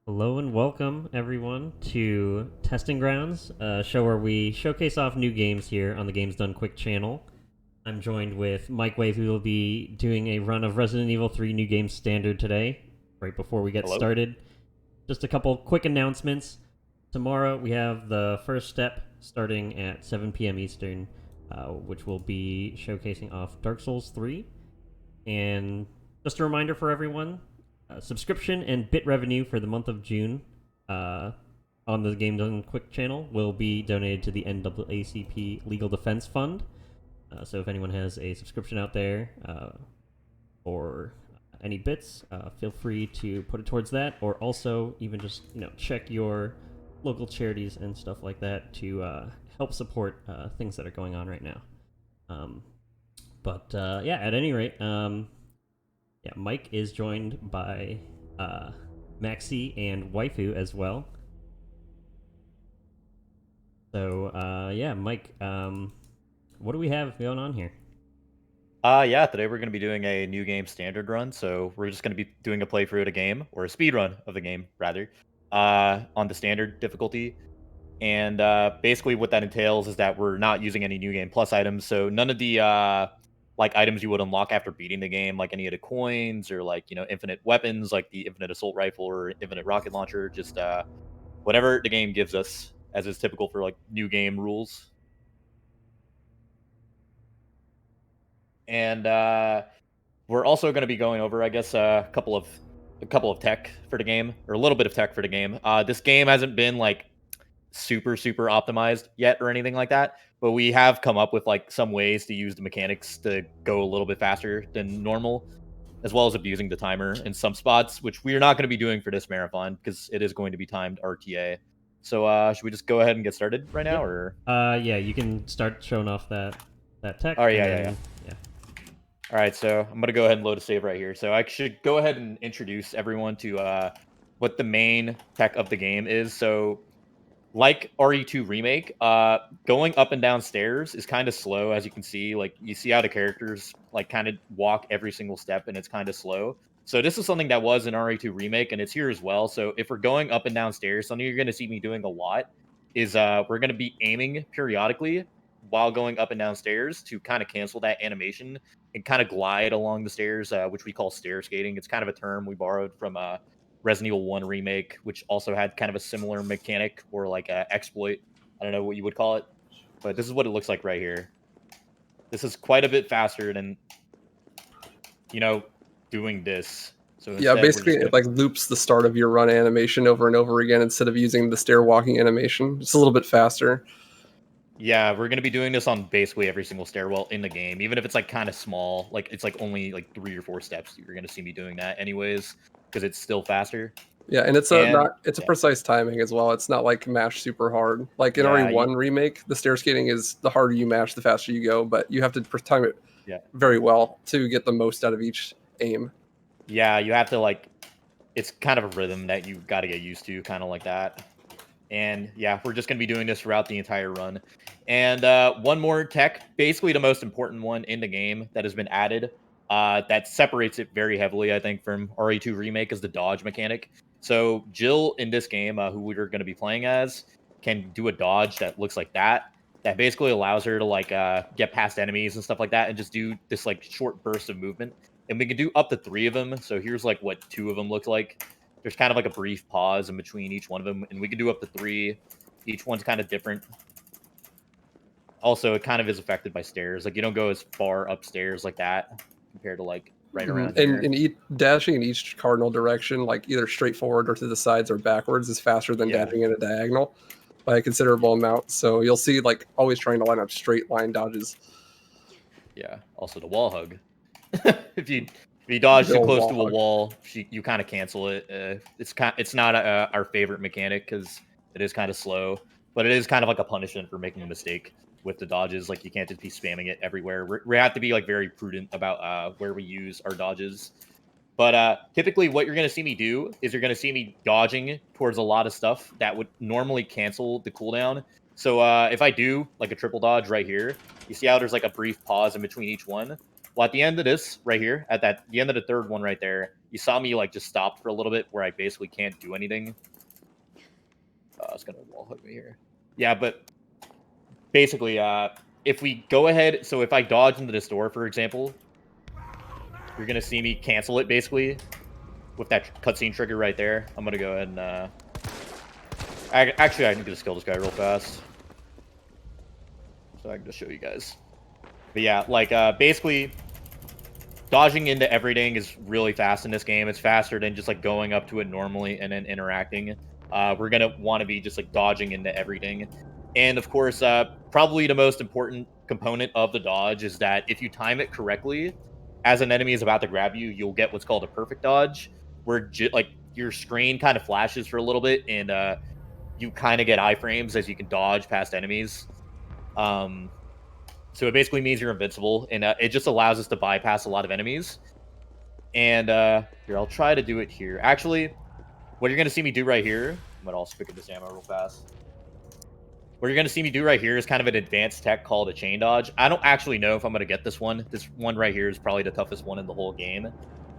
Hello and welcome everyone to Testing Grounds, a show where we showcase off new games here on the Games Done Quick channel. I'm joined with Mike Wave, who will be doing a run of Resident Evil 3 New Game Standard today. Right before we get Hello? started, just a couple quick announcements. Tomorrow we have the first step starting at 7 p.m. Eastern, which will be showcasing off Dark Souls 3. And just a reminder for everyone, subscription and bit revenue for the month of June on the Game Done Quick channel will be donated to the NAACP Legal Defense Fund. So if anyone has a subscription out there or any bits, feel free to put it towards that, or also even just check your local charities and stuff like that to help support things that are going on right now. Yeah, at any rate, Mike is joined by Maxi and Waifu as well. So, Mike, what do we have going on here? Today we're going to be doing a new game standard run. So we're just going to be doing a playthrough of the game, or a speed run of the game, rather, on the standard difficulty. And basically what that entails is that we're not using any new game plus items. So none of the items you would unlock after beating the game, like any of the coins or infinite weapons, like the infinite assault rifle or infinite rocket launcher, just whatever the game gives us, as is typical for like new game rules. And we're also going to be going over, I guess, a couple of tech for the game, or a little bit of tech for the game. This game hasn't been like super optimized yet or anything like that, but we have come up with like some ways to use the mechanics to go a little bit faster than normal, as well as abusing the timer in some spots, which we are not going to be doing for this marathon because it is going to be timed RTA. So should we just go ahead and get started right now, Yep. or? Yeah, you can start showing off that tech, Oh and yeah. then yeah. All right, so I'm going to go ahead and load a save right here. So I should go ahead and introduce everyone to what the main tech of the game is. So like RE2 Remake, going up and down stairs is kind of slow, as you can see. Like, you see how the characters like kind of walk every single step, and it's kind of slow. So this is something that was in RE2 Remake, and it's here as well. So if we're going up and down stairs, something you're going to see me doing a lot is we're going to be aiming periodically while going up and down stairs to kind of cancel that animation and kind of glide along the stairs, which we call stair skating. It's kind of a term we borrowed from Resident Evil 1 Remake, which also had kind of a similar mechanic, or like a exploit. I don't know what you would call it, but this is what it looks like right here. This is quite a bit faster than, doing this. So Yeah, instead, we're basically just it going like loops the start of your run animation over and over again instead of using the stair walking animation. It's a little bit faster. yeah, we're going to be doing this on basically every single stairwell in the game, even if it's like kind of small. Like, it's like only like 3 or 4 steps. You're going to see me doing that anyways, because it's still faster. Yeah, and it's a And not it's a yeah, precise timing as well. It's not like mash super hard. Like in yeah, RE1 remake, the stair skating is the harder you mash, the faster you go, but you have to time it yeah, very well to get the most out of each aim. yeah. You have to like. It's kind of a rhythm that you got to get used to, kind of like that. And yeah, we're just going to be doing this throughout the entire run. And one more tech, basically the most important one in the game that has been added, that separates it very heavily, I think, from RE2 Remake, is the dodge mechanic. So Jill in this game, who we're going to be playing as, can do a dodge that looks like that. That basically allows her to like get past enemies and stuff like that, and just do this like short burst of movement. And we can do up to 3 of them. So here's like what 2 of them look like. There's kind of like a brief pause in between each one of them, and we can do up to 3. Each one's kind of different. Also, it kind of is affected by stairs. Like, you don't go as far upstairs like that compared to like right around And here. dashing in each cardinal direction, like either straight forward or to the sides or backwards, is faster than Yeah, dashing in a diagonal by a considerable amount. So you'll see like always trying to line up straight line dodges. yeah. Also, the wall hug. If you dodge The too old close wall to a hug. wall, you kind of cancel it. It's not our favorite mechanic because it is kind of slow, but it is kind of like a punishment for making a mistake with the dodges. Like, you can't just be spamming it everywhere. We have to be like very prudent about where we use our dodges. But typically, what you're going to see me do is you're going to see me dodging towards a lot of stuff that would normally cancel the cooldown. So if I do like a triple dodge right here, you see how there's like a brief pause in between each one. well, at the end of this right here, at the end of the third one right there, you saw me like just stopped for a little bit where I basically can't do anything. It's gonna wall hug me here. Yeah, but basically, if we go ahead, so if I dodge into this door, for example, you're gonna see me cancel it basically with that cutscene trigger right there. I'm gonna go ahead and actually I can just kill this guy real fast, so I can just show you guys. But yeah, like basically, dodging into everything is really fast in this game. It's faster than just like going up to it normally and then interacting. We're gonna want to be just like dodging into everything, and of course, probably the most important component of the dodge is that if you time it correctly, as an enemy is about to grab you, you'll get what's called a perfect dodge, where like your screen kind of flashes for a little bit, and you kind of get iframes as you can dodge past enemies. So it basically means you're invincible, and it just allows us to bypass a lot of enemies. And here, I'll try to do it here. Actually, what you're going to see me do right here, I'm going to also pick up this ammo real fast. What you're going to see me do right here is kind of an advanced tech called a chain dodge. I don't actually know if I'm going to get this one. This one right here is probably the toughest one in the whole game.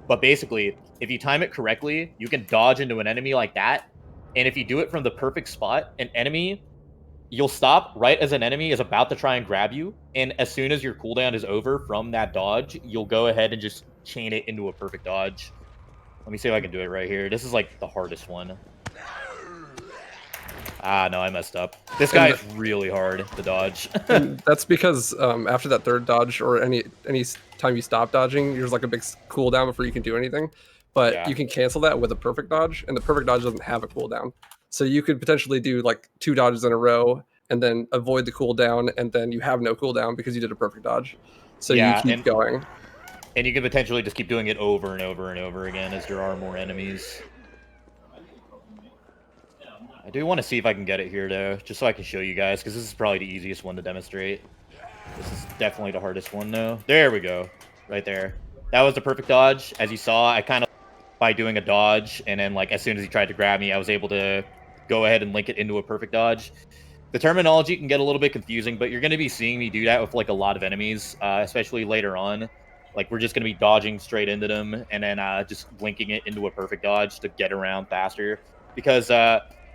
But basically, if you time it correctly, you can dodge into an enemy like that. And if you do it from the perfect spot, an enemy, you'll stop right as an enemy is about to try and grab you. And as soon as your cooldown is over from that dodge, you'll go ahead and just chain it into a perfect dodge. Let me see if I can do it right here. This is like the hardest one. Ah, no, I messed up. This guy is really hard to dodge. And that's because after that third dodge or any time you stop dodging, there's like a big cooldown before you can do anything. But Yeah. you can cancel that with a perfect dodge, and the perfect dodge doesn't have a cooldown. So you could potentially do like 2 dodges in a row and then avoid the cooldown, and then you have no cooldown because you did a perfect dodge. So Yeah, you keep going. And you can potentially just keep doing it over and over and over again as there are more enemies. I do want to see if I can get it here, though, just so I can show you guys, because this is probably the easiest one to demonstrate. This is definitely the hardest one, though. There we go. Right there. That was the perfect dodge. As you saw, I kind of, by doing a dodge, and then, like, as soon as he tried to grab me, I was able to go ahead and link it into a perfect dodge. The terminology can get a little bit confusing, but you're going to be seeing me do that with, like, a lot of enemies, especially later on. Like, we're just going to be dodging straight into them, and then just linking it into a perfect dodge to get around faster. Because,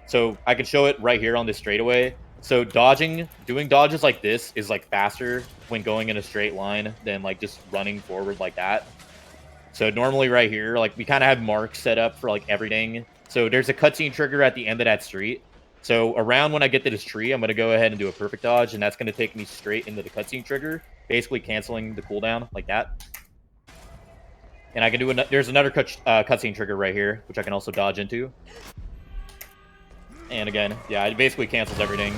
so I can show it right here on this straightaway. So doing dodges like this is like faster when going in a straight line than like just running forward like that. So normally right here, like we kind of have marks set up for like everything. So there's a cutscene trigger at the end of that street. So around when I get to this tree, I'm going to go ahead and do a perfect dodge, and that's going to take me straight into the cutscene trigger, basically canceling the cooldown like that. And I can do there's another cutscene trigger right here, which I can also dodge into. And again, yeah, it basically cancels everything.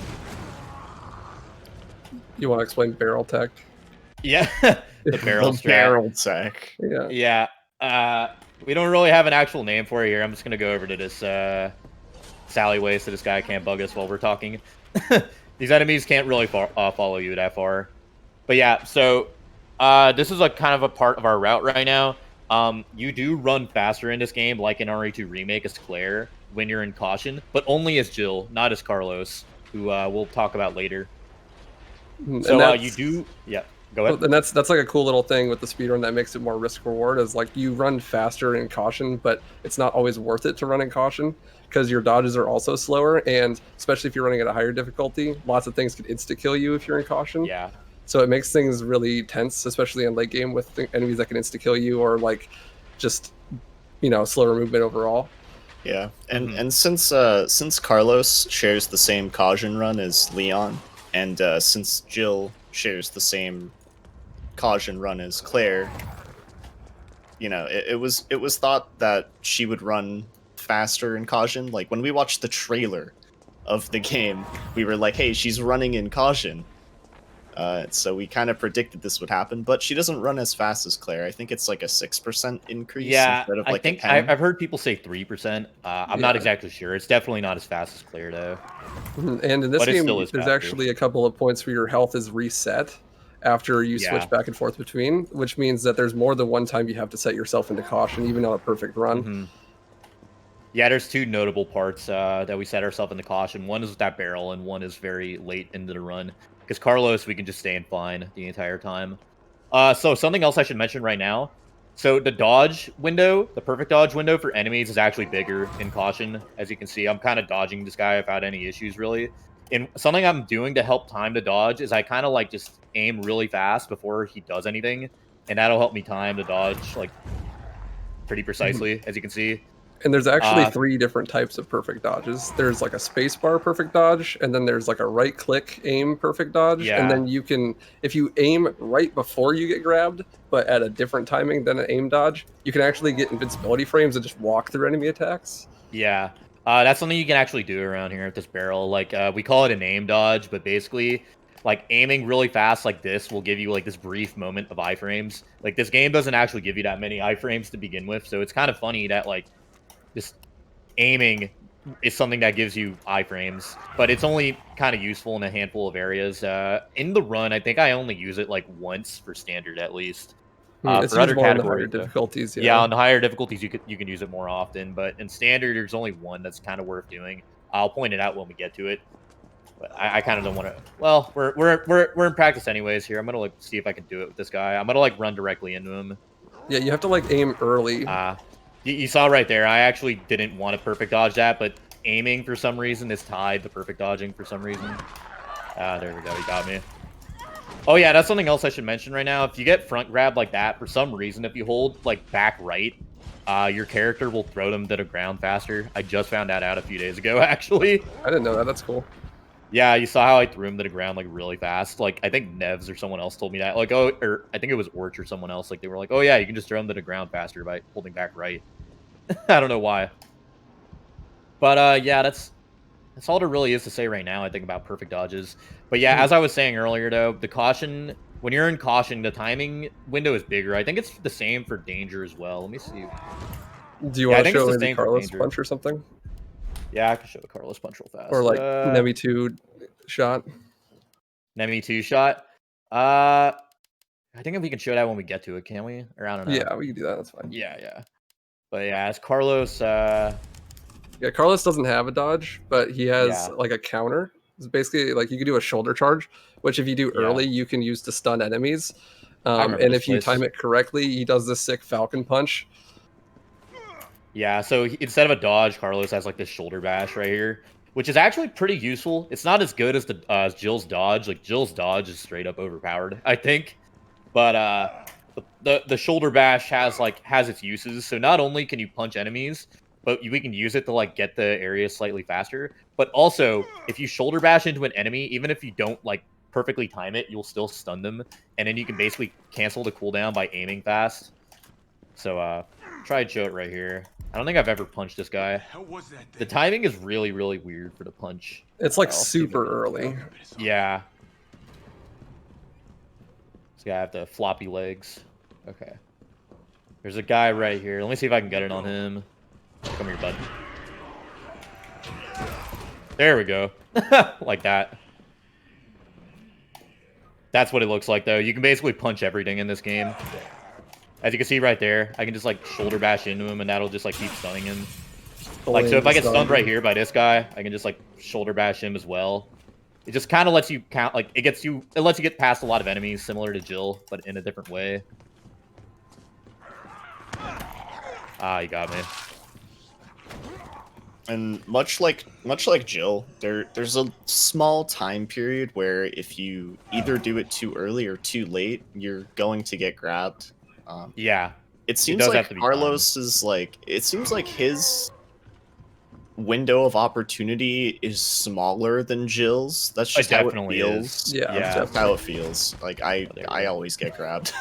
You want to explain barrel tech? Yeah, the barrel strat. Barrel tech. Yeah. Yeah. We don't really have an actual name for it here. I'm just going to go over to this Sallyway so this guy can't bug us while we're talking. These enemies can't really follow you that far. But yeah, so this is like kind of a part of our route right now. You do run faster in this game, like in RE2 Remake as Claire, when you're in caution, but only as Jill, not as Carlos, who we'll talk about later. So you do, yeah, go ahead. And that's like a cool little thing with the speedrun that makes it more risk reward, is like you run faster in caution, but it's not always worth it to run in caution because your dodges are also slower, and especially if you're running at a higher difficulty, lots of things could insta kill you if you're in caution. Yeah. So it makes things really tense, especially in late game with enemies that can insta kill you or like just, you know, slower movement overall. Yeah, and since Carlos shares the same caution run as Leon, and since Jill shares the same caution run as Claire, you know, it was thought that she would run faster in caution. Like when we watched the trailer of the game, we were like, hey, she's running in caution. So we kind of predicted this would happen, but she doesn't run as fast as Claire. I think it's like a 6% increase. Yeah, instead of I like think a 10. I've heard people say 3%. I'm not exactly sure. It's definitely not as fast as Claire, though. And in this game, there's actually a couple of points where your health is reset after you switch back and forth between, which means that there's more than one time you have to set yourself into caution, even on a perfect run. Yeah, there's 2 notable parts that we set ourselves into caution. One is with that barrel, and one is very late into the run. Because Carlos, we can just stay in fine the entire time. So something else I should mention right now. So the dodge window, the perfect dodge window for enemies is actually bigger in Caution. As you can see, I'm kind of dodging this guy without any issues, really. And something I'm doing to help time the dodge is I kind of like just aim really fast before he does anything. And that'll help me time the dodge like pretty precisely, as you can see. And there's actually 3 different types of perfect dodges. There's like a spacebar perfect dodge, and then there's like a right click aim perfect dodge. Yeah. And then you can, if you aim right before you get grabbed, but at a different timing than an aim dodge, you can actually get invincibility frames and just walk through enemy attacks. Yeah. That's something you can actually do around here at this barrel. Like, we call it an aim dodge, but basically, like, aiming really fast like this will give you, like, this brief moment of iframes. Like, this game doesn't actually give you that many iframes to begin with, so it's kind of funny that, like, just aiming is something that gives you iframes, but it's only kind of useful in a handful of areas. In the run, I think I only use it, like, once for standard, at least. It's for other usable on the higher categories, difficulties. yeah, on the higher difficulties, you can use it more often, but in standard, there's only one that's kind of worth doing. I'll point it out when we get to it. But I kind of don't want to. Well, we're in practice anyways here. I'm gonna like see if I can do it with this guy. I'm gonna like run directly into him. Yeah, you have to like aim early. You saw right there. I actually didn't want to perfect dodge that, but aiming for some reason is tied to perfect dodging for some reason. There we go. He got me. Oh yeah, that's something else I should mention right now. If you get front grab like that, for some reason, if you hold like back right, your character will throw them to the ground faster. I just found that out a few days ago, actually. I didn't know that. That's cool. Yeah, you saw how I threw him to the ground like really fast. Like I think Nevs or someone else told me that. Like or I think it was Orch or someone else. Like they were like, oh yeah, you can just throw him to the ground faster by holding back right. I don't know why. But yeah, that's all there really is to say right now, I think, about perfect dodges. But yeah, as I was saying earlier, though, the caution, when you're in caution, the timing window is bigger. I think it's the same for danger as well. Let me see. Do you want to show maybe Carlos punch or something? Yeah, I can show the Carlos punch real fast. Or like Nemi 2 shot. Nemi 2 shot. I think if we can show that when we get to it, can we? Or I don't know. Yeah, we can do that. That's fine. Yeah. But yeah, as Carlos... Yeah, Carlos doesn't have a dodge, but he has like a counter. It's basically like you can do a shoulder charge, which if you do early, you can use to stun enemies. And if you time it correctly, he does this sick Falcon punch. Yeah, so instead of a dodge, Carlos has like this shoulder bash right here, which is actually pretty useful. It's not as good as the as Jill's dodge. Like Jill's dodge is straight up overpowered, I think. But the shoulder bash has its uses. So not only can you punch enemies, but we can use it to like get the area slightly faster. But also, if you shoulder bash into an enemy, even if you don't like perfectly time it, you'll still stun them, and then you can basically cancel the cooldown by aiming fast. So try and show it right here. I don't think I've ever punched this guy. The timing is really, really weird for the punch. It's like super early. Yeah. This guy have the floppy legs. Okay. There's a guy right here. Let me see if I can get it on him. Come here, bud. There we go. Like that. That's what it looks like, though. You can basically punch everything in this game. As you can see right there, I can just, like, shoulder bash into him, and that'll just, like, keep stunning him. Like, so if I get stunned right here by this guy, I can just, like, shoulder bash him as well. It just kind of lets you count, like, it lets you get past a lot of enemies, similar to Jill, but in a different way. Ah, you got me. And much like Jill, there's a small time period where if you either do it too early or too late, you're going to get grabbed. Yeah. It seems like Carlos is like, it seems like his window of opportunity is smaller than Jill's. That's just how it feels. Yeah, that's how it feels. Like I always get grabbed.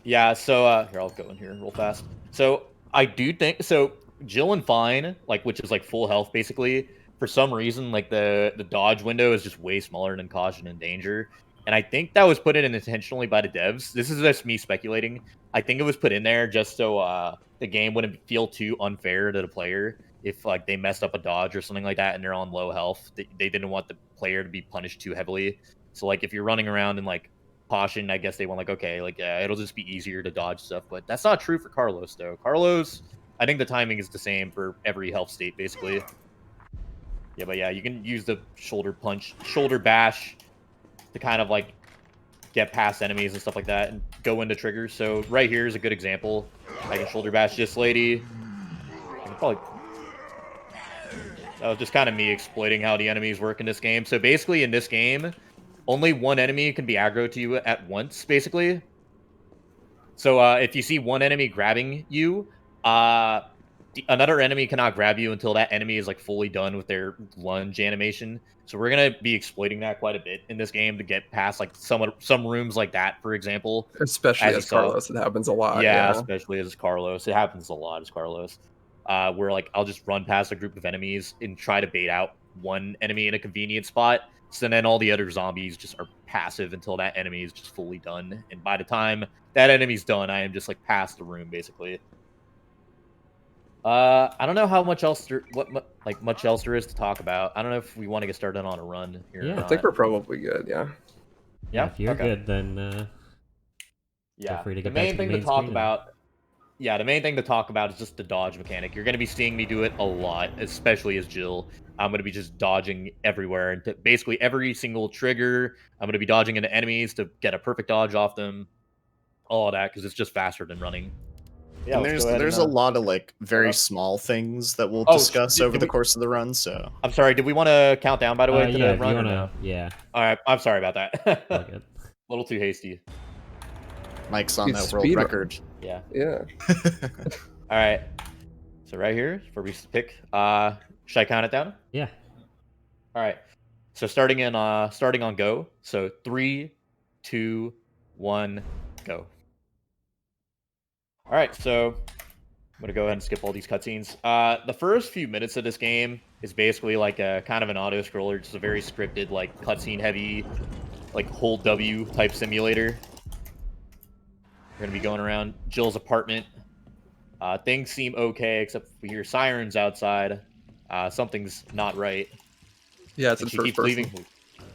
Yeah, so here, I'll go in here real fast. So I do think so. Jill and Fine, like, which is like full health basically, for some reason, like the dodge window is just way smaller than Caution and Danger. And I think that was put in intentionally by the devs. This is just me speculating. I think it was put in there just so the game wouldn't feel too unfair to the player if like they messed up a dodge or something like that and they're on low health. They didn't want the player to be punished too heavily. So like if you're running around in like Caution, I guess they want like, okay, like it'll just be easier to dodge stuff. But that's not true for Carlos though. Carlos, I think the timing is the same for every health state basically. Yeah, but yeah, you can use the shoulder punch, shoulder bash to kind of like get past enemies and stuff like that and go into triggers. So right here is a good example. I can shoulder bash this lady. I can probably... That was just kind of me exploiting how the enemies work in this game. So basically in this game, only one enemy can be aggro to you at once, basically. So if you see one enemy grabbing you, another enemy cannot grab you until that enemy is like fully done with their lunge animation. So we're gonna be exploiting that quite a bit in this game to get past like some rooms like that, for example. Especially as Carlos, it happens a lot. Yeah, especially as Carlos, it happens a lot as Carlos. Where like I'll just run past a group of enemies and try to bait out one enemy in a convenient spot. So then all the other zombies just are passive until that enemy is just fully done. And by the time that enemy's done, I am just like past the room basically. I don't know how much else much else there is to talk about. I don't know if we want to get started on a run here. Yeah, I think we're probably good. Yeah. Yeah, if you're good, then yeah. feel free to get the main back to thing the main to talk screen about. Yeah, the main thing to talk about is just the dodge mechanic. You're going to be seeing me do it a lot, especially as Jill. I'm going to be just dodging everywhere and basically every single trigger. I'm going to be dodging into enemies to get a perfect dodge off them. All of that because it's just faster than running. Yeah, and there's a lot of like very small things that we'll discuss over the course of the run. So I'm sorry. Did we want to count down by the way to yeah, the run? Yeah. All right. I'm sorry about that. A little too hasty. Mike's on that world record. Yeah. Yeah. All right. So right here, where we pick. Should I count it down? Yeah. All right. So starting on go. So 3, 2, 1, go. All right. So I'm gonna go ahead and skip all these cutscenes. The first few minutes of this game is basically like a kind of an auto scroller, just a very scripted, like cutscene heavy, like hold W type simulator. We're gonna be going around Jill's apartment. Things seem okay, except we hear sirens outside. Something's not right. Yeah, it's in first person.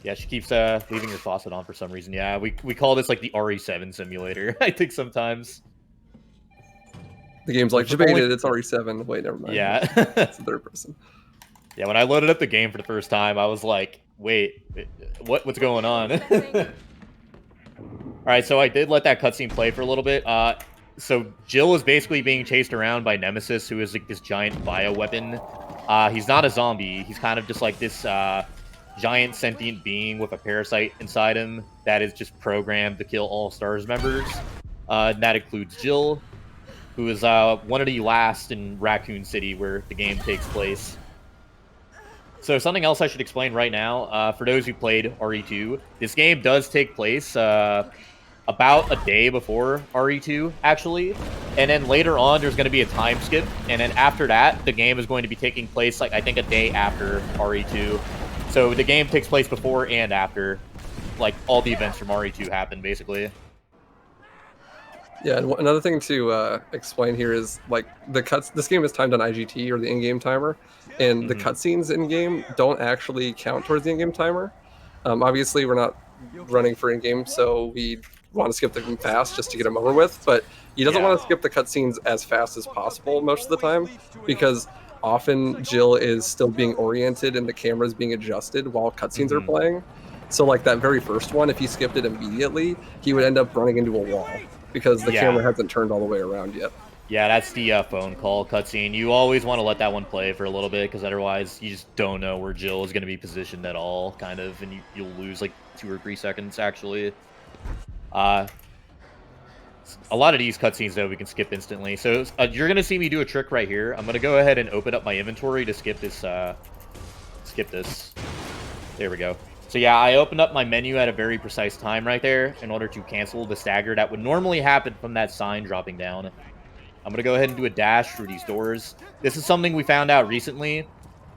Yeah, she keeps leaving her faucet on for some reason. Yeah, we call this like the RE7 simulator. I think sometimes. The game's like debated. It's RE7. Wait, never mind. Yeah, it's the third person. Yeah, when I loaded up the game for the first time, I was like, "Wait, what's going on?" All right, so I did let that cutscene play for a little bit. So Jill is basically being chased around by Nemesis, who is like this giant bioweapon. He's not a zombie. He's kind of just like this giant sentient being with a parasite inside him that is just programmed to kill all STARS members. And that includes Jill, who is one of the last in Raccoon City where the game takes place. So something else I should explain right now, for those who played RE2, this game does take place about a day before RE2, actually. And then later on, there's going to be a time skip. And then after that, the game is going to be taking place, like, I think a day after RE2. So the game takes place before and after, like, all the events from RE2 happen, basically. Yeah, and another thing to explain here is, like, this game is timed on IGT, or the in-game timer. And the cutscenes in-game don't actually count towards the in-game timer. Obviously, we're not running for in-game, so we want to skip them fast just to get them over with, but he doesn't want to skip the cutscenes as fast as possible most of the time, because often Jill is still being oriented and the camera's being adjusted while cutscenes are playing. So like that very first one, if he skipped it immediately, he would end up running into a wall because the camera hasn't turned all the way around yet. Yeah, that's the phone call cutscene. You always want to let that one play for a little bit, because otherwise you just don't know where Jill is going to be positioned at all, kind of, and you'll lose like 2 or 3 seconds, actually. A lot of these cutscenes, though, we can skip instantly. So you're going to see me do a trick right here. I'm going to go ahead and open up my inventory to skip this. There we go. So yeah, I opened up my menu at a very precise time right there in order to cancel the stagger that would normally happen from that sign dropping down. I'm going to go ahead and do a dash through these doors. This is something we found out recently,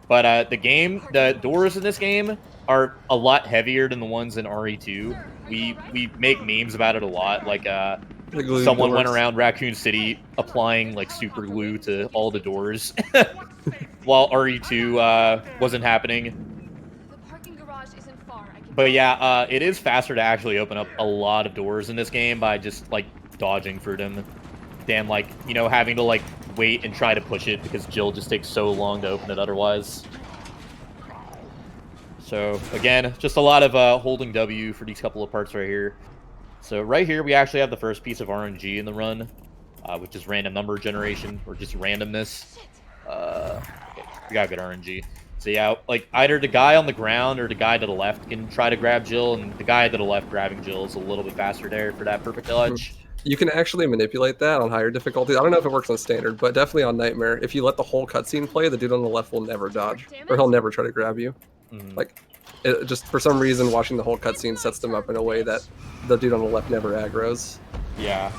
but the doors in this game are a lot heavier than the ones in RE2. We make memes about it a lot, like someone went around Raccoon City applying like super glue to all the doors while RE2 wasn't happening. But yeah, it is faster to actually open up a lot of doors in this game by just like dodging through them than like, you know, having to like wait and try to push it because Jill just takes so long to open it otherwise. So again, just a lot of holding W for these couple of parts right here. So right here, we actually have the first piece of RNG in the run, which is random number generation, or just randomness. Okay, we got good RNG. So yeah, like either the guy on the ground or the guy to the left can try to grab Jill, and the guy to the left grabbing Jill is a little bit faster there for that perfect dodge. You can actually manipulate that on higher difficulties. I don't know if it works on standard, but definitely on Nightmare. If you let the whole cutscene play, the dude on the left will never dodge, or he'll never try to grab you. Like, it just for some reason, watching the whole cutscene sets them up in a way that the dude on the left never aggroes. Yeah.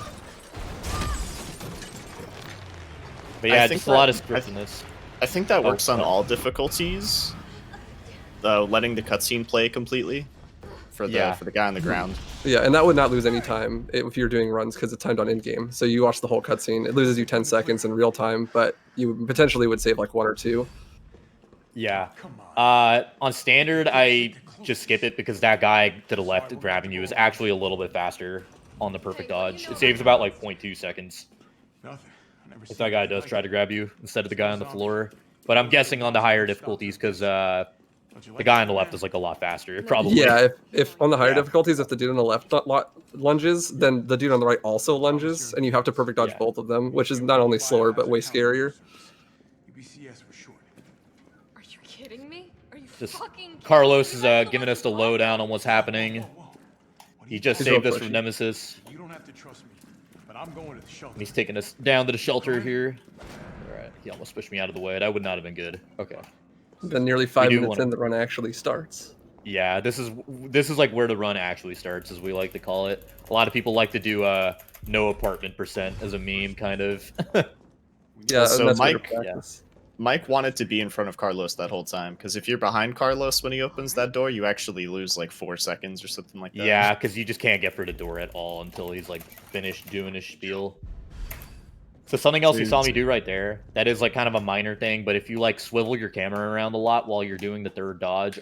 But yeah, just a lot of script in this. I think that works on all difficulties. Letting the cutscene play completely for the guy on the ground. Yeah, and that would not lose any time if you're doing runs because it's timed on in-game. So you watch the whole cutscene, it loses you 10 seconds in real time, but you potentially would save like 1 or 2. Yeah. On standard, I just skip it because that guy to the left grabbing you is actually a little bit faster on the perfect dodge. It saves about like 0.2 seconds. If that guy does try to grab you instead of the guy on the floor. But I'm guessing on the higher difficulties because the guy on the left is like a lot faster, probably. Yeah, if on the higher difficulties, if the dude on the left lunges, then the dude on the right also lunges, and you have to perfect dodge both of them, which is not only slower, but way scarier. Are you kidding me? Are you Just fucking Carlos is giving us the lowdown on what's happening. He just saved us from Nemesis. You don't have to trust me, but I'm going to the shelter. And he's taking us down to the shelter here. Alright, he almost pushed me out of the way. That would not have been good. Okay. Then nearly 5 minutes in, the run actually starts. Yeah, this is like where the run actually starts, as we like to call it. A lot of people like to do no apartment percent as a meme, kind of. Yeah, so that's Mike wanted to be in front of Carlos that whole time, because if you're behind Carlos when he opens that door, you actually lose like 4 seconds or something like that. Yeah, because you just can't get through the door at all until he's like finished doing his spiel. So something else you saw me do right there, that is like kind of a minor thing, but if you like swivel your camera around a lot while you're doing the third dodge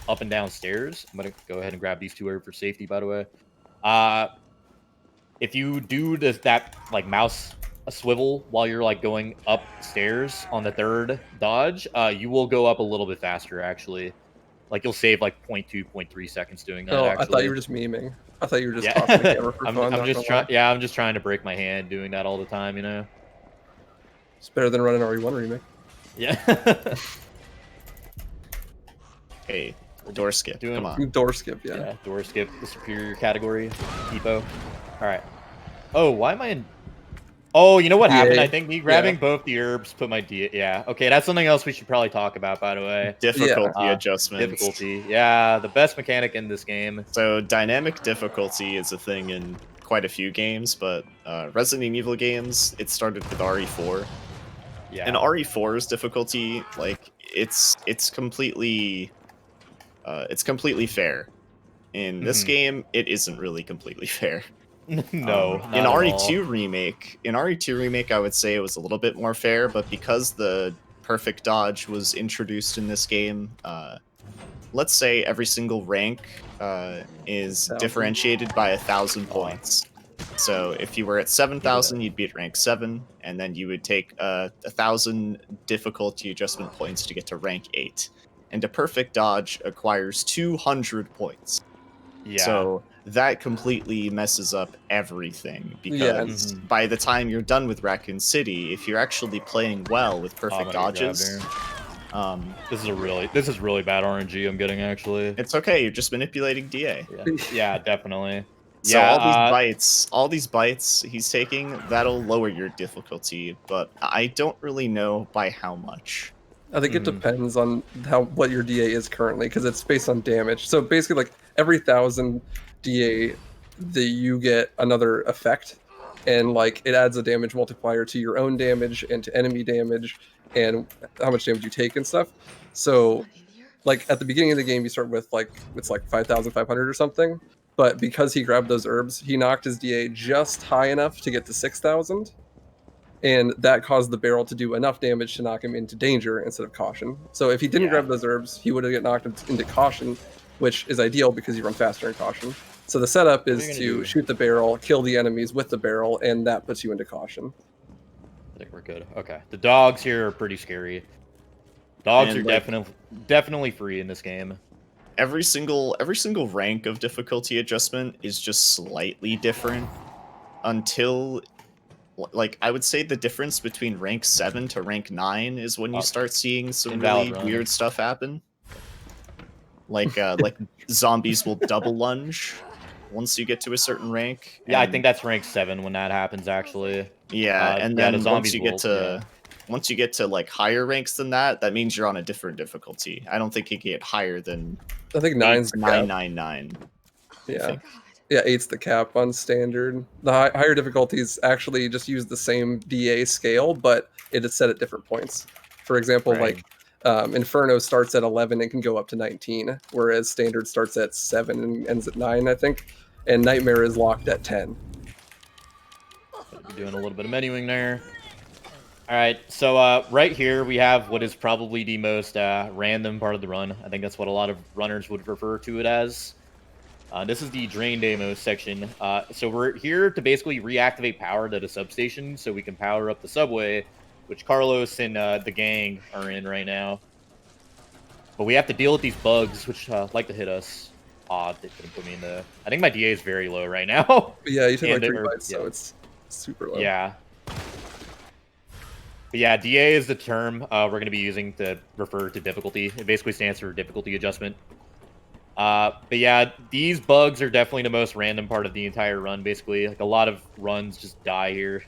up and down stairs, I'm gonna go ahead and grab these two over for safety, by the way. If you do that like mouse swivel while you're like going upstairs on the third dodge, you will go up a little bit faster actually. Like you'll save like 0.2, 0.3 seconds doing that. Oh, actually. I thought you were just memeing. I thought you were just tossing the camera for fun. I'm just trying. Yeah, I'm just trying to break my hand doing that all the time. You know. It's better than running RE1 remake. Yeah. Hey, door skip. Come on. Door skip, yeah. Yeah, door skip, the superior category. Tipo. All right. Oh, why am I in? Oh, you know what happened? I think me grabbing both the herbs put my D. Yeah. Okay, that's something else we should probably talk about, by the way. Difficulty adjustments. Difficulty. Yeah, the best mechanic in this game. So dynamic difficulty is a thing in quite a few games, but Resident Evil games, it started with RE4. Yeah. And RE4's difficulty, like it's completely fair. In this game, it isn't really completely fair. No. In RE2 remake, I would say it was a little bit more fair, but because the perfect dodge was introduced in this game, let's say every single rank is differentiated by 1,000 points. So if you were at 7,000, you'd be at rank 7, and then you would take 1,000 difficulty adjustment points to get to rank 8. And a perfect dodge acquires 200 points. Yeah. So that completely messes up everything, because by the time you're done with Raccoon City, if you're actually playing well with perfect dodges, this is really bad RNG I'm getting actually. It's okay, you're just manipulating DA. Yeah, definitely. So all these bites he's taking, that'll lower your difficulty, but I don't really know by how much. I think it depends on what your DA is currently, because it's based on damage. So basically, like every 1,000 DA, you get another effect, and like it adds a damage multiplier to your own damage and to enemy damage, and how much damage you take and stuff. So, like at the beginning of the game, you start with it's like 5,500 or something. But because he grabbed those herbs, he knocked his DA just high enough to get to 6,000. And that caused the barrel to do enough damage to knock him into danger instead of caution. So if he didn't grab those herbs, he would have knocked into caution, which is ideal because you run faster in caution. So the setup is to shoot the barrel, kill the enemies with the barrel, and that puts you into caution. I think we're good. Okay. The dogs here are pretty scary. Dogs are definitely free in this game. every single rank of difficulty adjustment is just slightly different until, like, I would say the difference between rank 7 to rank 9 is when you start seeing some Invalid really run. weird stuff happen. Like zombies will double lunge once you get to a certain rank. Yeah, I and- think that's rank 7 when that happens, actually. Yeah, and yeah, then the zombies once you get to like higher ranks than that, that means you're on a different difficulty. I don't think you can get higher than I think 9's the cap. 999. Yeah. Yeah, 8's the cap on standard. The higher difficulties actually just use the same DA scale, but it is set at different points. For example, Right. like Inferno starts at 11 and can go up to 19, whereas standard starts at 7 and ends at 9, I think. And Nightmare is locked at 10. We're doing a little bit of menuing there. All right, so right here we have what is probably the most random part of the run. I think that's what a lot of runners would refer to it as. This is the drain demo section. So we're here to basically reactivate power to the substation so we can power up the subway, which Carlos and the gang are in right now. But we have to deal with these bugs, which like to hit us. They couldn't put me in the... I think my DA is very low right now. But yeah, you took like And 3 bites, so it's super low. Yeah. But yeah, DA is the term we're going to be using to refer to difficulty. It basically stands for difficulty adjustment. But yeah, these bugs are definitely the most random part of the entire run, basically. Like, a lot of runs just die here.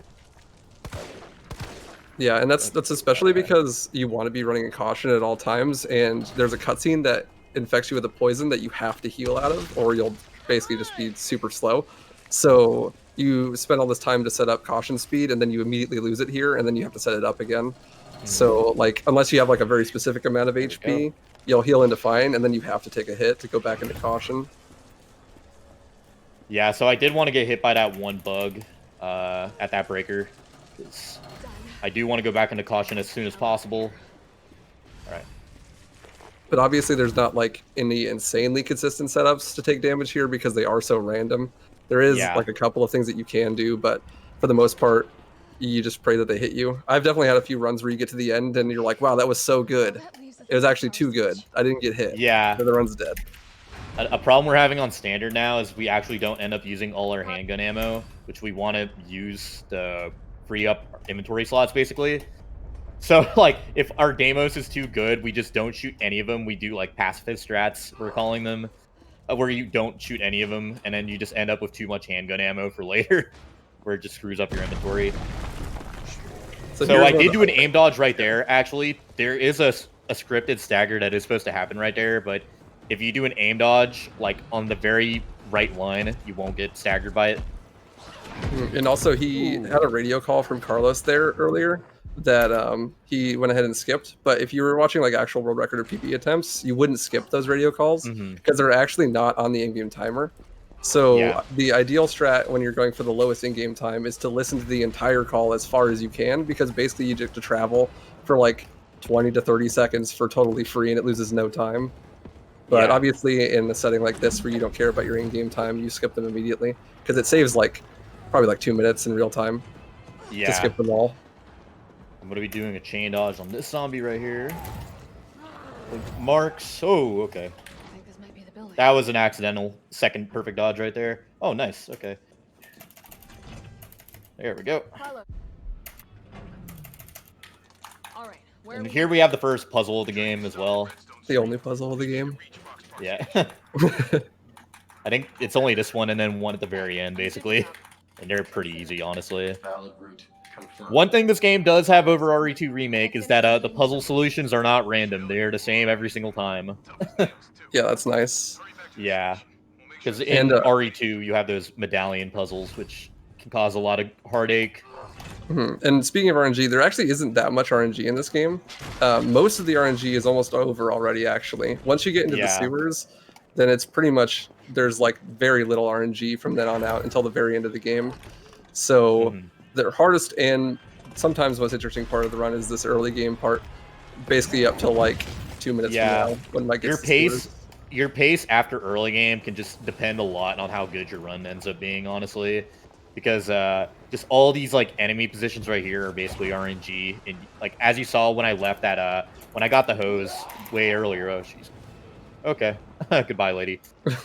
Yeah, and that's especially because you want to be running a caution at all times, and there's a cutscene that infects you with a poison that you have to heal out of, or you'll basically just be super slow. So you spend all this time to set up caution speed, and then you immediately lose it here, and then you have to set it up again. So, like, unless you have like a very specific amount of HP, you'll heal into fine, and then you have to take a hit to go back into caution. Yeah, so I did want to get hit by that one bug at that breaker. I do want to go back into caution as soon as possible. All right. But obviously there's not like any insanely consistent setups to take damage here because they are so random. There is like a couple of things that you can do, but for the most part, you just pray that they hit you. I've definitely had a few runs where you get to the end and you're like, wow, that was so good. It was actually too good. I didn't get hit. Yeah. The run's dead. A problem we're having on standard now is we actually don't end up using all our handgun ammo, which we want to use to free up inventory slots, basically. So, like, if our Deimos is too good, we just don't shoot any of them. We do, like, pacifist strats, we're calling them, where you don't shoot any of them, and then you just end up with too much handgun ammo for later, where it just screws up your inventory. So I did do an aim dodge right there, actually. There is a scripted stagger that is supposed to happen right there, but if you do an aim dodge, like, on the very right line, you won't get staggered by it. And also, he had a radio call from Carlos there earlier that he went ahead and skipped. But if you were watching like actual world record or PB attempts, you wouldn't skip those radio calls because they're actually not on the in-game timer. So the ideal strat when you're going for the lowest in-game time is to listen to the entire call as far as you can, because basically you have to travel for like 20 to 30 seconds for totally free and it loses no time. But obviously in a setting like this where you don't care about your in-game time, you skip them immediately because it saves like probably like 2 minutes in real time to skip them all. I'm going to be doing a chain dodge on this zombie right here. Marks. Oh, okay. I think this might be the building. That was an accidental second perfect dodge right there. Oh, nice. Okay. There we go. All right. And here we have the first puzzle of the game as well. The only puzzle of the game. Yeah. I think it's only this one and then one at the very end, basically. And they're pretty easy, honestly. One thing this game does have over RE2 Remake is that the puzzle solutions are not random. They're the same every single time. Yeah, that's nice. Yeah. Because in RE2, you have those medallion puzzles, which can cause a lot of heartache. And speaking of RNG, there actually isn't that much RNG in this game. Most of the RNG is almost over already, actually. Once you get into the sewers, then it's pretty much, there's like very little RNG from then on out until the very end of the game. So the hardest and sometimes most interesting part of the run is this early game part, basically up till like 2 minutes from now when Mike gets your pace after early game can just depend a lot on how good your run ends up being, honestly. Because just all these like enemy positions right here are basically RNG, and like as you saw when I left that when I got the hose way earlier. Oh jeez. Okay. Goodbye, lady. These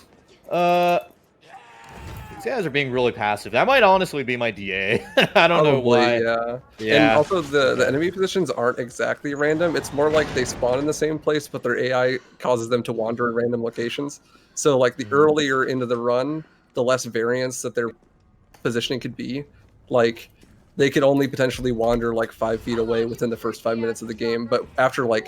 guys are being really passive. That might honestly be my DA. I don't know Probably, why. yeah. Yeah. And also the enemy positions aren't exactly random. It's more like they spawn in the same place, but their AI causes them to wander in random locations. So like the earlier into the run, the less variance that their positioning could be. Like they could only potentially wander like 5 feet away within the first 5 minutes of the game. But after like,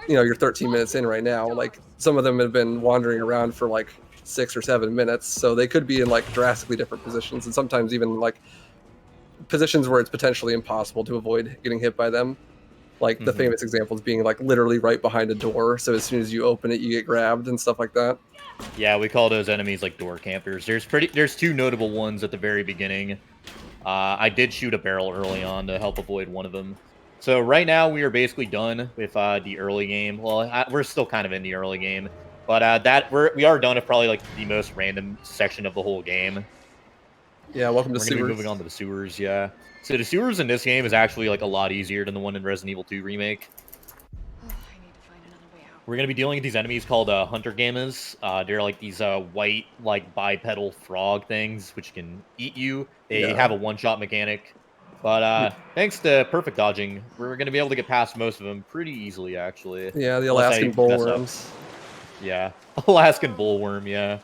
you know, you're 13 minutes in right now, like some of them have been wandering around for like 6 or 7 minutes. So they could be in like drastically different positions, and sometimes even like positions where it's potentially impossible to avoid getting hit by them. Like the famous examples being like literally right behind a door, so as soon as you open it, you get grabbed and stuff like that. Yeah, we call those enemies like door campers. There's two notable ones at the very beginning. I did shoot a barrel early on to help avoid one of them. So right now we are basically done with the early game. Well, we're still kind of in the early game, but we are done with probably like the most random section of the whole game. Yeah, welcome to We're gonna be sewers. moving on to the sewers. Yeah. So the sewers in this game is actually like a lot easier than the one in Resident Evil 2 Remake. Oh, I need to find another way out. We're gonna be dealing with these enemies called hunter gammas. They're like these white like bipedal frog things which can eat you. They have a one-shot mechanic, but thanks to perfect dodging, we're gonna be able to get past most of them pretty easily, actually. Yeah, the Unless I Alaskan mess up. bullworms. Yeah, Alaskan bullworm. Yeah.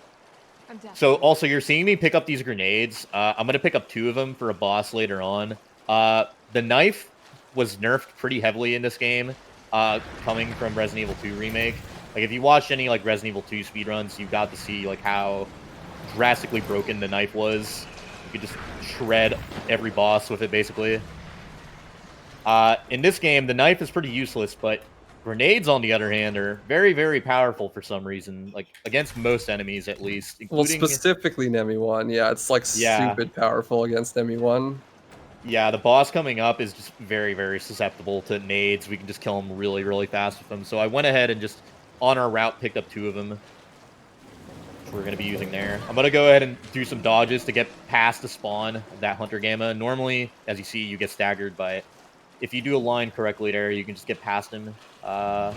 I'm definitely So also you're seeing me pick up these grenades. I'm gonna pick up 2 of them for a boss later on. The knife was nerfed pretty heavily in this game, coming from Resident Evil 2 Remake. Like if you watched any like Resident Evil 2 speedruns, you got to see like how drastically broken the knife was. You could just shred every boss with it basically. In this game, the knife is pretty useless, but grenades, on the other hand, are very, very powerful for some reason. Like, against most enemies, at least. Well, Including, specifically Nemi 1, yeah, it's like Yeah. stupid powerful against Nemi 1. yeah, the boss coming up is just very, very susceptible to nades. We can just kill him really, really fast with them. So I went ahead and just, on our route, picked up 2 of them. Which we're going to be using there. I'm going to go ahead and do some dodges to get past the spawn of that Hunter Gamma. Normally, as you see, you get staggered by it. If you do a line correctly there, you can just get past him. Yeah,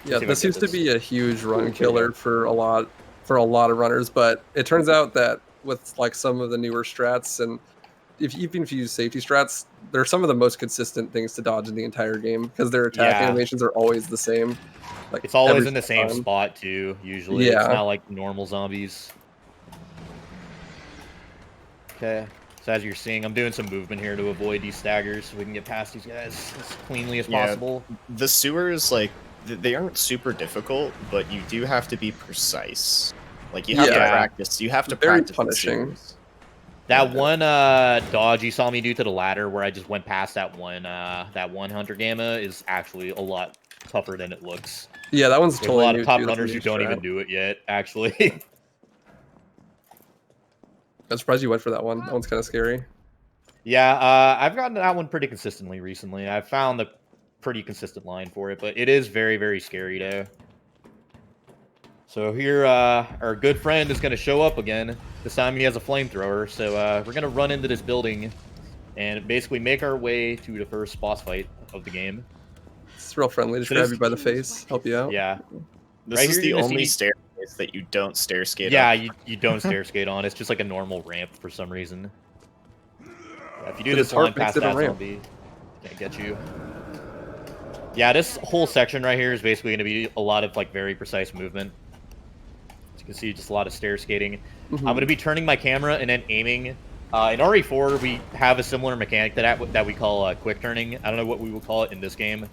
see if I this can used get to be a huge run killer for a lot of runners, but it turns out that with like some of the newer strats, and even if you use safety strats, they're some of the most consistent things to dodge in the entire game because their attack Yeah. animations are always the same. Like It's always every in the same time. spot, too, usually. It's Yeah. not like normal zombies. Okay. So as you're seeing, I'm doing some movement here to avoid these staggers so we can get past these guys as cleanly as Yeah. possible. The sewers, like, they aren't super difficult, but you do have to be precise. Like, you have to Yeah. practice. You have to Very practice the punishing. sewers. That one dodge you saw me do to the ladder where I just went past that one Hunter Gamma is actually a lot tougher than it looks. Yeah, that one's There's totally a lot new of top too. That's a runners new who don't strat. even do it yet, actually. I'm surprised you went for that one. That one's kind of scary. Yeah, I've gotten that one pretty consistently recently. I've found a pretty consistent line for it, but it is very, very scary though. So here, our good friend is going to show up again. This time he has a flamethrower, so we're going to run into this building and basically make our way to the first boss fight of the game. It's real friendly. Just So grab this- you by the face, help you out. Yeah. This Right is here, the you're gonna only see- staircase that you don't stair skate Yeah, up. you don't stair skate on. It's just like a normal ramp for some reason. Yeah, if you do So this this heart line makes past it a that ramp. zombie, can't get you. Yeah, this whole section right here is basically going to be a lot of like very precise movement. As you can see, just a lot of stair skating. I'm going to be turning my camera and then aiming. In RE4, we have a similar mechanic to that we call quick turning. I don't know what we would call it in this game.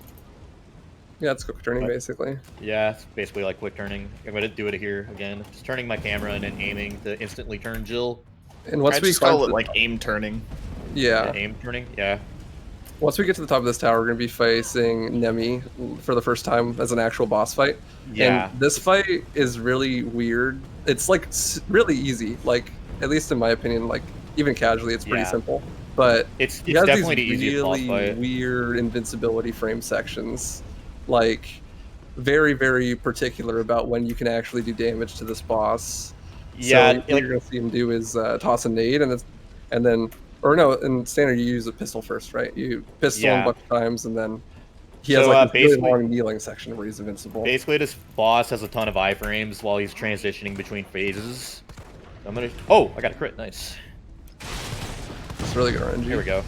Yeah, it's quick turning basically. Yeah, it's basically like quick turning. I'm going to do it here again. Just turning my camera and then aiming to instantly turn Jill. And once I we just call climb it to- like aim turning. yeah, Aim turning, yeah. once we get to the top of this tower, we're gonna be facing Nemi for the first time as an actual boss fight. Yeah. And this fight is really weird. It's like really easy. Like at least in my opinion, like even casually, it's pretty Yeah. simple. But It's he has definitely the these easiest boss really fight. weird invincibility frame sections. Like very, very particular about when you can actually do damage to this boss. Yeah, so what you're gonna see him do is toss a nade, and then, or no, in standard you use a pistol first, right? You pistol him a Yeah. bunch of times, and then He has So, like this really basically- long kneeling section where he's invincible. Basically, this boss has a ton of iframes while he's transitioning between phases. So I'm gonna. Oh, I got a crit. Nice. It's really good RNG. Here we go.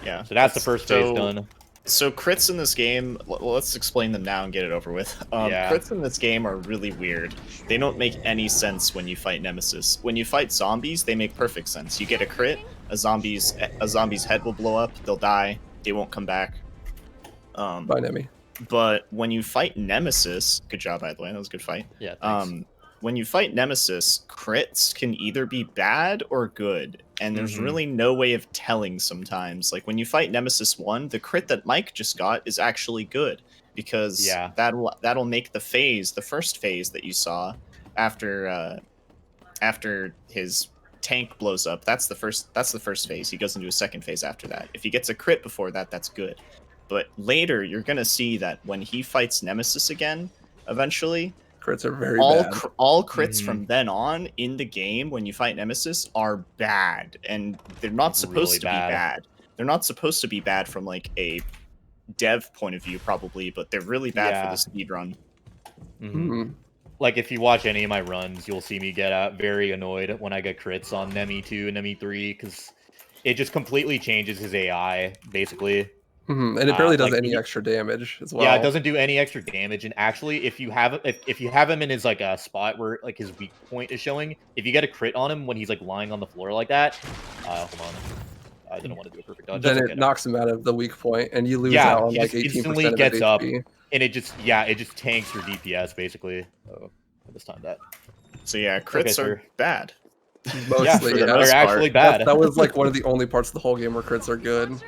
Yeah. So that's the first phase so- done. So crits in this game, let's explain them now and get it over with. Yeah. Crits in this game are really weird. They don't make any sense when you fight Nemesis. When you fight zombies, they make perfect sense. You get a crit, a zombie's head will blow up, they'll die, they won't come back. By Nemi. But when you fight Nemesis, good job by the way, that was a good fight. Yeah. Thanks. When you fight Nemesis, crits can either be bad or good, and there's really no way of telling sometimes. Like when you fight Nemesis 1, the crit that Mike just got is actually good because that'll make the first phase that you saw after his tank blows up. That's the first phase. He goes into a second phase after that. If he gets a crit before that, that's good. But later, you're gonna see that when he fights Nemesis again, eventually. Crits are very bad. All crits from then on in the game when you fight Nemesis are bad, and they're not supposed to be bad. They're not supposed to be bad from like a dev point of view, probably, but they're really bad for the speedrun. Like if you watch any of my runs, you'll see me get very annoyed when I get crits on Nemi 2 and Nemi 3 because it just completely changes his AI, basically. And it barely does any extra damage as well. Yeah, it doesn't do any extra damage. And actually, if you have him in his like a spot where like his weak point is showing, if you get a crit on him when he's like lying on the floor like that, hold on, I didn't want to do a perfect dodge. Then it knocks him out of the weak point, and you lose out on like 18% instantly of gets his up, HP. and it just tanks your DPS basically. Oh, I just timed that. So yeah, crits are bad. Mostly, they're actually bad. That was like one of the only parts of the whole game where crits are good.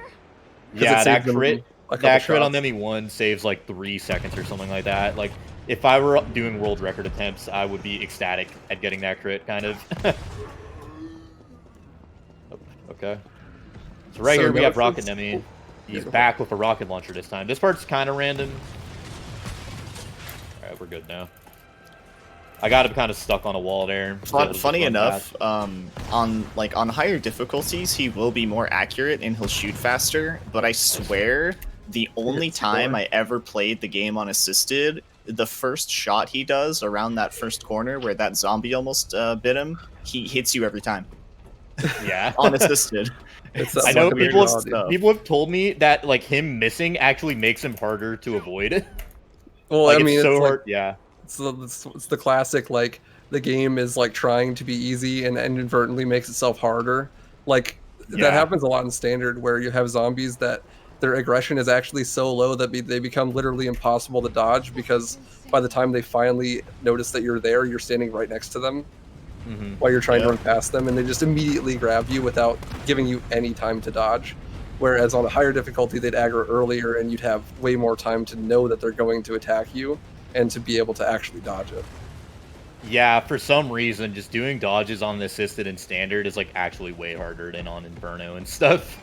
Yeah, that crit shots. on Nemi 1 saves like 3 seconds or something like that. Like, if I were doing world record attempts, I would be ecstatic at getting that crit, kind of. Okay. So here we have Rocket Nemi. He's back with a rocket launcher this time. This part's kind of random. Alright, we're good now. I got him kind of stuck on a wall there. Funny enough, on higher difficulties, he will be more accurate and he'll shoot faster. But I swear, the only time I ever played the game on assisted, the first shot he does around that first corner where that zombie almost bit him, he hits you every time. Yeah, unassisted. I know people have told me that like him missing actually makes him harder to avoid. Well, like, I mean, it's so like, hard. Yeah. It's the classic, like, the game is, like, trying to be easy and inadvertently makes itself harder. Like, that happens a lot in Standard, where you have zombies that their aggression is actually so low that they become literally impossible to dodge, because by the time they finally notice that you're there, you're standing right next to them while you're trying to run past them, and they just immediately grab you without giving you any time to dodge. Whereas on a higher difficulty, they'd aggro earlier, and you'd have way more time to know that they're going to attack you and to be able to actually dodge it. Yeah, for some reason, just doing dodges on the assisted and standard is like actually way harder than on Inferno and stuff.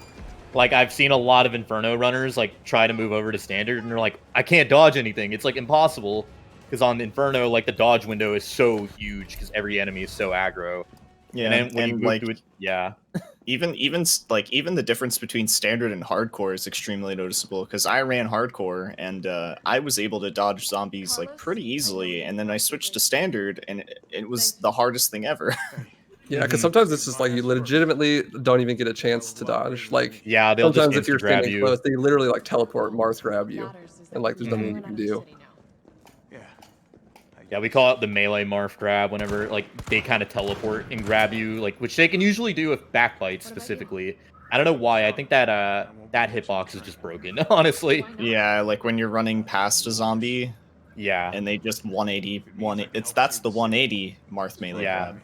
Like, I've seen a lot of Inferno runners like try to move over to standard, and they're like, I can't dodge anything. It's like impossible, because on Inferno, like the dodge window is so huge because every enemy is so aggro. Yeah, and then when you move to it, even the difference between standard and hardcore is extremely noticeable, because I ran hardcore and I was able to dodge zombies like pretty easily, and then I switched to standard and it was the hardest thing ever. Yeah, because sometimes it's just like you legitimately don't even get a chance to dodge. Like, they'll sometimes just if you're grab standing you. close, they literally like teleport Marth grab you, and like there's nothing you can do. Yeah, we call it the melee Marth grab whenever like they kind of teleport and grab you, like, which they can usually do with backbites specifically. I don't know why. I think that that hitbox is just broken, honestly. Yeah, like when you're running past a zombie. Yeah. And they just 180. That's the 180 Marth melee grab.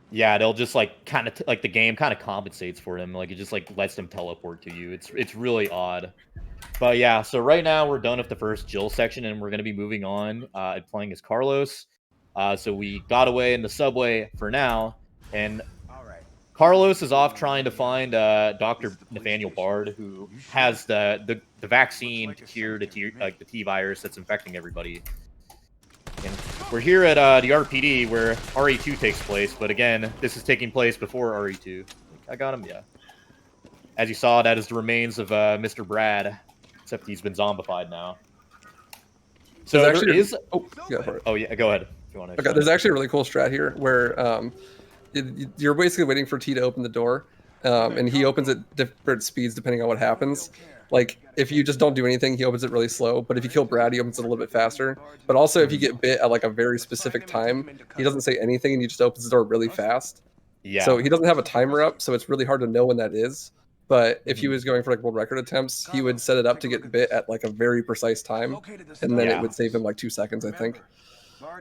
Yeah, they'll just like kind of like the game kind of compensates for them. Like it just like lets them teleport to you. It's really odd. But yeah, so right now we're done with the first Jill section, and we're going to be moving on and playing as Carlos. So we got away in the subway for now, and Carlos is off trying to find Dr. Nathaniel Bard, who has the vaccine to cure the T virus that's infecting everybody. And we're here at the RPD where RE2 takes place, but again, this is taking place before RE2. I got him, yeah. As you saw, that is the remains of Mr. Brad. except he's been zombified now. So There's there actually- is. Oh, go for it. Oh yeah, go ahead. If you want to. Okay, there's actually a really cool strat here where you're basically waiting for T to open the door, and he opens at different speeds depending on what happens. Like, if you just don't do anything, he opens it really slow. But if you kill Brad, he opens it a little bit faster. But also, if you get bit at like a very specific time, he doesn't say anything, and he just opens the door really fast. Yeah. So he doesn't have a timer up, so it's really hard to know when that is. But if he was going for like world record attempts, he would set it up to get bit at like a very precise time, and then it would save him like 2 seconds, I think.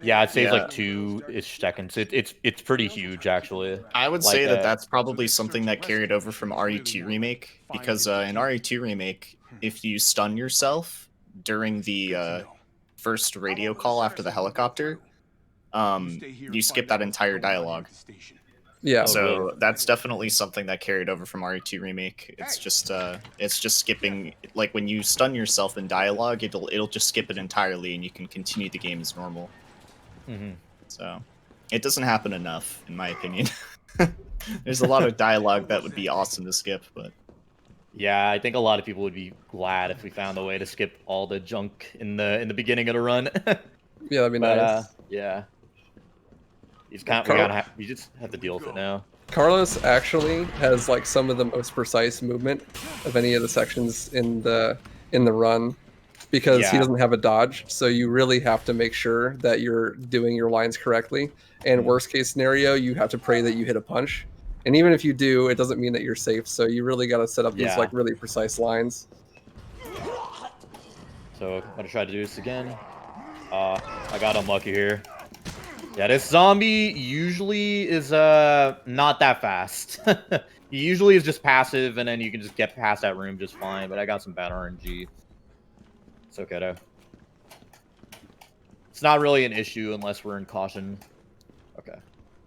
Yeah, it saves Yeah. like 2-ish seconds. It's pretty huge actually. I would Like, say that that's probably something that carried over from RE2 Remake, because in RE2 Remake, if you stun yourself during the first radio call after the helicopter, you skip that entire dialogue. Yeah. So that's definitely something that carried over from RE2 Remake. It's just skipping, like when you stun yourself in dialogue, it'll just skip it entirely, and you can continue the game as normal. So it doesn't happen enough, in my opinion. There's a lot of dialogue that would be awesome to skip, but Yeah, I think a lot of people would be glad if we found a way to skip all the junk in the beginning of the run. Yeah, that'd be But nice. yeah, we just have to deal with it now. Carlos actually has like some of the most precise movement of any of the sections in the run, because he Yeah. doesn't have a dodge. So you really have to make sure that you're doing your lines correctly. And worst case scenario, you have to pray that you hit a punch. And even if you do, it doesn't mean that you're safe. So you really got to set up these Yeah. like really precise lines. So I'm gonna try to do this again. I got unlucky here. Yeah, this zombie usually is not that fast. He usually is just passive, and then you can just get past that room just fine. But I got some bad RNG. It's okay though. It's not really an issue unless we're in caution. Okay.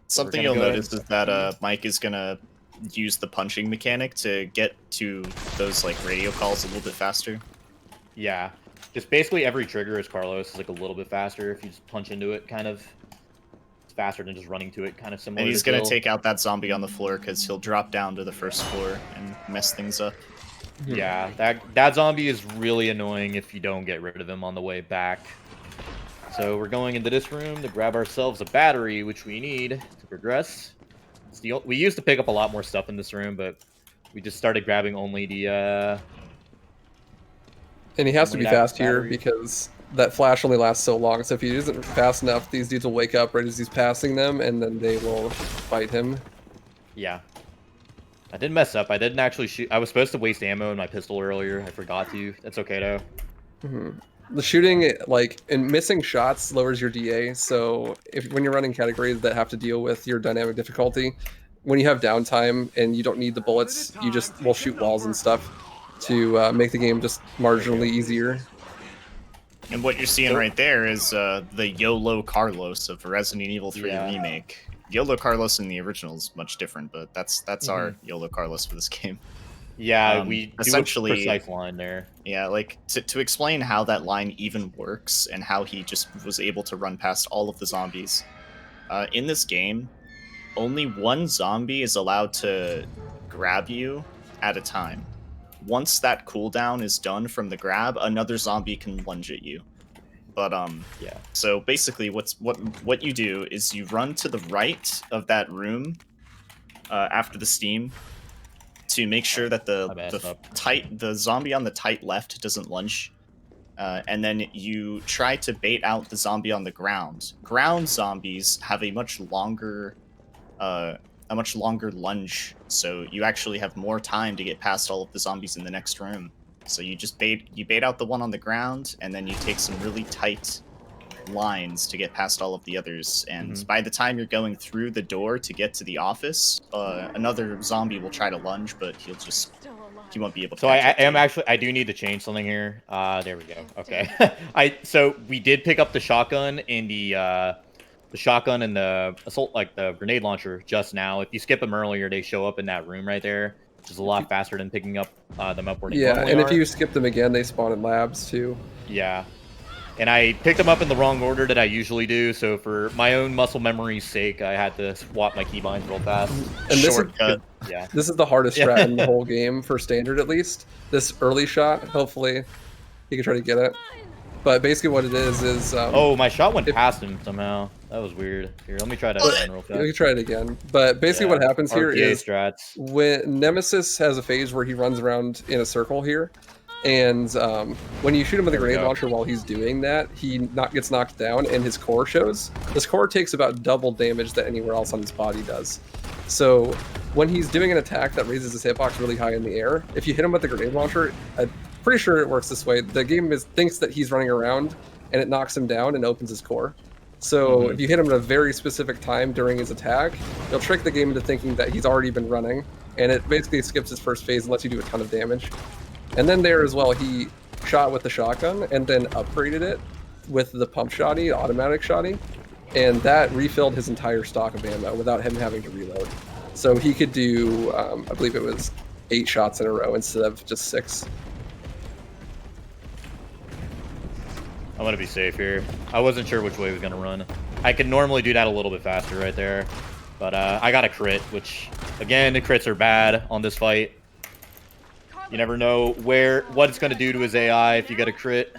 something gonna you'll go ahead notice is that Mike is gonna use the punching mechanic to get to those like radio calls a little bit faster. Yeah. Just basically every trigger as Carlos is like a little bit faster. If you just punch into it, kind of. It's faster than just running to it, kind of similar. And he's to gonna Jill. take out that zombie on the floor because he'll drop down to the first floor and mess things up. Yeah, that zombie is really annoying if you don't get rid of him on the way back. So we're going into this room to grab ourselves a battery, which we need to progress. We used to pick up a lot more stuff in this room, but we just started grabbing only the... And he has to Only be that fast here battery. because that flash only lasts so long. So if he isn't fast enough, these dudes will wake up right as he's passing them, and then they will fight him. Yeah. I did mess up. I didn't actually shoot. I was supposed to waste ammo in my pistol earlier. I forgot to. That's okay, though. The shooting, like, and missing shots lowers your DA. So when you're running categories that have to deal with your dynamic difficulty, when you have downtime and you don't need the bullets, you just will shoot walls and stuff to make the game just marginally easier. And what you're seeing right there is the YOLO Carlos of Resident Evil 3 Yeah. Remake. YOLO Carlos in the original is much different, but that's our YOLO Carlos for this game. Yeah, we essentially- do a precise line there. Yeah, like, to explain how that line even works and how he just was able to run past all of the zombies. In this game, only one zombie is allowed to grab you at a time. Once that cooldown is done from the grab, another zombie can lunge at you. But Yeah. so basically what you do is you run to the right of that room after the steam to make sure that I messed up. the zombie on the tight left doesn't lunge. And then you try to bait out the zombie on the ground. Ground zombies have a much longer lunge, so you actually have more time to get past all of the zombies in the next room. So you just bait out the one on the ground, and then you take some really tight lines to get past all of the others. And by the time you're going through the door to get to the office, another zombie will try to lunge, but he won't be able to. So catch up to you. I do need to change something here. There we go. Okay. So we did pick up the shotgun and the shotgun and the assault, like the grenade launcher just now. If you skip them earlier, they show up in that room right there, which is a lot faster than picking up them up where they Yeah, normally and if are. you skip them again, they spawn in labs too. Yeah. And I picked them up in the wrong order that I usually do, so for my own muscle memory's sake, I had to swap my keybinds real fast. And this is, Shortcut. Yeah. this is the hardest strat in the whole game for standard, at least. This early shot, hopefully he can try to get it. But basically what it is Oh, my shot went past him somehow. That was weird. Here, let me try that again real you fast. can try it again. But basically what happens here RPA is strats. when Nemesis has a phase where he runs around in a circle here, and when you shoot him with a There we grenade go. launcher while he's doing that, he gets knocked down and his core shows. His core takes about double damage that anywhere else on his body does. So when he's doing an attack that raises his hitbox really high in the air, if you hit him with the grenade launcher, I'm pretty sure it works this way. The game thinks that he's running around and it knocks him down and opens his core. So if you hit him at a very specific time during his attack, you'll trick the game into thinking that he's already been running, and it basically skips his first phase and lets you do a ton of damage. And then there as well, he shot with the shotgun and then upgraded it with the pump shotty, automatic shotty, and that refilled his entire stock of ammo without him having to reload. So he could do, I believe it was 8 shots in a row instead of just 6. I'm gonna be safe here. I wasn't sure which way he was gonna run. I could normally do that a little bit faster right there, but I got a crit, which again, the crits are bad on this fight. You never know what it's gonna do to his AI if you get a crit.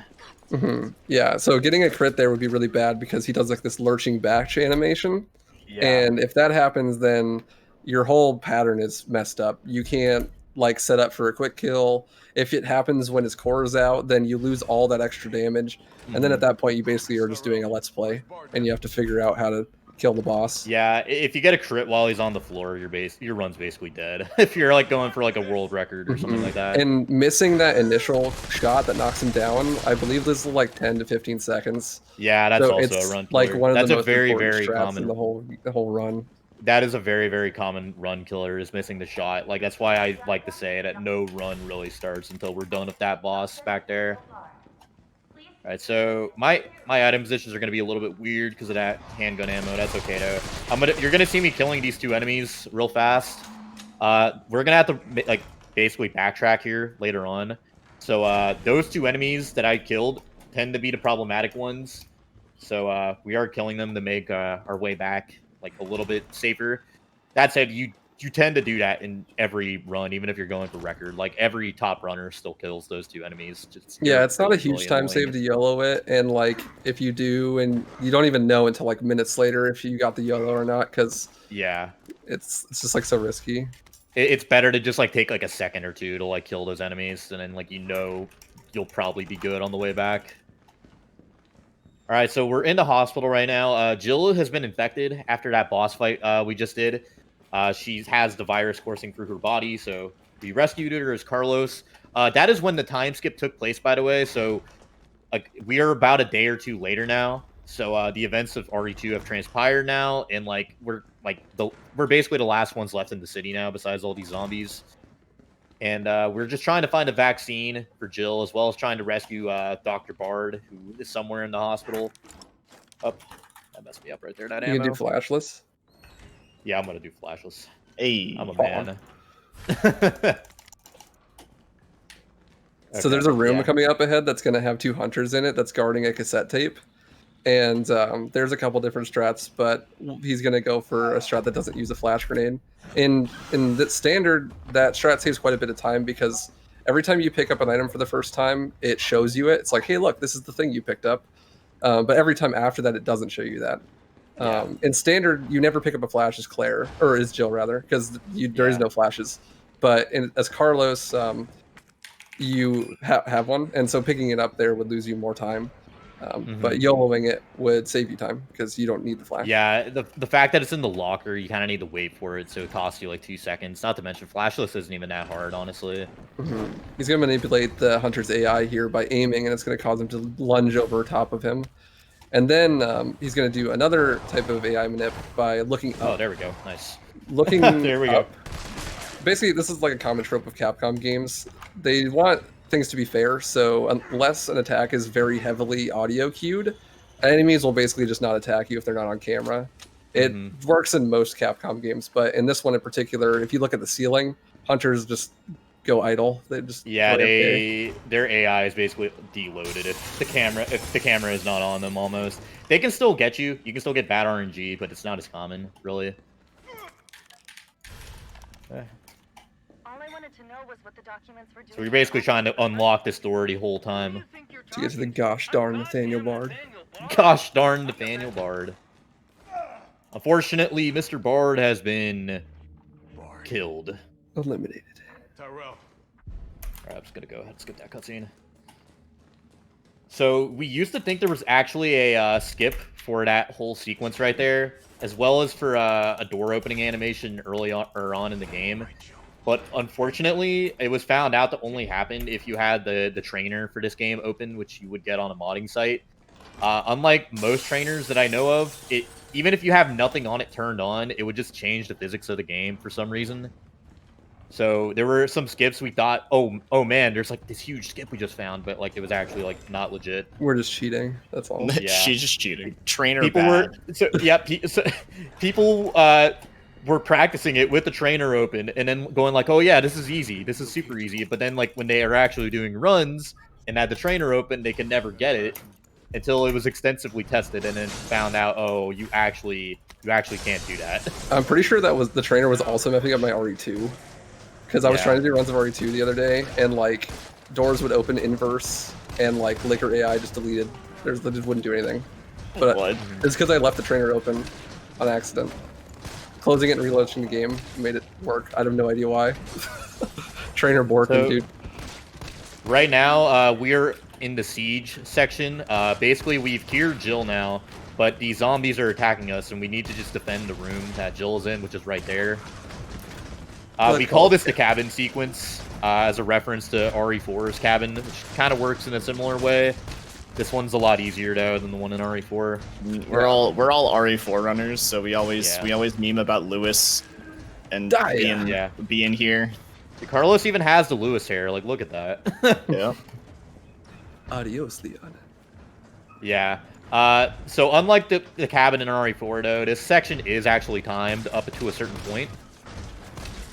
Yeah, so getting a crit there would be really bad because he does like this lurching back animation. Yeah. And if that happens, then your whole pattern is messed up. You can't like set up for a quick kill. If it happens when his core is out, then you lose all that extra damage. And then at that point, you basically are just doing a let's play, and you have to figure out how to kill the boss. Yeah, if you get a crit while he's on the floor, your run's basically dead. If you're like going for like a world record or something like that. And missing that initial shot that knocks him down, I believe this is like 10 to 15 seconds. Yeah, that's So also it's a run like killer. one of That's the a most very, important very strats common. in the whole run. That is a very, very common run killer, is missing the shot. Like, that's why I like to say that no run really starts until we're done with that boss back there. All right, so my item positions are going to be a little bit weird because of that handgun ammo. That's okay, though. You're going to see me killing these 2 enemies real fast. We're going to have to, like, basically backtrack here later on. So those 2 enemies that I killed tend to be the problematic ones. So we are killing them to make our way back like a little bit safer. That said, you tend to do that in every run, even if you're going for record. Like every top runner still kills those 2 enemies. Yeah, it's not a really, huge really time annoying. save to YOLO it, and like if you do, and you don't even know until like minutes later if you got the YOLO or not, because Yeah, it's just like so risky. it's better to just like take like a second or 2 to like kill those enemies, and then like you'll probably be good on the way back. All right, so we're in the hospital right now. Jill has been infected after that boss fight we just did. She has the virus coursing through her body, so we rescued her as Carlos. That is when the time skip took place, by the way. So like we are about a day or 2 later now. So the events of RE2 have transpired now, and like we're basically the last ones left in the city now, besides all these zombies. And we're just trying to find a vaccine for Jill, as well as trying to rescue Dr. Bard, who is somewhere in the hospital. Oh, that messed me up right there, that You ammo. can do flashless. Yeah, I'm going to do flashless. Hey. I'm a man. So there's a room yeah. coming up ahead that's going to have 2 hunters in it that's guarding a cassette tape. And there's a couple different strats, but he's going to go for a strat that doesn't use a flash grenade. In the standard, that strat saves quite a bit of time because every time you pick up an item for the first time, it shows you it. It's like, hey, look, this is the thing you picked up. But every time after that, it doesn't show you that. In standard, you never pick up a flash as Claire, or as Jill rather, because there is no flashes. But as Carlos, you have one, and so picking it up there would lose you more time. But YOLOing it would save you time because you don't need the flash. Yeah, the fact that it's in the locker, you kind of need to wait for it, so it costs you like 2 seconds. Not to mention, flashless isn't even that hard, honestly. He's going to manipulate the hunter's AI here by aiming, and it's going to cause him to lunge over top of him. And then he's going to do another type of AI manip by looking up. Oh, there we go. Nice. Looking there we up. go. Basically, this is like a common trope of Capcom games. They want things to be fair, so unless an attack is very heavily audio cued, enemies will basically just not attack you if they're not on camera. It works in most Capcom games, but in this one in particular, if you look at the ceiling, hunters just go idle. They just their AI is basically deloaded if the camera is not on them. Almost, they can still get you. You can still get bad RNG, but it's not as common, really. All I wanted to know was what the documents were doing. So we're basically trying to unlock this door the whole time. To get to the gosh darn Nathaniel Bard. Gosh darn Nathaniel Bard. Unfortunately, Mr. Bard has been killed. Eliminated. Tyrell. Alright, I'm just gonna go ahead and skip that cutscene. So, we used to think there was actually a skip for that whole sequence right there, as well as for a door opening animation early on in the game. But unfortunately, it was found out to only happen if you had the trainer for this game open, which you would get on a modding site. Unlike most trainers that I know of, even if you have nothing on it turned on, it would just change the physics of the game for some reason. So there were some skips we thought, oh man, there's like this huge skip we just found, but like it was actually like not legit. We're just cheating. That's all. Yeah. She's just cheating. Trainer People bad. people were practicing it with the trainer open and then going like, oh yeah, this is easy, this is super easy. But then like when they are actually doing runs and had the trainer open, they could never get it until it was extensively tested and then found out, oh, you actually can't do that. I'm pretty sure that was the trainer was also messing up my RE2. Because I was trying to do runs of RE2 the other day, and like doors would open inverse, and like Liquor AI just deleted. They just wouldn't do anything. But What? it's because I left the trainer open on accident. Closing it and reloading the game made it work. I have no idea why. Trainer borking, dude. Right now, we're in the siege section. Basically, we've cured Jill now, but these zombies are attacking us, and we need to just defend the room that Jill is in, which is right there. We call this the cabin sequence as a reference to RE4's cabin, which kind of works in a similar way. This one's a lot easier though than the one in RE4. We're all RE4 runners, so we always meme about Lewis and being here. Carlos even has the Lewis hair. Like, look at that. Yeah. Adios, Leon. Yeah. So unlike the cabin in RE4 though, this section is actually timed up to a certain point.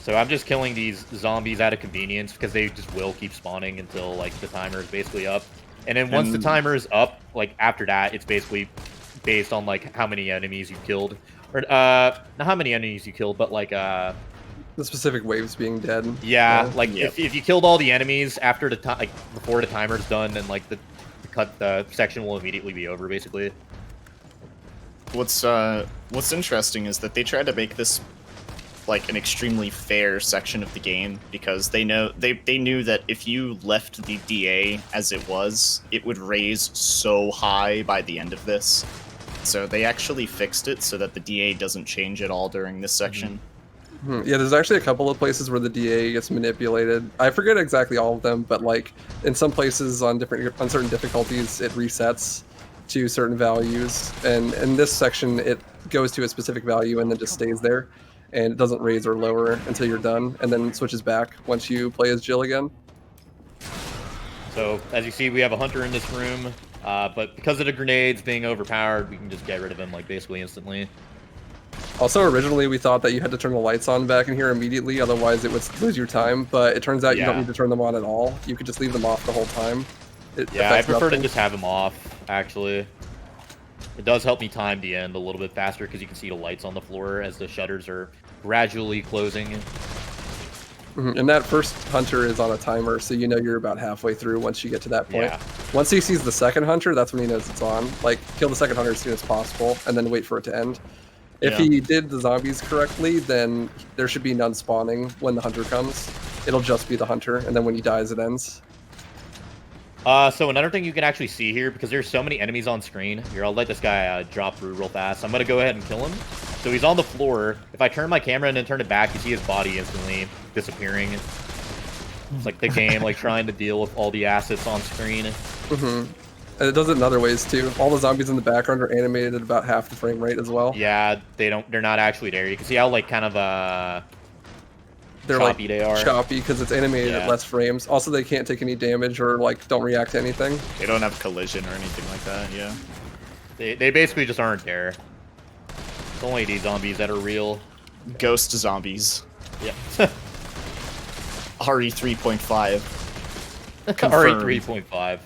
So I'm just killing these zombies out of convenience because they just will keep spawning until like the timer is basically up. And then once the timer is up, like after that, it's basically based on like how many enemies you killed, or not how many enemies you killed, but like the specific waves being dead. Yeah, like if you killed all the enemies after the time, like before the timer's done, then like the section will immediately be over, basically. What's interesting is that they tried to make this like an extremely fair section of the game because they knew that if you left the DA as it was, it would raise so high by the end of this. So they actually fixed it so that the DA doesn't change at all during this section. Yeah, there's actually a couple of places where the DA gets manipulated. I forget exactly all of them, but like in some places on certain difficulties, it resets to certain values, and in this section, it goes to a specific value and then just stays there. And it doesn't raise or lower until you're done, and then switches back once you play as Jill again. So, as you see, we have a hunter in this room, but because of the grenades being overpowered, we can just get rid of him, like, basically instantly. Also, originally, we thought that you had to turn the lights on back in here immediately, otherwise it would lose your time, but it turns out you don't need to turn them on at all. You could just leave them off the whole time. Yeah, I prefer to just have them off, actually. It does help me time the end a little bit faster because you can see the lights on the floor as the shutters are gradually closing. And that first hunter is on a timer, so you know you're about halfway through once you get to that point. Yeah. Once he sees the second hunter, that's when he knows it's on. Like, kill the second hunter as soon as possible, and then wait for it to end. If he did the zombies correctly, then there should be none spawning when the hunter comes. It'll just be the hunter, and then when he dies, it ends. So another thing you can actually see here, because there's so many enemies on screen. Here, I'll let this guy drop through real fast. I'm going to go ahead and kill him. So he's on the floor. If I turn my camera and then turn it back, you see his body instantly disappearing. It's like the game, like trying to deal with all the assets on screen. And it does it in other ways too. All the zombies in the background are animated at about half the frame rate as well. Yeah, they're not actually there. You can see how like kind of they're choppy like they are. Choppy because it's animated at less frames. Also, they can't take any damage or like don't react to anything. They don't have collision or anything like that. Yeah. They basically just aren't there. It's only these zombies that are real. Ghost zombies. Yeah. RE 3.5. RE 3.5.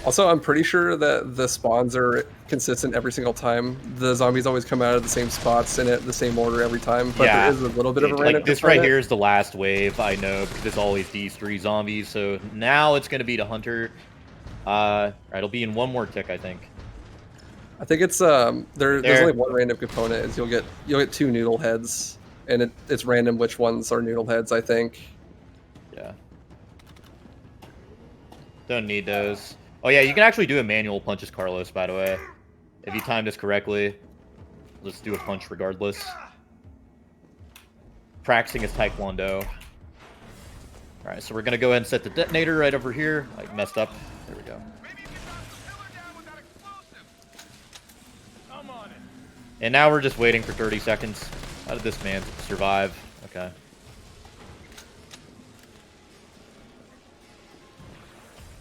Also, I'm pretty sure that the spawns are consistent every single time. The zombies always come out of the same spots and at the same order every time, but Yeah. there is a little bit of a random Like this right component. here is the last wave, I know, because it's always these 3 zombies. So now it's going to be the hunter. Right, it'll be in one more tick, I think. I think it's there's only one random component. Is you'll get 2 noodle heads, and it's random which ones are noodle heads. I think. Yeah. Don't need those. Oh yeah, you can actually do a manual punch as Carlos, by the way. If you timed this correctly. Let's do a punch regardless. Practicing his Taekwondo. Alright, so we're gonna go ahead and set the detonator right over here. I messed up. There we go. And now we're just waiting for 30 seconds. How did this man survive? Okay.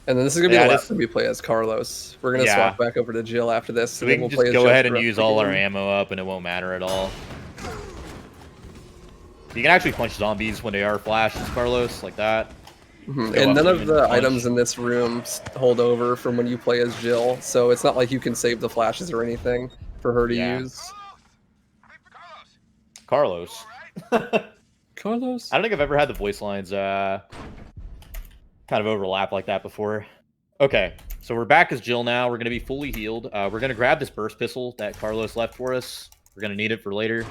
And then this is gonna be the last time we play as Carlos. We're gonna swap back over to Jill after this. So we can just go ahead and use all our ammo up, and it won't matter at all. You can actually punch zombies when they are flashed as Carlos, like that. And none of the items in this room hold over from when you play as Jill, so it's not like you can save the flashes or anything for her to use. Carlos. Carlos? I don't think I've ever had the voice lines kind of overlap like that before. Okay, so we're back as Jill now. We're going to be fully healed. We're going to grab this burst pistol that Carlos left for us. We're going to need it for later.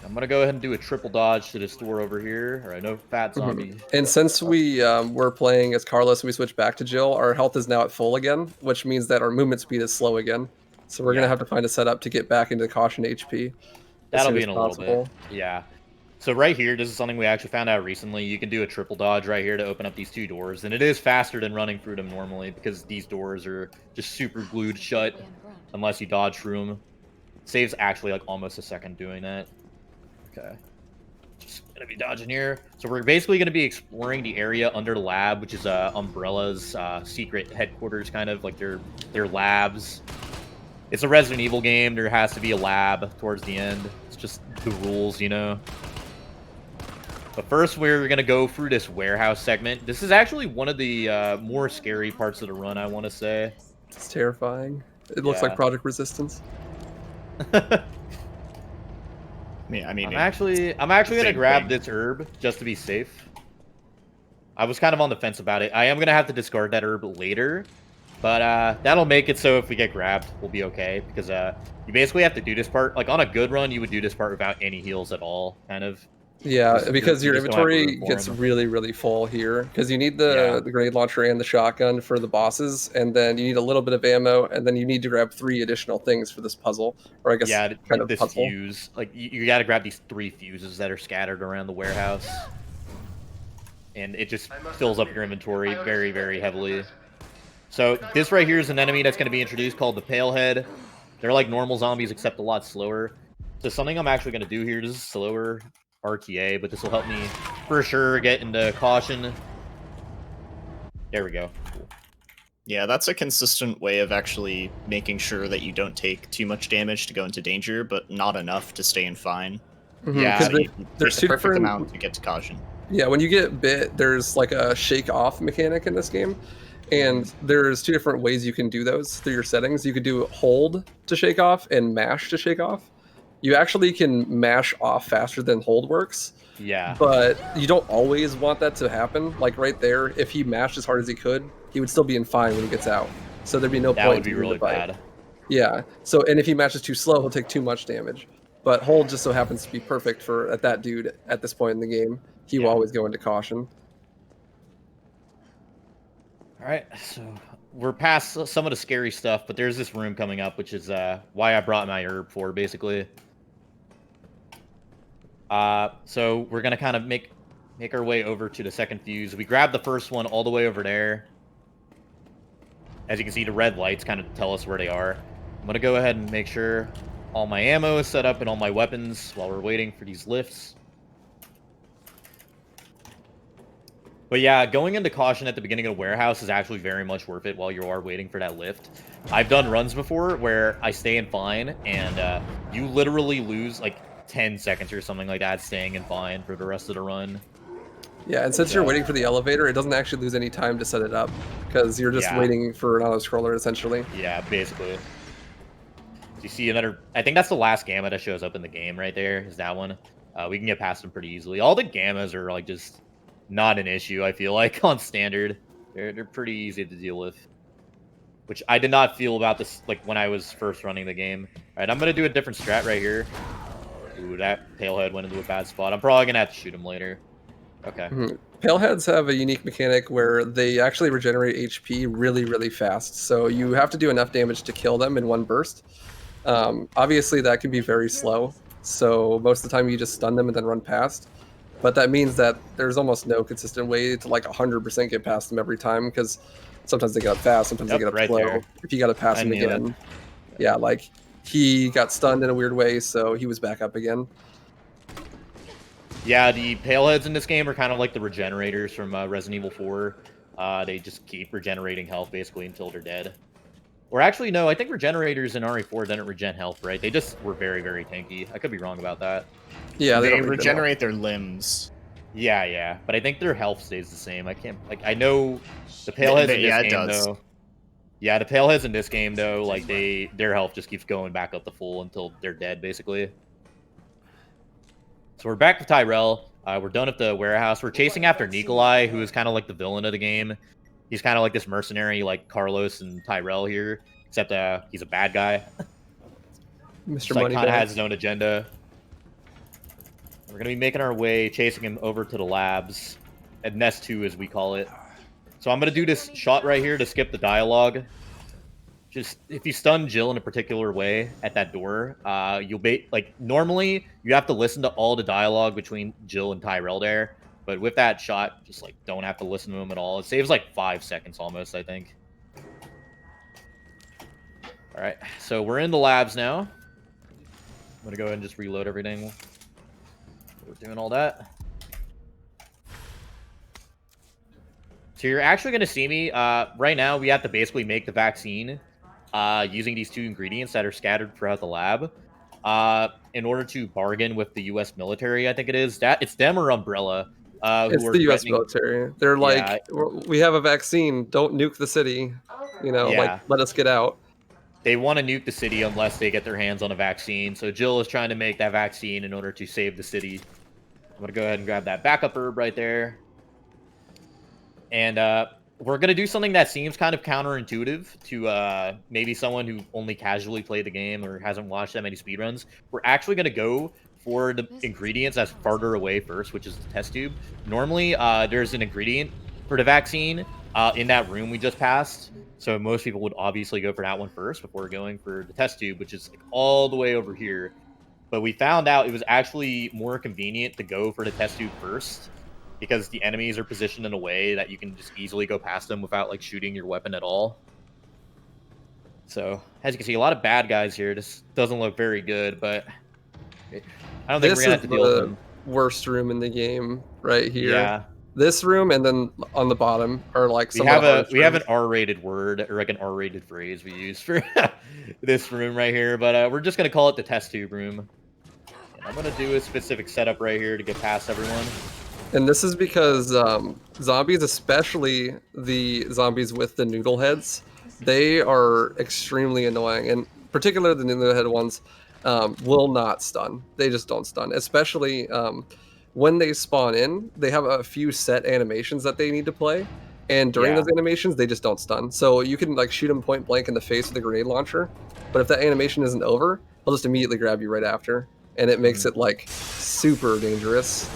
I'm going to go ahead and do a triple dodge to this door over here. All right, no fat zombie. And since we were playing as Carlos and we switched back to Jill, our health is now at full again, which means that our movement speed is slow again. So we're going to have to find a setup to get back into caution HP. That'll be in a little bit. Yeah. So right here, this is something we actually found out recently. You can do a triple dodge right here to open up these 2 doors. And it is faster than running through them normally because these doors are just super glued shut unless you dodge through them. Saves actually like almost a second doing that. Okay. Just gonna be dodging here. So we're basically gonna be exploring the area under the lab, which is Umbrella's secret headquarters, kind of like their labs. It's a Resident Evil game. There has to be a lab towards the end. It's just the rules, you know. But first, we're gonna go through this warehouse segment. This is actually one of the more scary parts of the run, I want to say. It's terrifying. It looks like Project Resistance. I'm actually gonna grab this herb just to be safe. I was kind of on the fence about it. I am gonna have to discard that herb later, but that'll make it so if we get grabbed, we'll be okay. Because you basically have to do this part like on a good run. You would do this part without any heals at all, kind of. Yeah, because your inventory gets really, really full here. Because you need the grenade launcher and the shotgun for the bosses, and then you need a little bit of ammo, and then you need to grab 3 additional things for this puzzle, or I guess kind of this puzzle. fuse. Like you got to grab these 3 fuses that are scattered around the warehouse, and it just fills up your inventory very, very heavily. So this right here is an enemy that's going to be introduced called the Palehead. They're like normal zombies except a lot slower. So something I'm actually going to do here. This is slower RTA, but this will help me for sure get into caution. There we go. Cool. Yeah, that's a consistent way of actually making sure that you don't take too much damage to go into danger, but not enough to stay in fine. Yeah, so there's the perfect amount to get to caution. Yeah, when you get bit, there's like a shake off mechanic in this game, and there's 2 different ways you can do those through your settings. You could do hold to shake off and mash to shake off. You actually can mash off faster than hold works. Yeah. But you don't always want that to happen. Like right there, if he mashed as hard as he could, he would still be in fine when he gets out. So there'd be no point. That would be really bad. Yeah. So, and if he mashes too slow, he'll take too much damage. But hold just so happens to be perfect for that dude at this point in the game. He will always go into caution. All right, so we're past some of the scary stuff, but there's this room coming up, which is why I brought my herb for, basically. So we're gonna kind of make our way over to the second fuse. We grabbed the first one all the way over there. As you can see, the red lights kind of tell us where they are. I'm gonna go ahead and make sure all my ammo is set up and all my weapons while we're waiting for these lifts. But yeah, going into caution at the beginning of the warehouse is actually very much worth it while you are waiting for that lift. I've done runs before where I stay in fine, and you literally lose like 10 seconds or something like that staying in fine for the rest of the run. Yeah, and since you're waiting for the elevator, it doesn't actually lose any time to set it up because you're just waiting for an auto-scroller essentially. Yeah, basically. So you see another, I think that's the last gamma that shows up in the game right there, is that one. We can get past them pretty easily. All the gammas are like just not an issue, I feel like, on standard. They're pretty easy to deal with. Which I did not feel about this like when I was first running the game. Alright, I'm gonna do a different strat right here. Ooh, that Palehead went into a bad spot. I'm probably gonna have to shoot him later. Okay. Paleheads have a unique mechanic where they actually regenerate HP really, really fast. So you have to do enough damage to kill them in one burst. Obviously, that can be very slow. So most of the time, you just stun them and then run past. But that means that there's almost no consistent way to like 100% get past them every time because sometimes they get up fast, sometimes they get up right slow. there. If you got to pass him again, yeah, like he got stunned in a weird way, so he was back up again. Yeah, the Paleheads in this game are kind of like the regenerators from Resident Evil 4. They just keep regenerating health basically until they're dead. Or actually, no, I think regenerators in RE4 didn't regen health, right? They just were very, very tanky. I could be wrong about that. Yeah, They don't regenerate their limbs. Yeah, but I think their health stays the same. I can't, like, I know the Paleheads in this game, though. Yeah, the Paleheads in this game, though, like, their health just keeps going back up to full until they're dead, basically. So we're back with Tyrell. We're done at the warehouse. We're chasing after Nikolai, who is kind of like the villain of the game. He's kind of like this mercenary, like Carlos and Tyrell here, except he's a bad guy. Mr. So he Money kind of has his own agenda. We're going to be making our way, chasing him over to the labs, at Nest 2 as we call it. So I'm going to do this shot right here to skip the dialogue. Just, if you stun Jill in a particular way at that door, you'll be, like, normally you have to listen to all the dialogue between Jill and Tyrell there. But with that shot, just, like, don't have to listen to him at all. It saves, like, 5 seconds almost, I think. Alright, so we're in the labs now. I'm going to go ahead and just reload everything. We're doing all that. So you're actually going to see me. Right now, we have to basically make the vaccine using these 2 ingredients that are scattered throughout the lab. In order to bargain with the U.S. military, I think it is. It's them or Umbrella. It's the U.S. military. They're like, we have a vaccine. Don't nuke the city. You know, like, let us get out. They want to nuke the city unless they get their hands on a vaccine. So Jill is trying to make that vaccine in order to save the city. I'm going to go ahead and grab that backup herb right there. And we're going to do something that seems kind of counterintuitive to maybe someone who only casually played the game or hasn't watched that many speedruns. We're actually going to go for the ingredients that's farther away first, which is the test tube. Normally, there's an ingredient for the vaccine in that room we just passed. So most people would obviously go for that one first before going for the test tube, which is like all the way over here. But we found out it was actually more convenient to go for the test tube first because the enemies are positioned in a way that you can just easily go past them without like shooting your weapon at all. So as you can see, a lot of bad guys here. This doesn't look very good, but I don't think we're gonna have to deal with them. Worst room in the game right here. Yeah. This room and then on the bottom are like we have an R-rated word or like an R-rated phrase we use for this room right here, but we're just gonna call it the test tube room. And I'm gonna do a specific setup right here to get past everyone. And this is because zombies, especially the zombies with the noodle heads, they are extremely annoying, and particularly the noodle head ones will not stun. They just don't stun, especially when they spawn in. They have a few set animations that they need to play, and during those animations, they just don't stun. So you can like shoot them point blank in the face with a grenade launcher, but if that animation isn't over, they'll just immediately grab you right after, and it makes it like super dangerous.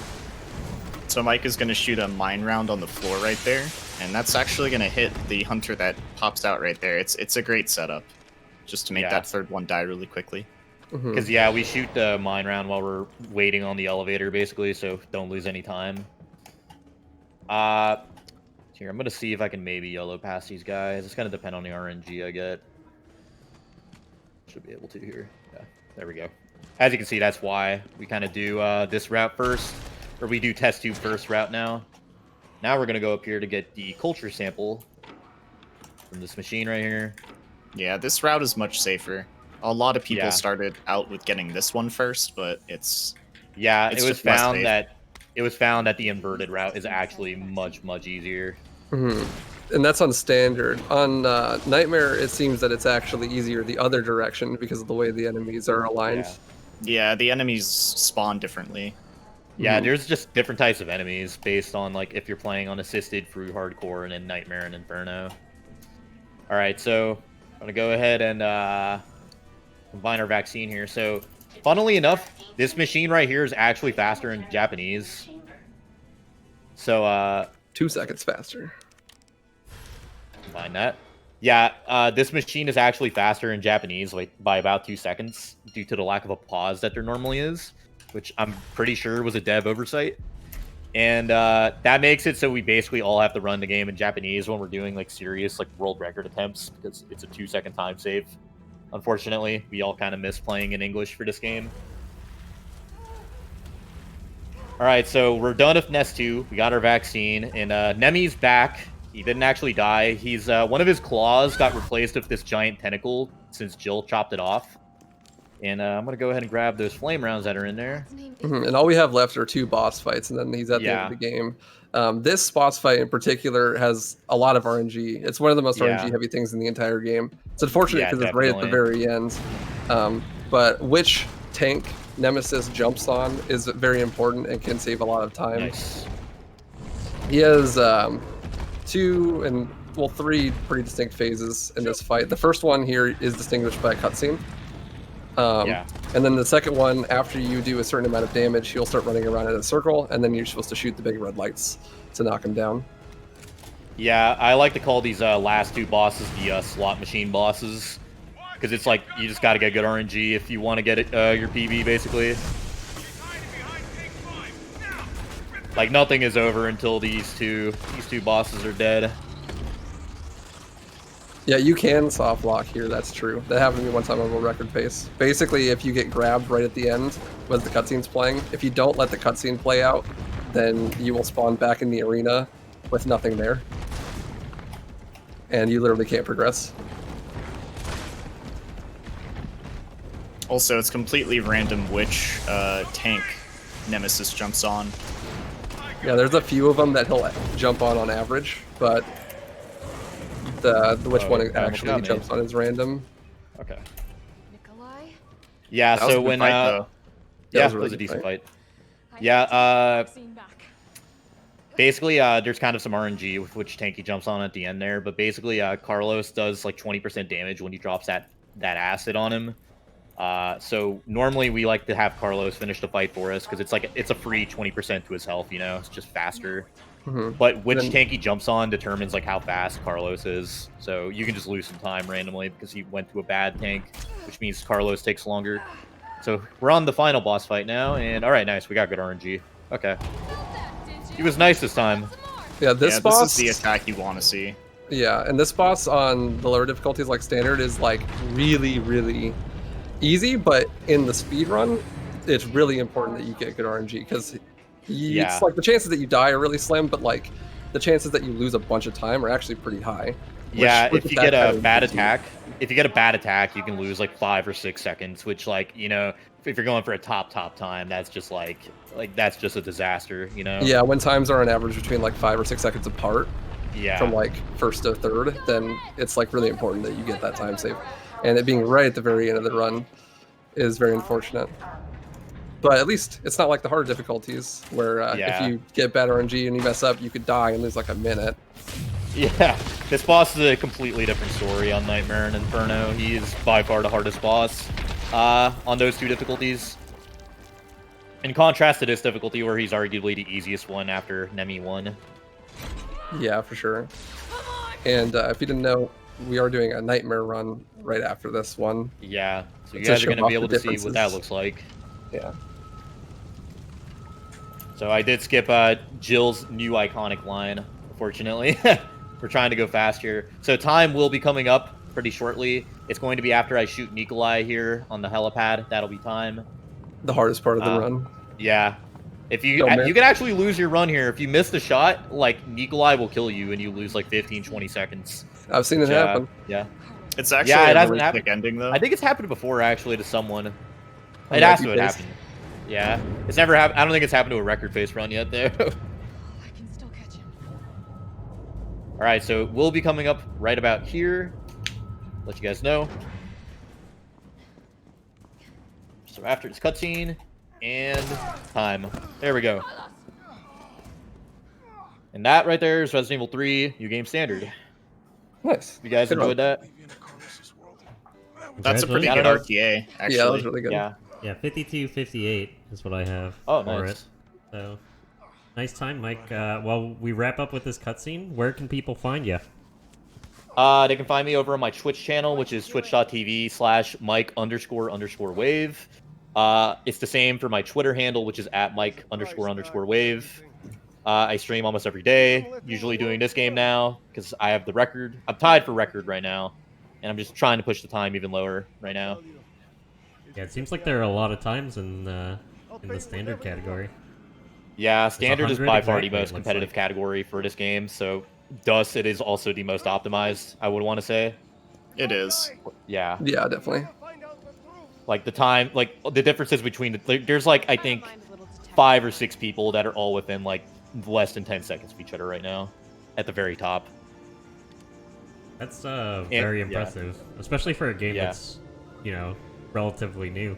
So Mike is going to shoot a mine round on the floor right there, and that's actually going to hit the hunter that pops out right there. It's a great setup, just to make that third one die really quickly. Because we shoot the mine round while we're waiting on the elevator, basically, so don't lose any time. Here, I'm gonna see if I can maybe yellow past these guys. It's gonna depend on the RNG I get. Should be able to here. Yeah, there we go. As you can see, that's why we kind of do this route first, or we do test tube first route now. Now we're gonna go up here to get the culture sample from this machine right here. Yeah, this route is much safer. A lot of people started out with getting this one first, but it was found that it was found that the inverted route is actually much easier. And that's on standard. On Nightmare, it seems that it's actually easier the other direction because of the way the enemies are aligned. Yeah, the enemies spawn differently. Yeah, there's just different types of enemies based on like if you're playing on assisted through hardcore and then Nightmare and Inferno. All right, so I'm gonna go ahead and combine our vaccine here. So, funnily enough, this machine right here is actually faster in Japanese. So 2 seconds faster. Combine that. Yeah, this machine is actually faster in Japanese, like by about 2 seconds, due to the lack of a pause that there normally is, which I'm pretty sure was a dev oversight. And that makes it so we basically all have to run the game in Japanese when we're doing like serious like world record attempts because it's a 2-second time save. Unfortunately, we all kind of miss playing in English for this game. All right, so we're done with Nest 2. We got our vaccine, and Nemi's back. He didn't actually die. He's one of his claws got replaced with this giant tentacle since Jill chopped it off. And I'm gonna go ahead and grab those flame rounds that are in there. And all we have left are 2 boss fights, and then he's at the end of the game. This boss fight in particular has a lot of RNG. It's one of the most RNG heavy things in the entire game. It's unfortunate because it's right at the very end. But which tank Nemesis jumps on is very important and can save a lot of time. Nice. He has 3 pretty distinct phases in this fight. The first one here is distinguished by a cutscene. And then the second one, after you do a certain amount of damage, he'll start running around in a circle, and then you're supposed to shoot the big red lights to knock him down. Yeah, I like to call these last 2 bosses the slot machine bosses, because it's like you just got to get good RNG if you want to get it, your PB, basically. Like, nothing is over until these two bosses are dead. Yeah, you can soft lock here, that's true. That happened to me one time on a record pace. Basically, if you get grabbed right at the end when the cutscene's playing, if you don't let the cutscene play out, then you will spawn back in the arena with nothing there. And you literally can't progress. Also, it's completely random which tank Nemesis jumps on. Yeah, there's a few of them that he'll jump on average, but which one actually jumps on is random. Okay. Nikolai? Yeah, That was so a good when fight, though. yeah, was a it was a really good decent fight. fight. Yeah, basically, there's kind of some RNG with which tank he jumps on at the end there, but basically, Carlos does like 20% damage when he drops that acid on him. So normally we like to have Carlos finish the fight for us because it's a free 20% to his health. You know, it's just faster. But which tank he jumps on determines like how fast Carlos is. So you can just lose some time randomly because he went to a bad tank, which means Carlos takes longer. So we're on the final boss fight now, and all right, nice, we got good RNG. Okay, he was nice this time. Yeah, this boss is the attack you want to see. Yeah, and this boss on the lower difficulties like standard is like really easy, but in the speed run, it's really important that you get good RNG because it's like the chances that you die are really slim, but like the chances that you lose a bunch of time are actually pretty high. Yeah, if you get a bad attack, you can lose like 5 or 6 seconds, which like, you know, if you're going for a top time, that's just like that's just a disaster, you know? Yeah, when times are on average between like 5 or 6 seconds apart. Yeah. From like first to third, then it's like really important that you get that time save. And it being right at the very end of the run is very unfortunate. But at least it's not like the hard difficulties where if you get bad RNG and you mess up, you could die and lose like a minute. Yeah, this boss is a completely different story on Nightmare and Inferno. He is by far the hardest boss on those 2 difficulties. In contrast to this difficulty where he's arguably the easiest one after Nemi 1. Yeah, for sure. And if you didn't know, we are doing a Nightmare run right after this one. Yeah, so you guys are going to be able to see what that looks like. Yeah. So I did skip Jill's new iconic line, unfortunately. We're trying to go fast here. So time will be coming up pretty shortly. It's going to be after I shoot Nikolai here on the helipad. That'll be time. The hardest part of the run. Yeah. If you you can actually lose your run here. If you miss the shot, like Nikolai will kill you and you lose like 15-20 seconds. I've seen it happen. Yeah. It's actually it a hasn't really happened. quick ending though. I think it's happened before actually to someone. It has to have happened. Yeah, it's never happened. I don't think it's happened to a record pace run yet, though. I can still catch him. All right, so we'll be coming up right about here. Let you guys know. So after this cutscene and time. There we go. And that right there is Resident Evil 3 New Game Standard. Nice. You guys Good enjoyed run. that? That's a pretty I good don't know. RTA, actually. Yeah, that was really good. Yeah. Yeah, 52-58 is what I have Oh, for nice. it. So, nice time, Mike. While we wrap up with this cutscene, where can people find you? They can find me over on my Twitch channel, which is twitch.tv/Mike__wave. It's the same for my Twitter handle, which is @Mike__wave. I stream almost every day, usually doing this game now, because I have the record. I'm tied for record right now, and I'm just trying to push the time even lower right now. Yeah, it seems like there are a lot of times in the standard category. Yeah, standard is 100 by far the exactly, it most looks competitive like. category for this game, so thus it is also the most optimized, I would want to say. It is. Yeah. Yeah, definitely. Like the time, like the differences between there's like I think 5 or 6 people that are all within like less than 10 seconds of each other right now, at the very top. That's very impressive, especially for a game Yeah. that's, relatively new.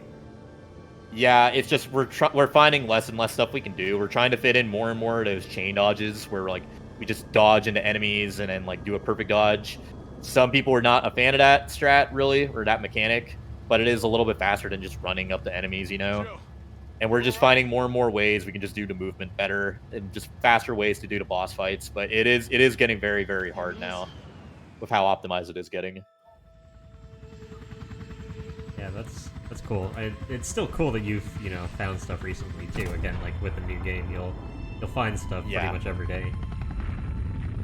Yeah, it's just we're finding less and less stuff we can do. We're trying to fit in more and more of those chain dodges where like we just dodge into enemies and then like do a perfect dodge. Some people are not a fan of that strat really, or that mechanic, but it is a little bit faster than just running up the enemies, And we're just finding more and more ways we can just do the movement better and just faster ways to do the boss fights. But it is getting very, very hard now with how optimized it is getting. Yeah, that's cool. It's still cool that you've found stuff recently too. Again, like with a new game, you'll find stuff pretty much every day.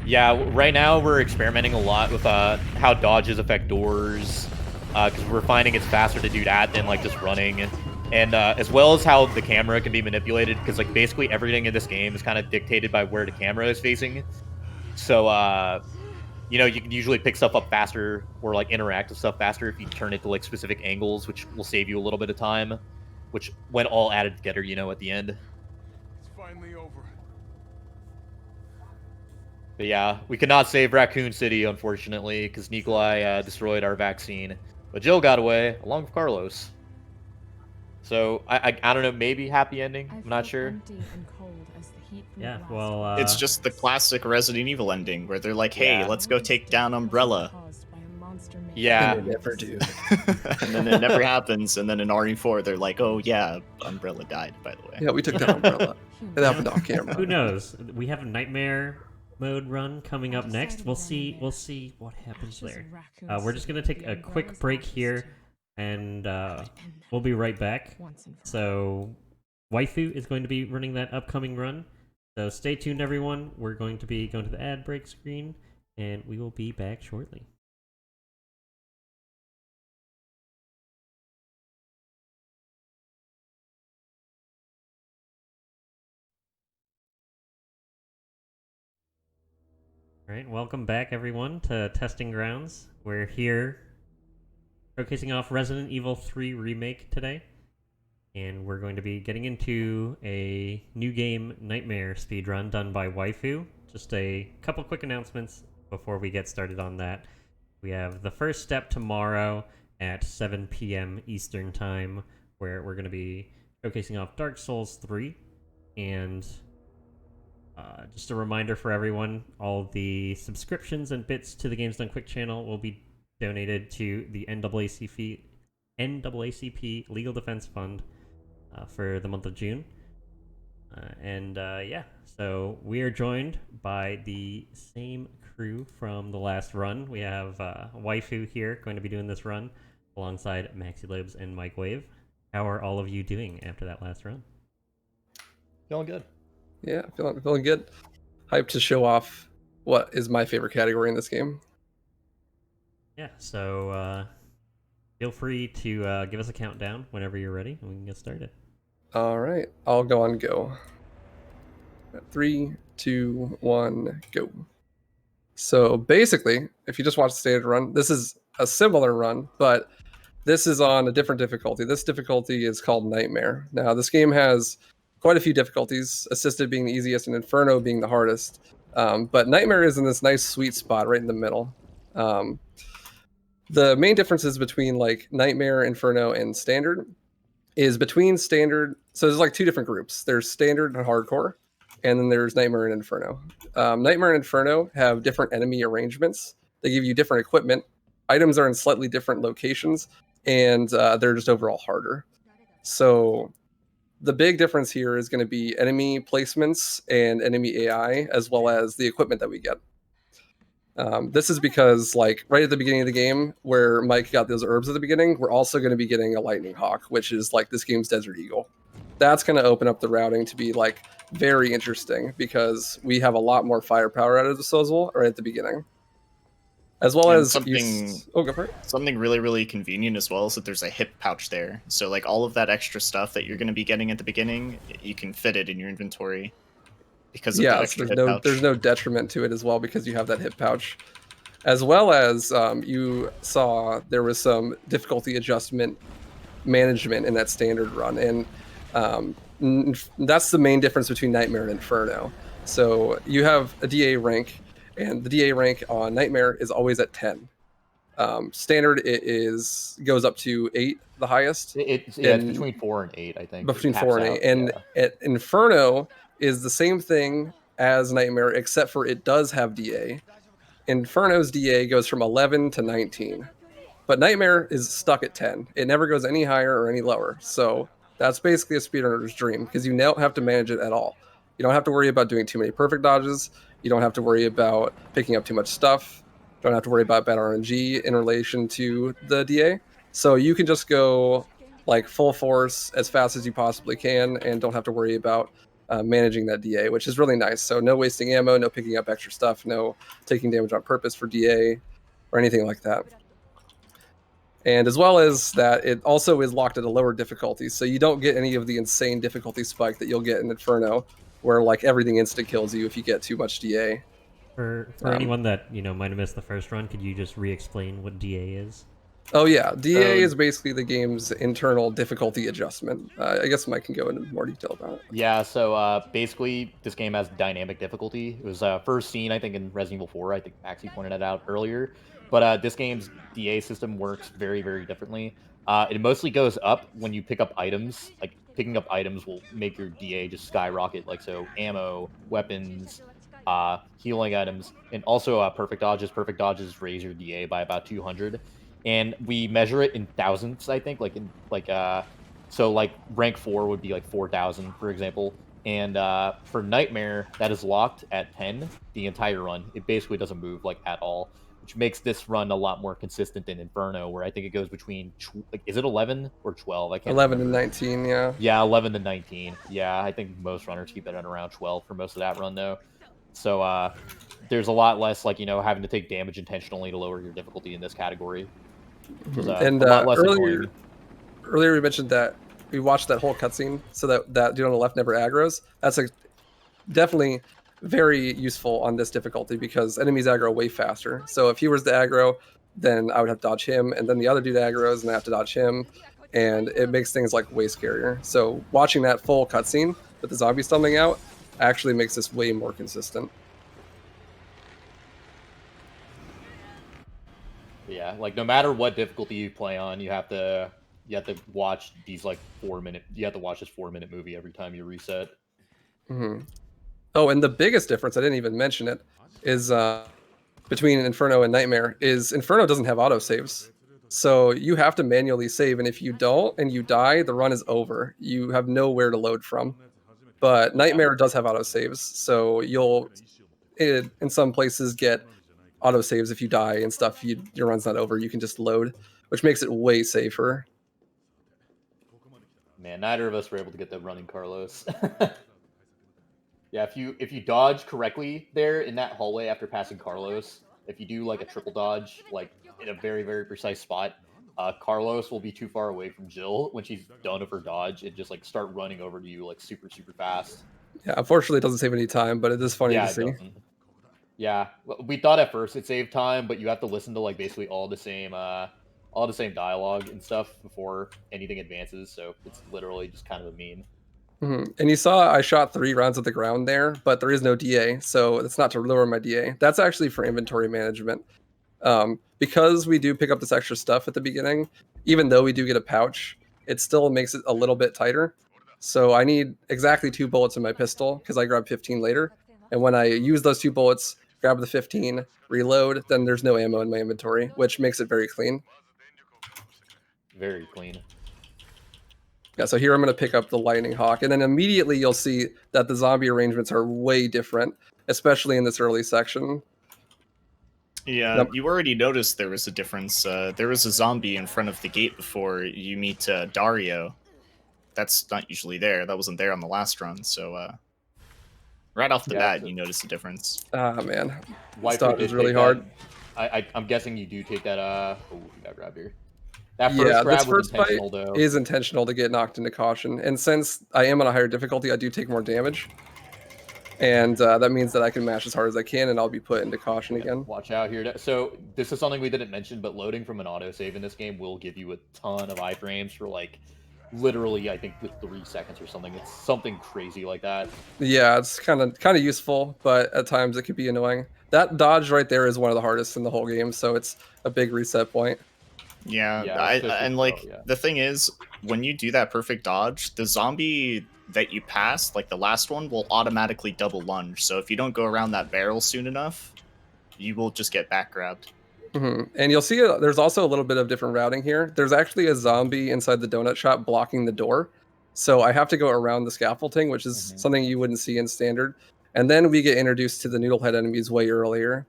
Yeah, right now we're experimenting a lot with how dodges affect doors, because we're finding it's faster to do that than like just running, and as well as how the camera can be manipulated, because like basically everything in this game is kind of dictated by where the camera is facing. So you can usually pick stuff up faster or like interact with stuff faster if you turn it to like specific angles, which will save you a little bit of time, which when all added together, at the end. It's finally over. But yeah, we could not save Raccoon City, unfortunately, because Nikolai destroyed our vaccine. But Jill got away, along with Carlos. So, I don't know, maybe happy ending? I'm not sure. Yeah, well, It's just the classic Resident Evil ending, where they're like, hey, let's go take down Umbrella. Yeah. And they never do. And then it never happens, and then in RE4, they're like, oh yeah, Umbrella died, by the way. Yeah, we took down Umbrella. It happened off camera. who knows? We have a nightmare mode run coming up next. We'll see what happens there. We're just gonna take a quick break here, and we'll be right back. So, Waifu is going to be running that upcoming run. So stay tuned, everyone. We're going to be going to the ad break screen, and we will be back shortly. All right, welcome back, everyone, to Testing Grounds. We're here showcasing off Resident Evil 3 Remake today, and we're going to be getting into a new game Nightmare speedrun done by Waifu. Just a couple quick announcements before we get started on that. We have the first step tomorrow at 7 p.m. Eastern Time, where we're going to be showcasing off Dark Souls 3, and just a reminder for everyone, all the subscriptions and bits to the Games Done Quick channel will be donated to the NAACP Legal Defense Fund for the month of June. Yeah, so we are joined by the same crew from the last run. We have Waifu here going to be doing this run alongside MaxiLibs and Mike Wave. How are all of you doing after that last run? Feeling good. Yeah, feeling good. Hyped to show off what is my favorite category in this game. Yeah, so feel free to give us a countdown whenever you're ready, and we can get started. All right, I'll go on go. 3, 2, 1, go. So basically, if you just watch the standard run, this is a similar run, but This is on a different difficulty. This difficulty is called Nightmare. Now, this game has quite a few difficulties, Assisted being the easiest and Inferno being the hardest. But Nightmare is in this nice sweet spot right in the middle. The main differences between like Nightmare, Inferno, and Standard is between Standard. So there's like two different groups. There's Standard and Hardcore, and then there's Nightmare and Inferno. Nightmare and Inferno have different enemy arrangements. They give you different equipment. Items are in slightly different locations, and they're just overall harder. So the big difference here is going to be enemy placements and enemy AI, as well as the equipment that we get. This is because, like, right at the beginning of the game, where Mike got those herbs at the beginning, we're also going to be getting a Lightning Hawk, which is like this game's Desert Eagle. That's going to open up the routing to be like very interesting because we have a lot more firepower at our disposal right at the beginning. As well And as go for it. Something really, really convenient as well is that there's a hip pouch there. So like all of that extra stuff that you're going to be getting at the beginning, you can fit it in your inventory because of that extra hip pouch. There's no detriment to it as well because you have that hip pouch. As well as you saw there was some difficulty adjustment management in that standard run, and that's the main difference between Nightmare and Inferno. So you have a DA rank, and the DA rank on Nightmare is always at 10. Standard goes up to 8, the highest. It's between 4 and 8, I think. Between 4 and 8, and at Inferno is the same thing as Nightmare, except for it does have DA. Inferno's DA goes from 11 to 19, but Nightmare is stuck at 10. It never goes any higher or any lower. So that's basically a speedrunner's dream because you don't have to manage it at all. You don't have to worry about doing too many perfect dodges. You don't have to worry about picking up too much stuff. You don't have to worry about bad RNG in relation to the DA. So you can just go like full force as fast as you possibly can and don't have to worry about managing that DA, which is really nice. So no wasting ammo, no picking up extra stuff, no taking damage on purpose for DA or anything like that. And as well as that, it also is locked at a lower difficulty, so you don't get any of the insane difficulty spike that you'll get in Inferno, where like everything instant kills you if you get too much DA. For anyone that might have missed the first run, could you just re-explain what DA is? Oh yeah, DA is basically the game's internal difficulty adjustment. I guess Mike can go into more detail about it. Yeah, so basically this game has dynamic difficulty. It was first seen, I think, in Resident Evil 4. I think Maxie pointed it out earlier. But this game's DA system works very, very differently. It mostly goes up when you pick up items. Like, picking up items will make your DA just skyrocket. Like, so ammo, weapons, healing items, and also perfect dodges. Perfect dodges raise your DA by about 200. And we measure it in thousands, I think. So like rank 4 would be like 4,000, for example. And for Nightmare, that is locked at 10 the entire run. It basically doesn't move like at all, which makes this run a lot more consistent than Inferno, where I think it goes between is it 11 or 12? I can't 11 remember. and 19, yeah. Yeah, 11 to 19. Yeah, I think most runners keep it at around 12 for most of that run, though. So there's a lot less having to take damage intentionally to lower your difficulty in this category. And earlier we mentioned that we watched that whole cutscene, so that dude on the left never aggroes. That's definitely very useful on this difficulty because enemies aggro way faster. So if he was to aggro, then I would have to dodge him, and then the other dude aggroes, and I have to dodge him, and it makes things like way scarier. So watching that full cutscene with the zombie stumbling out actually makes this way more consistent. Yeah, like no matter what difficulty you play on, you have to watch these you have to watch this 4-minute movie every time you reset. Mm-hmm. Oh, and the biggest difference, I didn't even mention it, is between Inferno and Nightmare, is Inferno doesn't have autosaves. So you have to manually save, and if you don't and you die, the run is over. You have nowhere to load from. But Nightmare does have autosaves, so you'll, in some places, get autosaves if you die and stuff. Your run's not over, you can just load, which makes it way safer. Man, neither of us were able to get that running Carlos. Yeah, if you dodge correctly there in that hallway after passing Carlos, if you do like a triple dodge, like in a very, very precise spot, Carlos will be too far away from Jill when she's done with her dodge and just like start running over to you like super, super fast. Yeah, unfortunately it doesn't save any time, but it is funny to see. Yeah, we thought at first it saved time, but you have to listen to like basically all the same all the same dialogue and stuff before anything advances. So it's literally just kind of a meme. And you saw I shot 3 rounds at the ground there, but there is no DA, so it's not to lower my DA. That's actually for inventory management. Because we do pick up this extra stuff at the beginning, even though we do get a pouch, it still makes it a little bit tighter. So I need exactly 2 bullets in my pistol because I grab 15 later. And when I use those 2 bullets, grab the 15, reload, then there's no ammo in my inventory, which makes it very clean. Very clean. Yeah, so here I'm going to pick up the Lightning Hawk, and then immediately you'll see that the zombie arrangements are way different, especially in this early section. Yeah, you already noticed there was a difference. There was a zombie in front of the gate before you meet Dario. That's not usually there. That wasn't there on the last run, so right off the bat, you notice a difference. Ah, man. This dodge is really hard. I'm guessing you do take that, oh, we got grabbed here. That Yeah, grab this first was fight intentional, though. is intentional to get knocked into caution. And since I am on a higher difficulty, I do take more damage. And that means that I can mash as hard as I can, and I'll be put into caution again. Watch out here. So this is something we didn't mention, but loading from an autosave in this game will give you a ton of iframes for, like, literally, I think, with 3 seconds or something. It's something crazy like that. Yeah, it's kind of useful, but at times it could be annoying. That dodge right there is one of the hardest in the whole game, so it's a big reset point. Yeah, the thing is, when you do that perfect dodge, the zombie that you pass, like the last one, will automatically double lunge. So if you don't go around that barrel soon enough, you will just get back grabbed. And you'll see there's also a little bit of different routing here. There's actually a zombie inside the donut shop blocking the door. So I have to go around the scaffolding, which is something you wouldn't see in standard. And then we get introduced to the noodlehead enemies way earlier.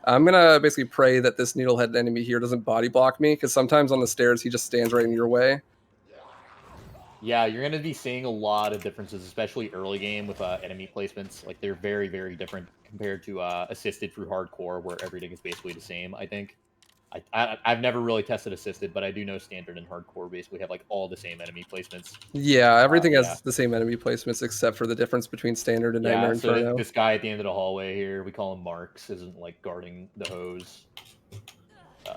I'm going to basically pray that this noodlehead enemy here doesn't body block me, because sometimes on the stairs he just stands right in your way. Yeah, you're going to be seeing a lot of differences, especially early game with enemy placements. Like, they're very, very different compared to assisted through hardcore, where everything is basically the same, I think. I've never really tested assisted, but I do know standard and hardcore basically have, like, all the same enemy placements. Yeah, everything has the same enemy placements except for the difference between standard and Nightmare Inferno. This guy at the end of the hallway here, we call him Marks, isn't, like, guarding the hose.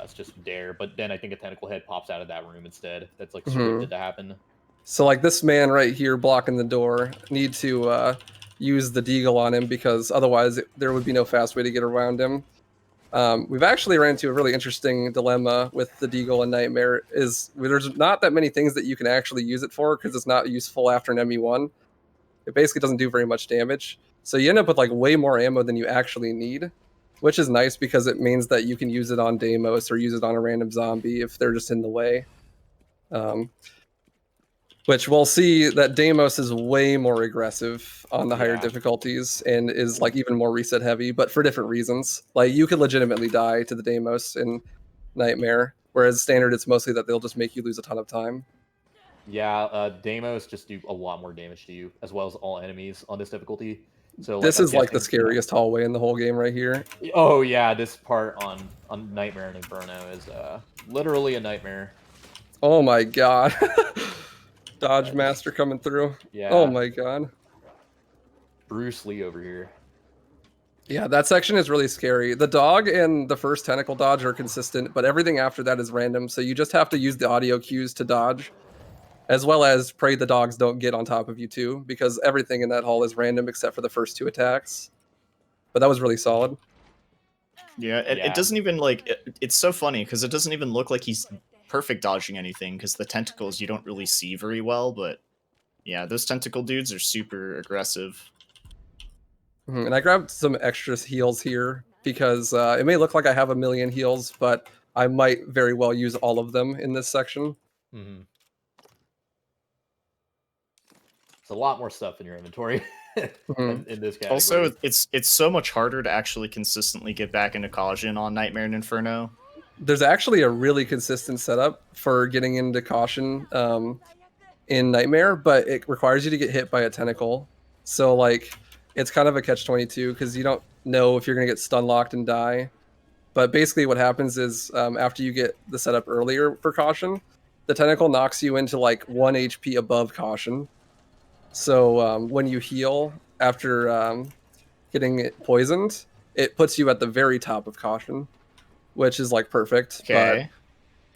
It's just there. But then I think a tentacle head pops out of that room instead. That's, like, scripted to happen. So, like, this man right here blocking the door, need to use the deagle on him, because otherwise there would be no fast way to get around him. We've actually ran into a really interesting dilemma with the deagle and Nightmare. There's not that many things that you can actually use it for, because it's not useful after an ME1. It basically doesn't do very much damage. So you end up with, like, way more ammo than you actually need, which is nice because it means that you can use it on Deimos or use it on a random zombie if they're just in the way. Which we'll see that Deimos is way more aggressive on the higher difficulties and is, like, even more reset heavy, but for different reasons. Like, you could legitimately die to the Deimos in Nightmare, whereas standard it's mostly that they'll just make you lose a ton of time. Yeah, Deimos just do a lot more damage to you, as well as all enemies on this difficulty. So this is like the scariest hallway in the whole game right here. Oh yeah, this part on Nightmare and Inferno is literally a nightmare. Oh my god. Dodge Master coming through. Yeah. Oh my god. Bruce Lee over here. Yeah, that section is really scary. The dog and the first tentacle dodge are consistent, but everything after that is random, so you just have to use the audio cues to dodge, as well as pray the dogs don't get on top of you too, because everything in that hall is random except for the first 2 attacks. But that was really solid. Yeah, it doesn't even, like, it's so funny, because it doesn't even look like he's perfect dodging anything, because the tentacles you don't really see very well, but yeah, those tentacle dudes are super aggressive. And I grabbed some extra heals here because it may look like I have a million heals, but I might very well use all of them in this section. It's a lot more stuff in your inventory in this category. Also, it's so much harder to actually consistently get back into Caution on Nightmare and Inferno. There's actually a really consistent setup for getting into Caution in Nightmare, but it requires you to get hit by a tentacle. So, like, it's kind of a catch-22 because you don't know if you're going to get stun locked and die. But basically what happens is after you get the setup earlier for Caution, the tentacle knocks you into, like, 1 HP above Caution. So when you heal after getting poisoned, it puts you at the very top of Caution, which is, like, perfect. Okay.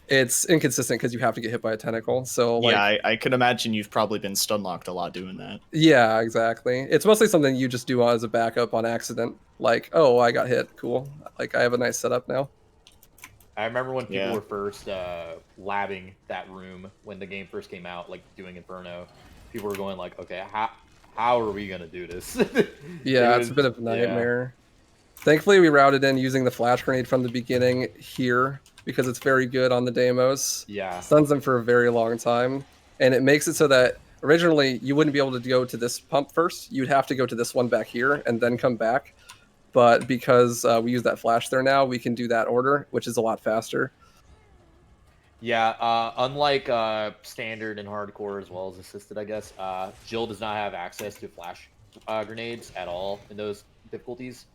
it's inconsistent because you have to get hit by a tentacle. So like, Yeah, I could imagine you've probably been stun locked a lot doing that. yeah, exactly. It's mostly something you just do as a backup on accident. Like, oh, I got hit. Cool. Like, I have a nice setup now. I remember when people Yeah. were first labbing that room when the game first came out, like doing Inferno. People were going like, okay, how are we gonna do this? Yeah, it's a bit of a nightmare. Thankfully, we routed in using the flash grenade from the beginning here because it's very good on the Deimos. Yeah. Stuns them for a very long time, and it makes it so that originally you wouldn't be able to go to this pump first. You'd have to go to this one back here and then come back. But because we use that flash there now, we can do that order, which is a lot faster. Yeah, unlike standard and hardcore as well as assisted, I guess, Jill does not have access to flash grenades at all in those difficulties.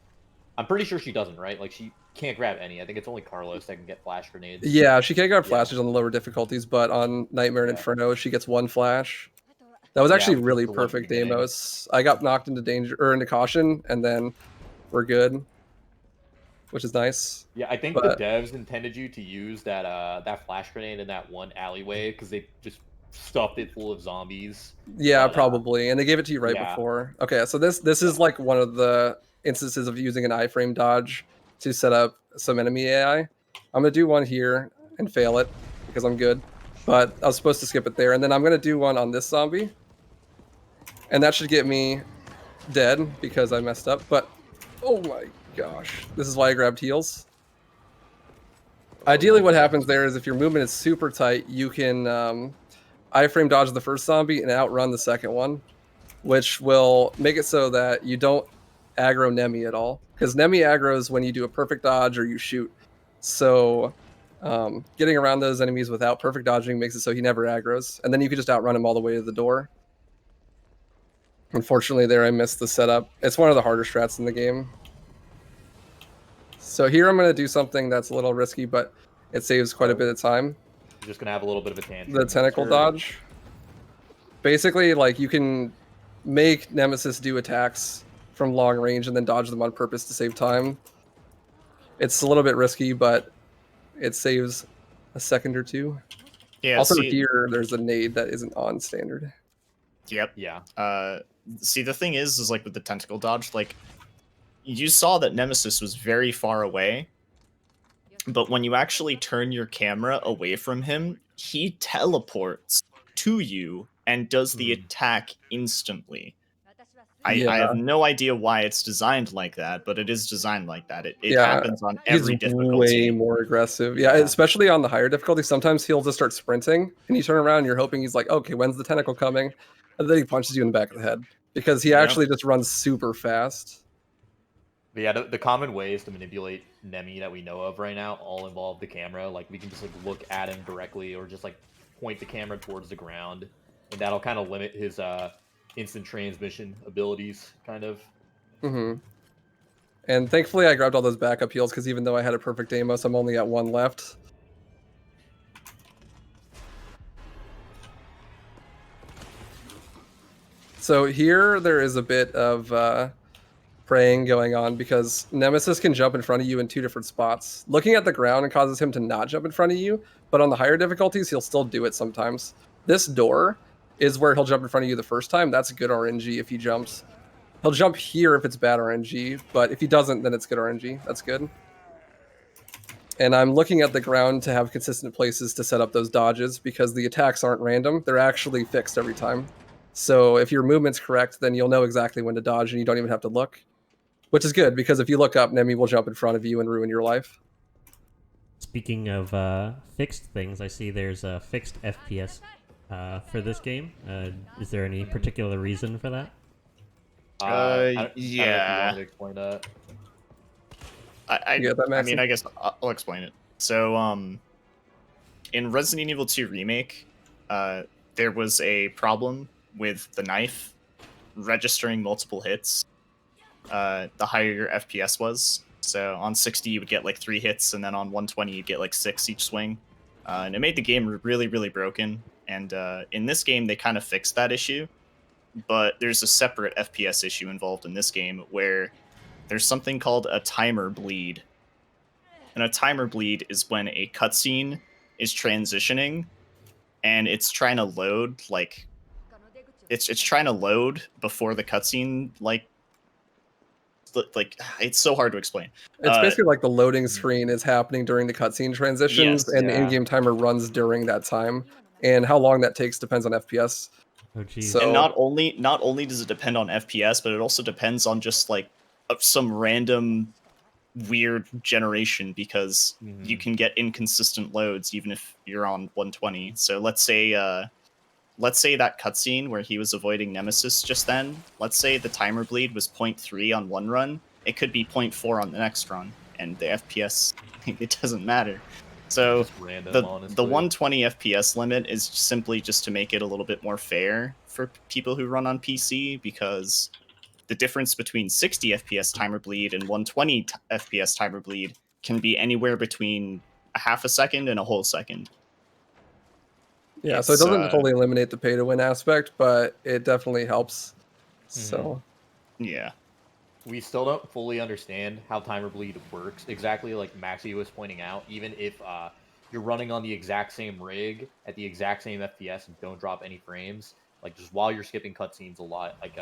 I'm pretty sure she doesn't, right? Like, she can't grab any. I think it's only Carlos that can get flash grenades. Yeah, she can't grab flashes on the lower difficulties, but on Nightmare and Inferno, she gets one flash. That was actually really the one at the perfect beginning. Deimos. I got knocked into danger or into caution, and then we're good, which is nice. Yeah, I think But- the devs intended you to use that that flash grenade in that one alleyway because they just stuffed it full of zombies. Yeah, But, probably, and they gave it to you right yeah. before. Okay, so this is like one of the instances of using an iframe dodge to set up some enemy AI. I'm gonna do one here and fail it because I'm good, but I was supposed to skip it there, and then I'm gonna do one on this zombie, and that should get me dead because I messed up. But oh my gosh, this is why I grabbed heals. Ideally, what happens there is if your movement is super tight, you can iframe dodge the first zombie and outrun the second one, which will make it so that you don't aggro Nemi at all. Because Nemi aggroes when you do a perfect dodge or you shoot. So getting around those enemies without perfect dodging makes it so he never aggroes. And then you can just outrun him all the way to the door. Unfortunately, there I missed the setup. It's one of the harder strats in the game. So here I'm going to do something that's a little risky, but it saves quite a bit of time. You're just gonna have a little bit of a tantrum. The tentacle Sure. dodge. Basically, like, you can make Nemesis do attacks from long range and then dodge them on purpose to save time. It's a little bit risky, but it saves a second or two. Yeah. Also, see, here there's a nade that isn't on standard. Yep. Yeah. See, the thing is like with the tentacle dodge, like you saw that Nemesis was very far away, but when you actually turn your camera away from him, he teleports to you and does the attack instantly. I have no idea why it's designed like that, but it is designed like that. It happens on every He's difficulty. way more aggressive. Yeah, especially on the higher difficulty. Sometimes he'll just start sprinting, and you turn around and you're hoping he's like, okay, when's the tentacle coming? And then he punches you in the back of the head because he actually just runs super fast. But yeah, the common ways to manipulate Nemi that we know of right now all involve the camera. Like, we can just like look at him directly or just like point the camera towards the ground, and that'll kind of limit his instant transmission abilities, kind of. And thankfully, I grabbed all those backup heals because even though I had a perfect Deimos, I'm only at one left. So here there is a bit of praying going on because Nemesis can jump in front of you in two different spots. Looking at the ground and causes him to not jump in front of you, but on the higher difficulties, he'll still do it sometimes. This door is where he'll jump in front of you the first time. That's good RNG if he jumps. He'll jump here if it's bad RNG, but if he doesn't, then it's good RNG. That's good. And I'm looking at the ground to have consistent places to set up those dodges because the attacks aren't random. They're actually fixed every time. So if your movement's correct, then you'll know exactly when to dodge and you don't even have to look. Which is good, because if you look up, Nemi will jump in front of you and ruin your life. Speaking of fixed things, I see there's a fixed FPS for this game. Is there any particular reason for that? I don't know if you yeah. wanted to explain that. You get that, I Maxie? mean, I guess I'll explain it. So, in Resident Evil 2 Remake, there was a problem with the knife registering multiple hits. The higher your FPS was. So on 60 you would get like 3 hits, and then on 120 you'd get like 6 each swing. And it made the game really, really broken. And in this game they kind of fixed that issue. But there's a separate FPS issue involved in this game where there's something called a timer bleed. And a timer bleed is when a cutscene is transitioning, and it's trying to load like it's trying to load before the cutscene. Like it's so hard to explain. It's basically like the loading screen is happening during the cutscene transitions, Yes, and the yeah. in-game timer runs during that time. And how long that takes depends on FPS. Oh, geez. So- and not only does it depend on FPS, but it also depends on just like some random weird generation, because you can get inconsistent loads even if you're on 120. So let's say that cutscene where he was avoiding Nemesis just then, let's say the timer bleed was 0.3 on one run, it could be 0.4 on the next run, and the FPS, it doesn't matter. So Just random, the honestly. 120 FPS limit is simply just to make it a little bit more fair for people who run on PC, because the difference between 60 FPS timer bleed and 120 FPS timer bleed can be anywhere between a half a second and a whole second. Yeah, so it It's, doesn't totally eliminate the pay to win aspect, but it definitely helps. So Yeah. We still don't fully understand how timer bleed works exactly, like Maxi was pointing out. Even if you're running on the exact same rig at the exact same FPS and don't drop any frames, like just while you're skipping cutscenes a lot, like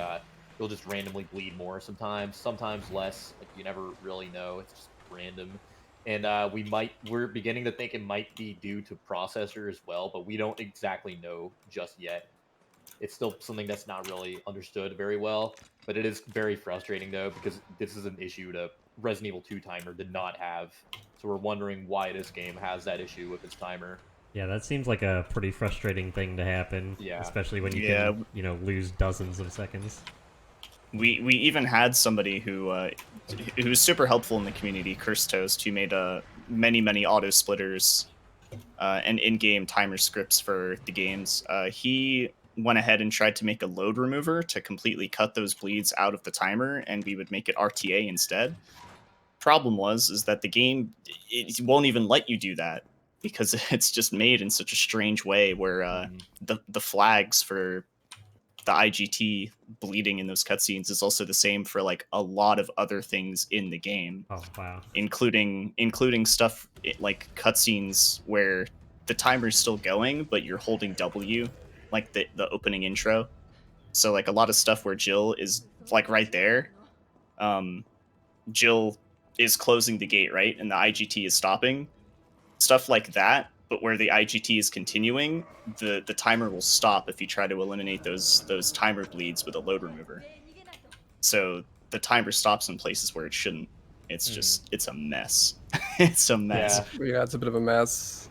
you'll just randomly bleed more sometimes less. Like you never really know. It's just random. And we're beginning to think it might be due to processor as well, but we don't exactly know just yet. It's still something that's not really understood very well, but it is very frustrating though, because this is an issue that Resident Evil 2 timer did not have. So we're wondering why this game has that issue with its timer. Yeah, that seems like a pretty frustrating thing to happen. Yeah. Especially when you Yeah. can, lose dozens of seconds. We even had somebody who was super helpful in the community, Curse Toast, who made many auto splitters and in-game timer scripts for the games. He went ahead and tried to make a load remover to completely cut those bleeds out of the timer, and we would make it RTA instead. Problem is that the game, it won't even let you do that, because it's just made in such a strange way where the flags for the IGT bleeding in those cutscenes is also the same for like a lot of other things in the game. Oh, wow. Including stuff like cutscenes where the timer's still going, but you're holding W, like the opening intro. So like a lot of stuff where Jill is like right there. Jill is closing the gate, right? And the IGT is stopping. Stuff like that, but where the IGT is continuing, the timer will stop if you try to eliminate those timer bleeds with a load remover. So the timer stops in places where it shouldn't. It's just it's a mess. It's a mess. yeah, it's a bit of a mess.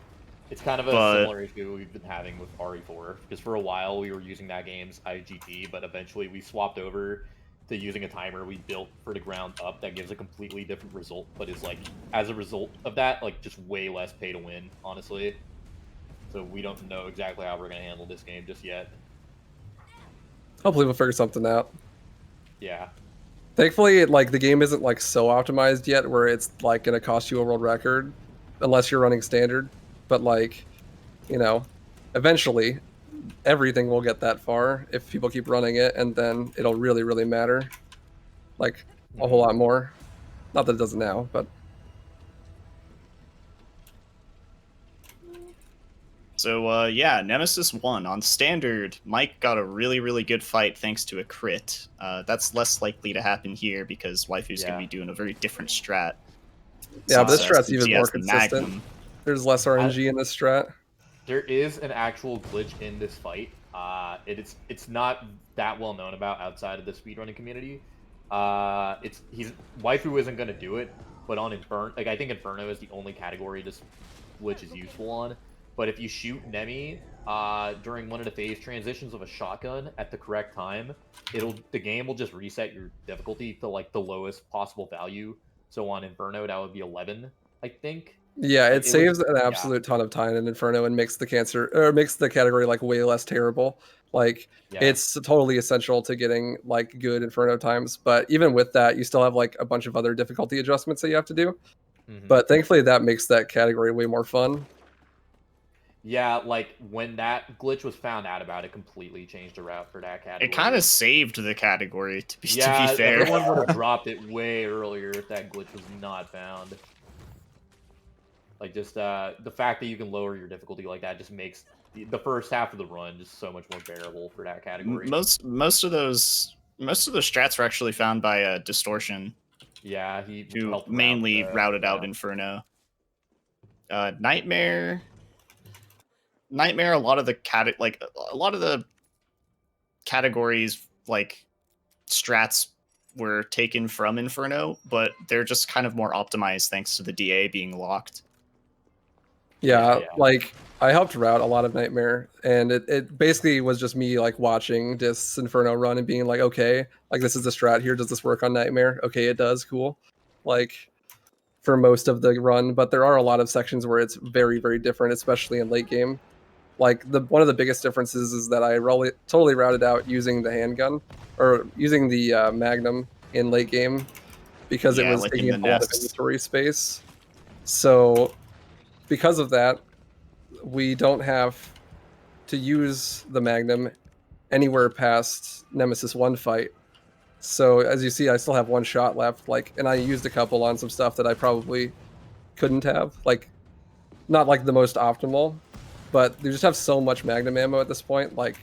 It's kind of a similar issue we've been having with RE4, because for a while we were using that game's IGT, but eventually we swapped over to using a timer we built for the ground up that gives a completely different result, but is like, as a result of that, like just way less pay to win, honestly. So we don't know exactly how we're going to handle this game just yet. Hopefully we'll figure something out. Yeah. Thankfully, like the game isn't like so optimized yet where it's like gonna cost you a world record, unless you're running standard. But like, eventually, everything will get that far if people keep running it, and then it'll really matter, like a whole lot more. Not that it doesn't now, but So yeah, Nemesis won on standard. Mike got a really good fight thanks to a crit. That's less likely to happen here because Waifu's gonna be doing a very different strat. yeah, but this strat's since even he more has the consistent. Magnum. There's less RNG in this strat. There is an actual glitch in this fight. It's not that well known about outside of the speedrunning community. Waifu isn't gonna do it, but on Inferno, like I think Inferno is the only category this glitch is useful on. But if you shoot Nemi during one of the phase transitions of a shotgun at the correct time, the game will just reset your difficulty to like the lowest possible value. So on Inferno, that would be 11, I think. Yeah, Like, it saves an absolute ton of time in Inferno and makes the category like way less terrible. Like it's totally essential to getting like good Inferno times. But even with that, you still have like a bunch of other difficulty adjustments that you have to do. But thankfully, that makes that category way more fun. Yeah, like when that glitch was found out about, it completely changed the route for that category. It kind of saved the category, to be fair. Everyone would have dropped it way earlier if that glitch was not found. Like just the fact that you can lower your difficulty like that just makes the first half of the run just so much more bearable for that category. Most of those strats were actually found by Distortion, Yeah, he who helped mainly routed out yeah. Inferno. Nightmare. A lot of the categories like strats were taken from Inferno, but they're just kind of more optimized thanks to the DA being locked. Yeah, Yeah. like I helped route a lot of Nightmare, and it basically was just me like watching this Inferno run and being like, okay, like this is the strat here. Does this work on Nightmare? Okay, it does. Cool. Like for most of the run, but there are a lot of sections where it's very, very different, especially in late game. Like one of the biggest differences is that I totally routed out using the handgun or using the Magnum in late game because it Yeah, was like taking in up the a lot of nests. inventory space. So because of that, we don't have to use the Magnum anywhere past Nemesis 1 fight. So as you see, I still have one shot left, like, and I used a couple on some stuff that I probably couldn't have, like, not like the most optimal, but they just have so much Magnum ammo at this point. Like,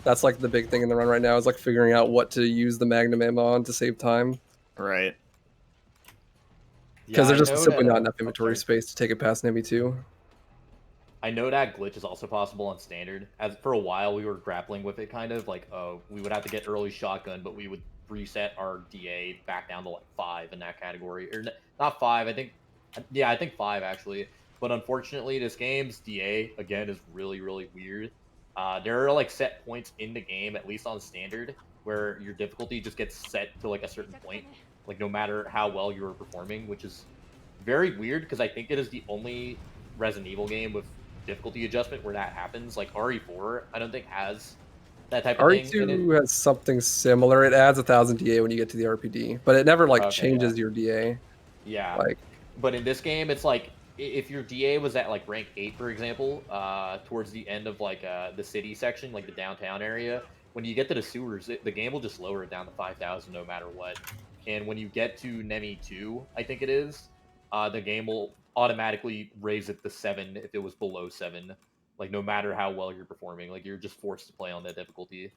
that's like the big thing in the run right now is like figuring out what to use the Magnum ammo on to save time. Right. Because Yeah, there's I just know simply that, not enough inventory space to take it past Nemi 2. I know that glitch is also possible on standard. As for a while, we were grappling with it, kind of like, oh, we would have to get early shotgun, but we would reset our DA back down to like 5 in that category, or not 5. I think, yeah, I think 5 actually. But unfortunately, this game's DA again is really, really weird. There are like set points in the game, at least on standard, where your difficulty just gets set to like a certain point, like no matter how well you're performing, which is very weird because I think it is the only Resident Evil game with difficulty adjustment where that happens. Like RE4, I don't think has that type of thing in it. RE2 has something similar. It adds 1,000 DA when you get to the RPD, but it never like Okay, changes your DA. yeah. Like, But in this game, it's like if your DA was at like rank 8, for example, towards the end of like the city section, like the downtown area, when you get to the sewers, the game will just lower it down to 5,000 no matter what. And when you get to Nemi 2, I think it is, the game will automatically raise it to 7 if it was below 7. Like no matter how well you're performing, like you're just forced to play on that difficulty.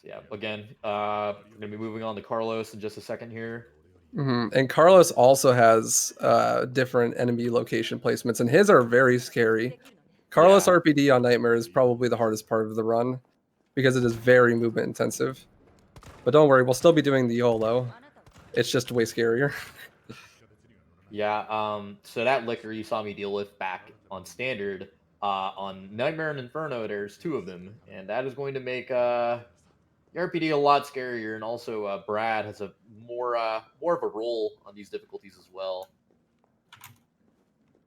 So yeah, again, we're gonna be moving on to Carlos in just a second here. And Carlos also has different enemy location placements, and his are very scary. Carlos Yeah. RPD on Nightmare is probably the hardest part of the run because it is very movement intensive. But don't worry, we'll still be doing the YOLO. It's just way scarier. Yeah, so that liquor you saw me deal with back on standard, on Nightmare and Inferno, there's 2 of them, and that is going to make the RPD a lot scarier, and also Brad has a more of a role on these difficulties as well.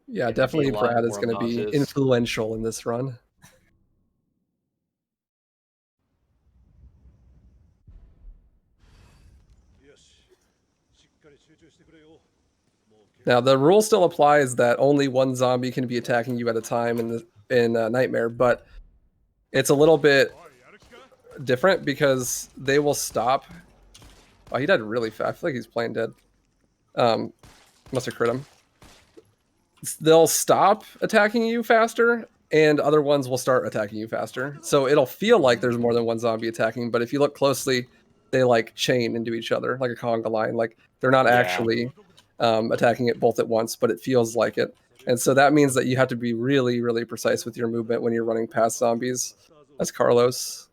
Yeah, It can be a definitely lot Brad is more going to be obnoxious. influential in this run. Now, the rule still applies that only one zombie can be attacking you at a time in Nightmare, but it's a little bit different because they will stop. Oh, he died really fast. I feel like he's playing dead. Must have crit him. They'll stop attacking you faster, and other ones will start attacking you faster. So it'll feel like there's more than one zombie attacking, but if you look closely, they like chain into each other like a conga line. Like they're not Yeah. actually attacking it both at once, but it feels like it. And so that means that you have to be really, really precise with your movement when you're running past zombies. As Carlos.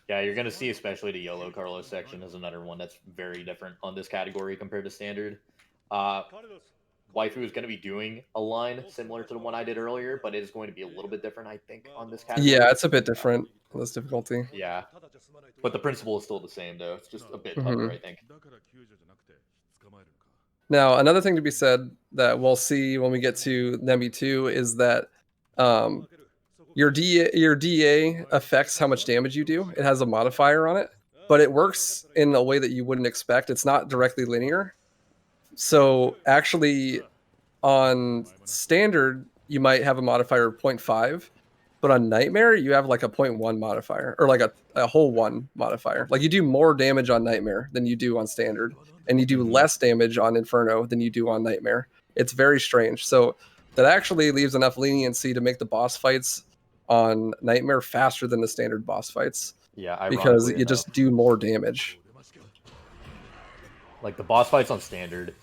Yeah, you're going to see especially the YOLO Carlos section is another one that's very different on this category compared to standard. Waifu is going to be doing a line similar to the one I did earlier, but it is going to be a little bit different, I think, on this category. Yeah, it's a bit different on this difficulty. Yeah, but the principle is still the same, though. It's just a bit tougher, I think. Now, another thing to be said that we'll see when we get to Nemi 2 is that your DA affects how much damage you do. It has a modifier on it, but it works in a way that you wouldn't expect. It's not directly linear. So actually, on standard, you might have a modifier of 0.5, But on Nightmare, you have like a 0.1 modifier, or like a whole 1 modifier. Like you do more damage on Nightmare than you do on Standard, and you do less damage on Inferno than you do on Nightmare. It's very strange. So that actually leaves enough leniency to make the boss fights on Nightmare faster than the Standard boss fights. Yeah, Because ironically you just do more damage. like the boss fights on Standard,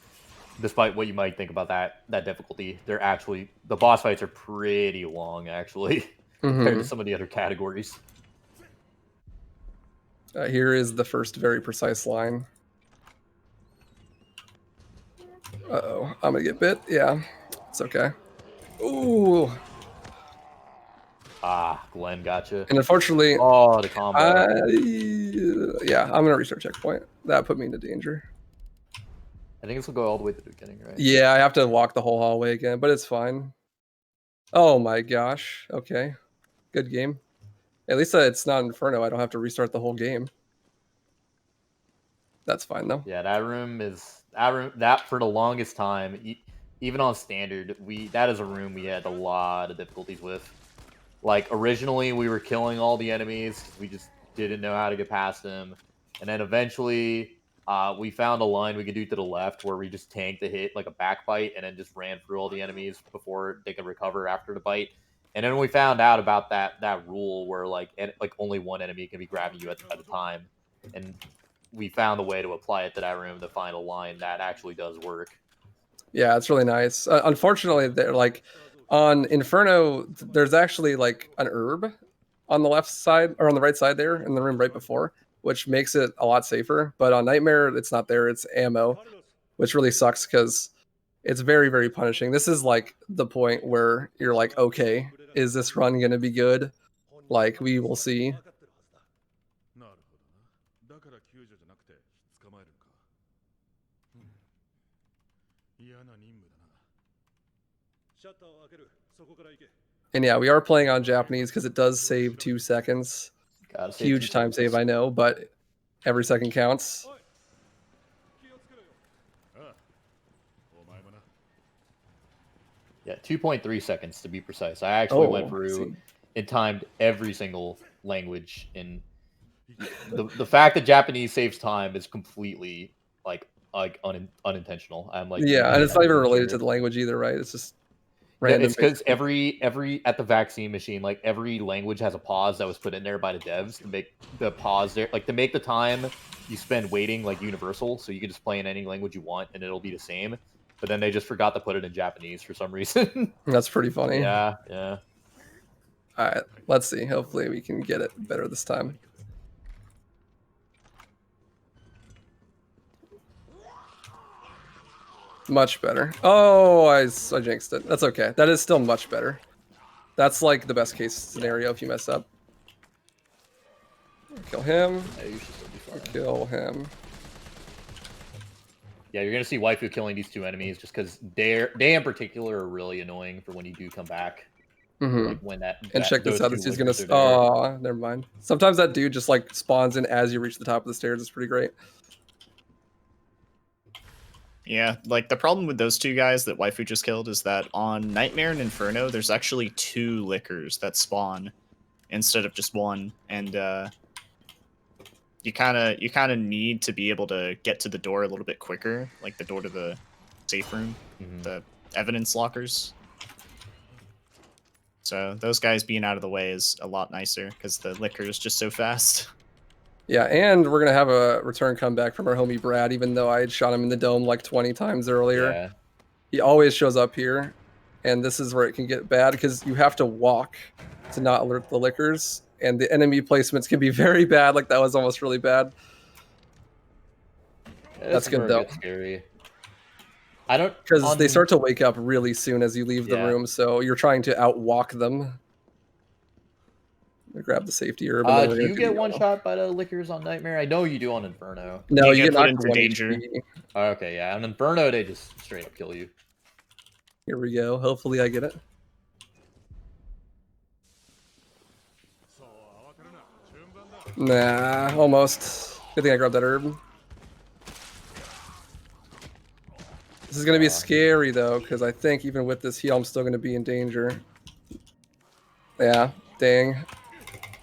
despite what you might think about that difficulty, they're actually the boss fights are pretty long actually compared to some of the other categories. Here is the first very precise line. Uh-oh, I'm gonna get bit. Yeah, it's okay. Ooh. Ah, Glenn, gotcha. And unfortunately, Oh, the combo. yeah, I'm gonna restart checkpoint. That put me into danger. I think this will go all the way to the beginning, right? Yeah, I have to walk the whole hallway again, but it's fine. Oh my gosh. Okay, good game. At least it's not Inferno. I don't have to restart the whole game. That's fine though. Yeah, that for the longest time, even on Standard, that is a room we had a lot of difficulties with. Like originally, we were killing all the enemies because we just didn't know how to get past them, and then eventually, we found a line we could do to the left where we just tanked the hit like a backbite, and then just ran through all the enemies before they could recover after the bite. And then we found out about that rule where like only one enemy can be grabbing you at a time, and we found a way to apply it to that room to find a line that actually does work. Yeah, it's really nice. Unfortunately, they're like on Inferno, there's actually like an herb on the left side or on the right side there in the room right before, which makes it a lot safer. But on Nightmare, it's not there. It's ammo, which really sucks because it's very, very punishing. This is like the point where you're like, okay, is this run going to be good? Like, we will see. And yeah, we are playing on Japanese because it does save 2 seconds. Huge time save, I know, but every second counts. Yeah, 2.3 seconds to be precise. I actually went through and timed every single language, and the fact that Japanese saves time is completely unintentional. I'm like, yeah, and it's not even related to the language either, right? It's just random. It's because every at the vaccine machine, like every language has a pause that was put in there by the devs to make the pause there, like to make the time you spend waiting like universal, so you can just play in any language you want and it'll be the same. But then they just forgot to put it in Japanese for some reason. That's pretty funny. Yeah. All right, let's see. Hopefully we can get it better this time. Much better. Oh, I jinxed it. That's okay. That is still much better. That's like the best case scenario if you mess up. Kill him. Yeah, you should still be fine. Kill him. Yeah, you're gonna see Waifu killing these two enemies just because they in particular are really annoying for when you do come back. Like when and check this out. This dude's gonna. Oh, never mind. Sometimes that dude just like spawns in as you reach the top of the stairs. It's pretty great. Yeah, like the problem with those two guys that Waifu just killed is that on Nightmare and Inferno, there's actually 2 lickers that spawn instead of just 1, and you kind of need to be able to get to the door a little bit quicker, like the door to the safe room, the evidence lockers. So those guys being out of the way is a lot nicer because the licker is just so fast. Yeah, and we're gonna have a return comeback from our homie Brad, even though I had shot him in the dome like 20 times earlier. Yeah. He always shows up here, and this is where it can get bad because you have to walk to not alert the lickers, and the enemy placements can be very bad. Like that was almost really bad. That's good though. Scary. I don't, because they start to wake up really soon as you leave the room, so you're trying to outwalk them. Grab the safety herb. Do you get one shot by the lickers on Nightmare? I know you do on Inferno. No, you get put knocked into danger. Okay, yeah. On Inferno, they just straight up kill you. Here we go. Hopefully, I get it. Nah, almost. Good thing I grabbed that herb. This is gonna be scary though, because I think even with this heal, I'm still gonna be in danger. Yeah. Dang.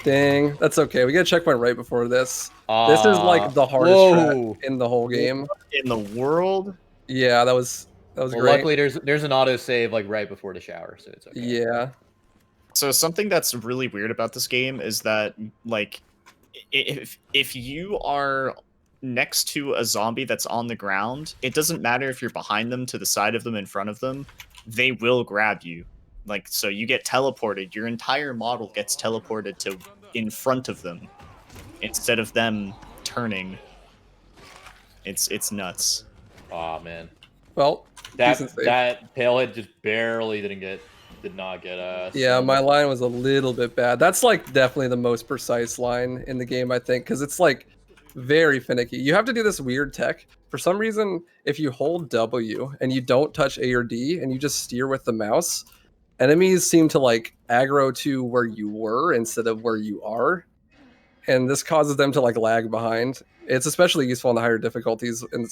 Dang. That's okay. We get a checkpoint right before this. This is like the hardest strat in the whole game. In the world? Yeah, that was Well, great. luckily there's an auto save like right before the shower, so it's okay. Yeah. So something that's really weird about this game is that, like, if you are next to a zombie that's on the ground, it doesn't matter if you're behind them, to the side of them, in front of them, they will grab you. Like, so you get teleported. Your entire model gets teleported to in front of them instead of them turning. It's nuts. Aw, man. Well, decent save. That Palehead just barely did not get Yeah, stunned. my line was a little bit bad. That's like definitely the most precise line in the game, I think, because it's like very finicky. You have to do this weird tech. For some reason, if you hold W and you don't touch A or D and you just steer with the mouse, enemies seem to like aggro to where you were instead of where you are. And this causes them to like lag behind. It's especially useful in the higher difficulties. And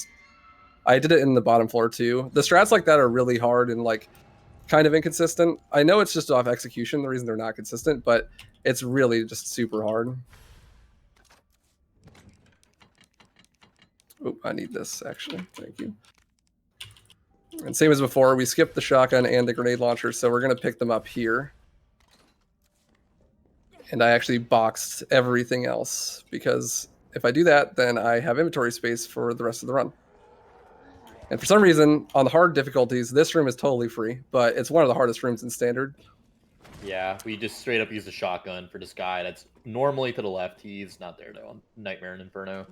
I did it in the bottom floor too. The strats like that are really hard and like kind of inconsistent. I know it's just off execution, the reason they're not consistent, but it's really just super hard. Oh, I need this actually. Thank you. And same as before, we skipped the shotgun and the grenade launcher, so we're gonna pick them up here. And I actually boxed everything else because if I do that, then I have inventory space for the rest of the run. And for some reason, on the hard difficulties, this room is totally free, but it's one of the hardest rooms in standard. Yeah, we just straight up used a shotgun for this guy that's normally to the left. He's not there though on Nightmare and Inferno.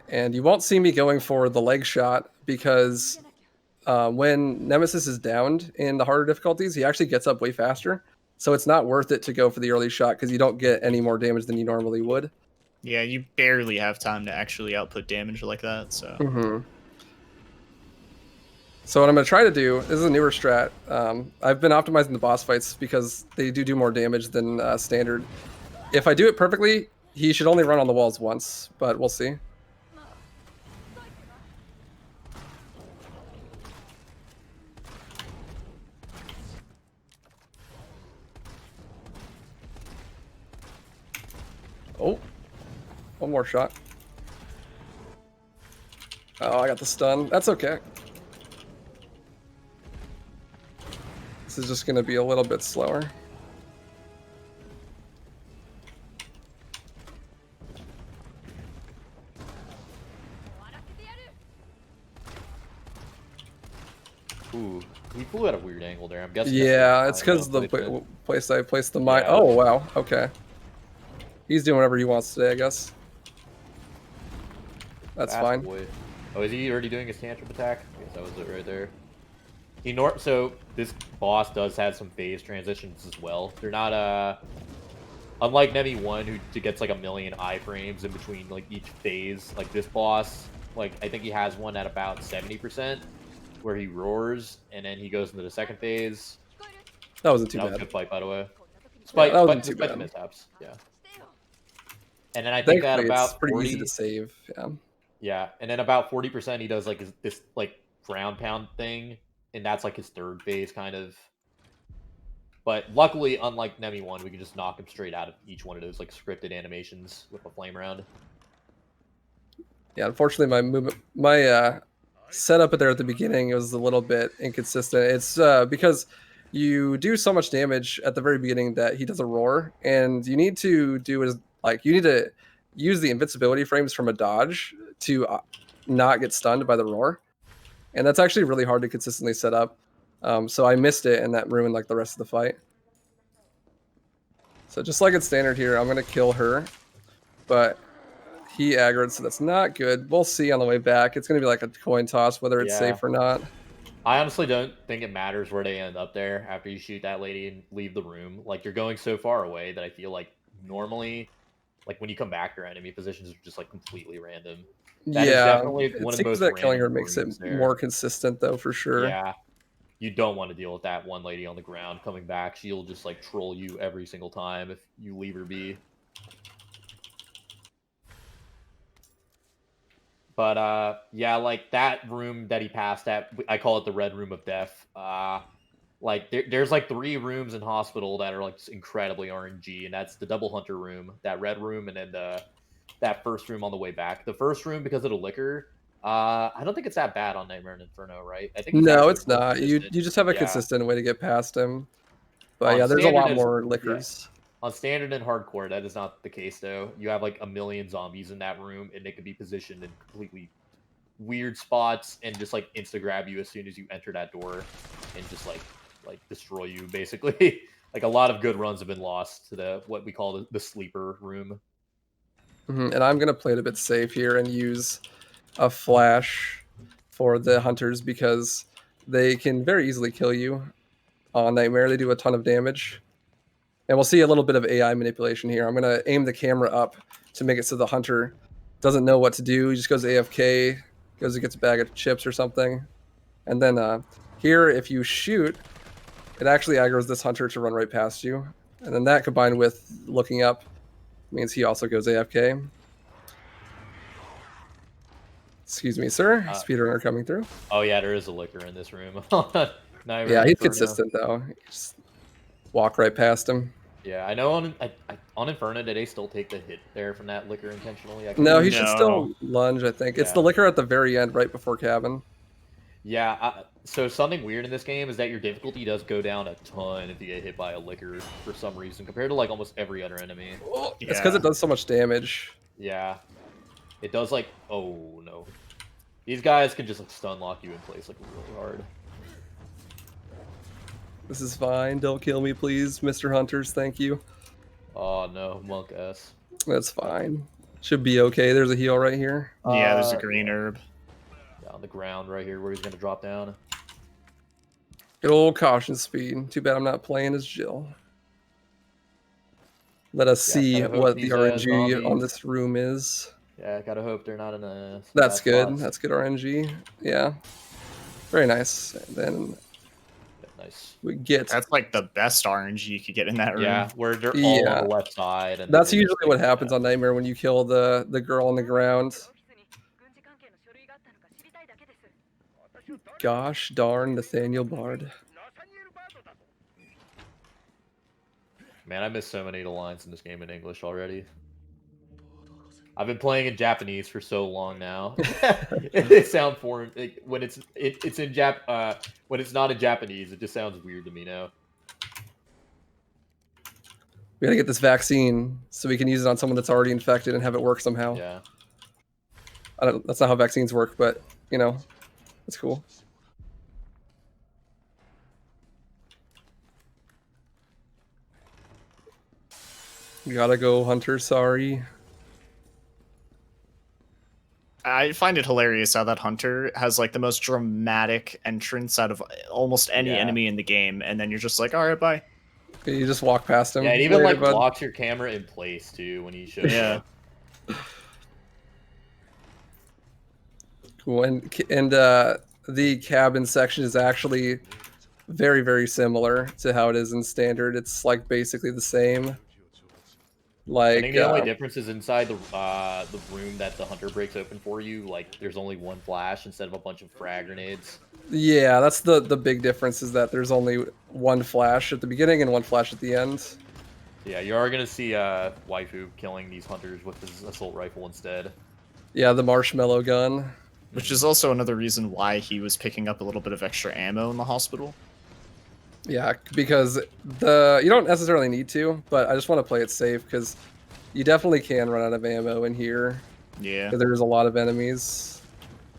And you won't see me going for the leg shot because when Nemesis is downed in the harder difficulties, he actually gets up way faster. So it's not worth it to go for the early shot because you don't get any more damage than you normally would. Yeah, you barely have time to actually output damage like that, so... So what I'm going to try to do, this is a newer strat. I've been optimizing the boss fights because they do more damage than standard. If I do it perfectly, he should only run on the walls once, but we'll see. Oh, one more shot. Oh, I got the stun. That's okay. This is just going to be a little bit slower. Ooh, he flew at a weird angle there. I'm guessing. Yeah, it's because the place I placed the mine. Yeah. Oh, wow. Okay. He's doing whatever he wants today, I guess. That's fine. Boy. Oh, is he already doing his tantrum attack? I guess that was it right there. So this boss does have some phase transitions as well. They're not unlike Nemi 1 who gets like a million iframes in between like each phase. Like this boss, like I think he has one at about 70% where he roars and then he goes into the second phase. That wasn't too bad. That was a good fight, by the way. Despite the mishaps, yeah. And then I think that about it's pretty 40, easy to save. Yeah. Yeah, and then about 40% he does like this like ground pound thing, and that's like his third phase kind of. But luckily, unlike Nemi 1, we can just knock him straight out of each one of those like scripted animations with a flame round. Yeah, unfortunately, my movement, my setup there at the beginning was a little bit inconsistent. It's because you do so much damage at the very beginning that he does a roar, and you need to do is like you need to use the invincibility frames from a dodge to not get stunned by the roar, and that's actually really hard to consistently set up. So I missed it, and that ruined like the rest of the fight. So just like it's standard here, I'm gonna kill her, but he aggroed, so that's not good. We'll see on the way back. It's gonna be like a coin toss whether it's safe or not. I honestly don't think it matters where they end up there after you shoot that lady and leave the room. Like you're going so far away that I feel like normally, like when you come back, your enemy positions are just like completely random. That is definitely one of the most that killing her random makes it there. more consistent though, for sure. Yeah. You don't want to deal with that one lady on the ground coming back. She'll just like troll you every single time if you leave her be. But yeah, like that room that he passed at, I call it the red room of death. Like there's like 3 rooms in hospital that are like just incredibly RNG, and that's the double hunter room, that red room, and then that first room on the way back. The first room, because of the liquor, I don't think it's that bad on Nightmare and Inferno, right? I think it's No, actually it's more not. You consistent. just have a Yeah. consistent way to get past him. But On yeah, there's a standard, lot it's- more yeah. liquors. On standard and hardcore, that is not the case though. You have like a million zombies in that room, and they can be positioned in completely weird spots and just like insta grab you as soon as you enter that door, and just like destroy you basically. Like a lot of good runs have been lost to the what we call the sleeper room. And I'm gonna play it a bit safe here and use a flash for the hunters because they can very easily kill you on Nightmare. They do a ton of damage. And we'll see a little bit of AI manipulation here. I'm going to aim the camera up to make it so the hunter doesn't know what to do. He just goes AFK, goes and gets a bag of chips or something. And then here, if you shoot, it actually aggroes this hunter to run right past you. And then that combined with looking up means he also goes AFK. Excuse me, sir. Speedrunner coming through. Oh yeah, there is a liquor in this room. Yeah, he's consistent though. Just walk right past him. Yeah, I know on Inferno, did they still take the hit there from that liquor intentionally? No, he should No. still lunge, I think. It's the Yeah. liquor at the very end, right before cabin. Yeah, so something weird in this game is that your difficulty does go down a ton if you get hit by a liquor for some reason, compared to like almost every other enemy. Oh, it's because it does so much damage. Yeah, it does like, oh no. These guys can just like stun lock you in place like really hard. This is fine. Don't kill me, please, Mr. Hunters. Thank you. Oh no, Monk S. That's fine. Should be okay. There's a heal right here. Yeah, there's a green herb. Yeah, on the ground right here where he's gonna drop down. Good old caution speed. Too bad I'm not playing as Jill. Let us see gotta hope what the these, RNG on zombies- this room is. Yeah, gotta hope they're not in a. That's bad good. spots. That's good RNG. Yeah. Very nice. And then Yeah, nice. we get... That's like the best RNG you could get in that room. Yeah, where they're all Yeah. on the left side. And That's they just, usually like, what happens on Nightmare when you kill the girl on the ground. Gosh darn Nathaniel Bard. Man, I missed so many of the lines in this game in English already. I've been playing in Japanese for so long now. They sound foreign when it's in when it's not in Japanese. It just sounds weird to me now. We gotta get this vaccine so we can use it on someone that's already infected and have it work somehow. Yeah. That's not how vaccines work, but you know, it's cool. We gotta go, Hunter. Sorry. I find it hilarious how that hunter has like the most dramatic entrance out of almost any Yeah. enemy in the game, and then you're just like, all right, bye. You just walk past him. Yeah, it even Later, like bud. locks your camera in place too when he shows Yeah. up. Cool. And the cabin section is actually very, very similar to how it is in standard. It's like basically the same. I Like think the only difference is inside the room that the hunter breaks open for you. Like, there's only one flash instead of a bunch of frag grenades. yeah, that's the big difference is that there's only one flash at the beginning and one flash at the end. Yeah, you are gonna see Waifu killing these hunters with his assault rifle instead. Yeah, the marshmallow gun. Which is also another reason why he was picking up a little bit of extra ammo in the hospital. Yeah, because you don't necessarily need to, but I just want to play it safe because you definitely can run out of ammo in here. Yeah. There's a lot of enemies.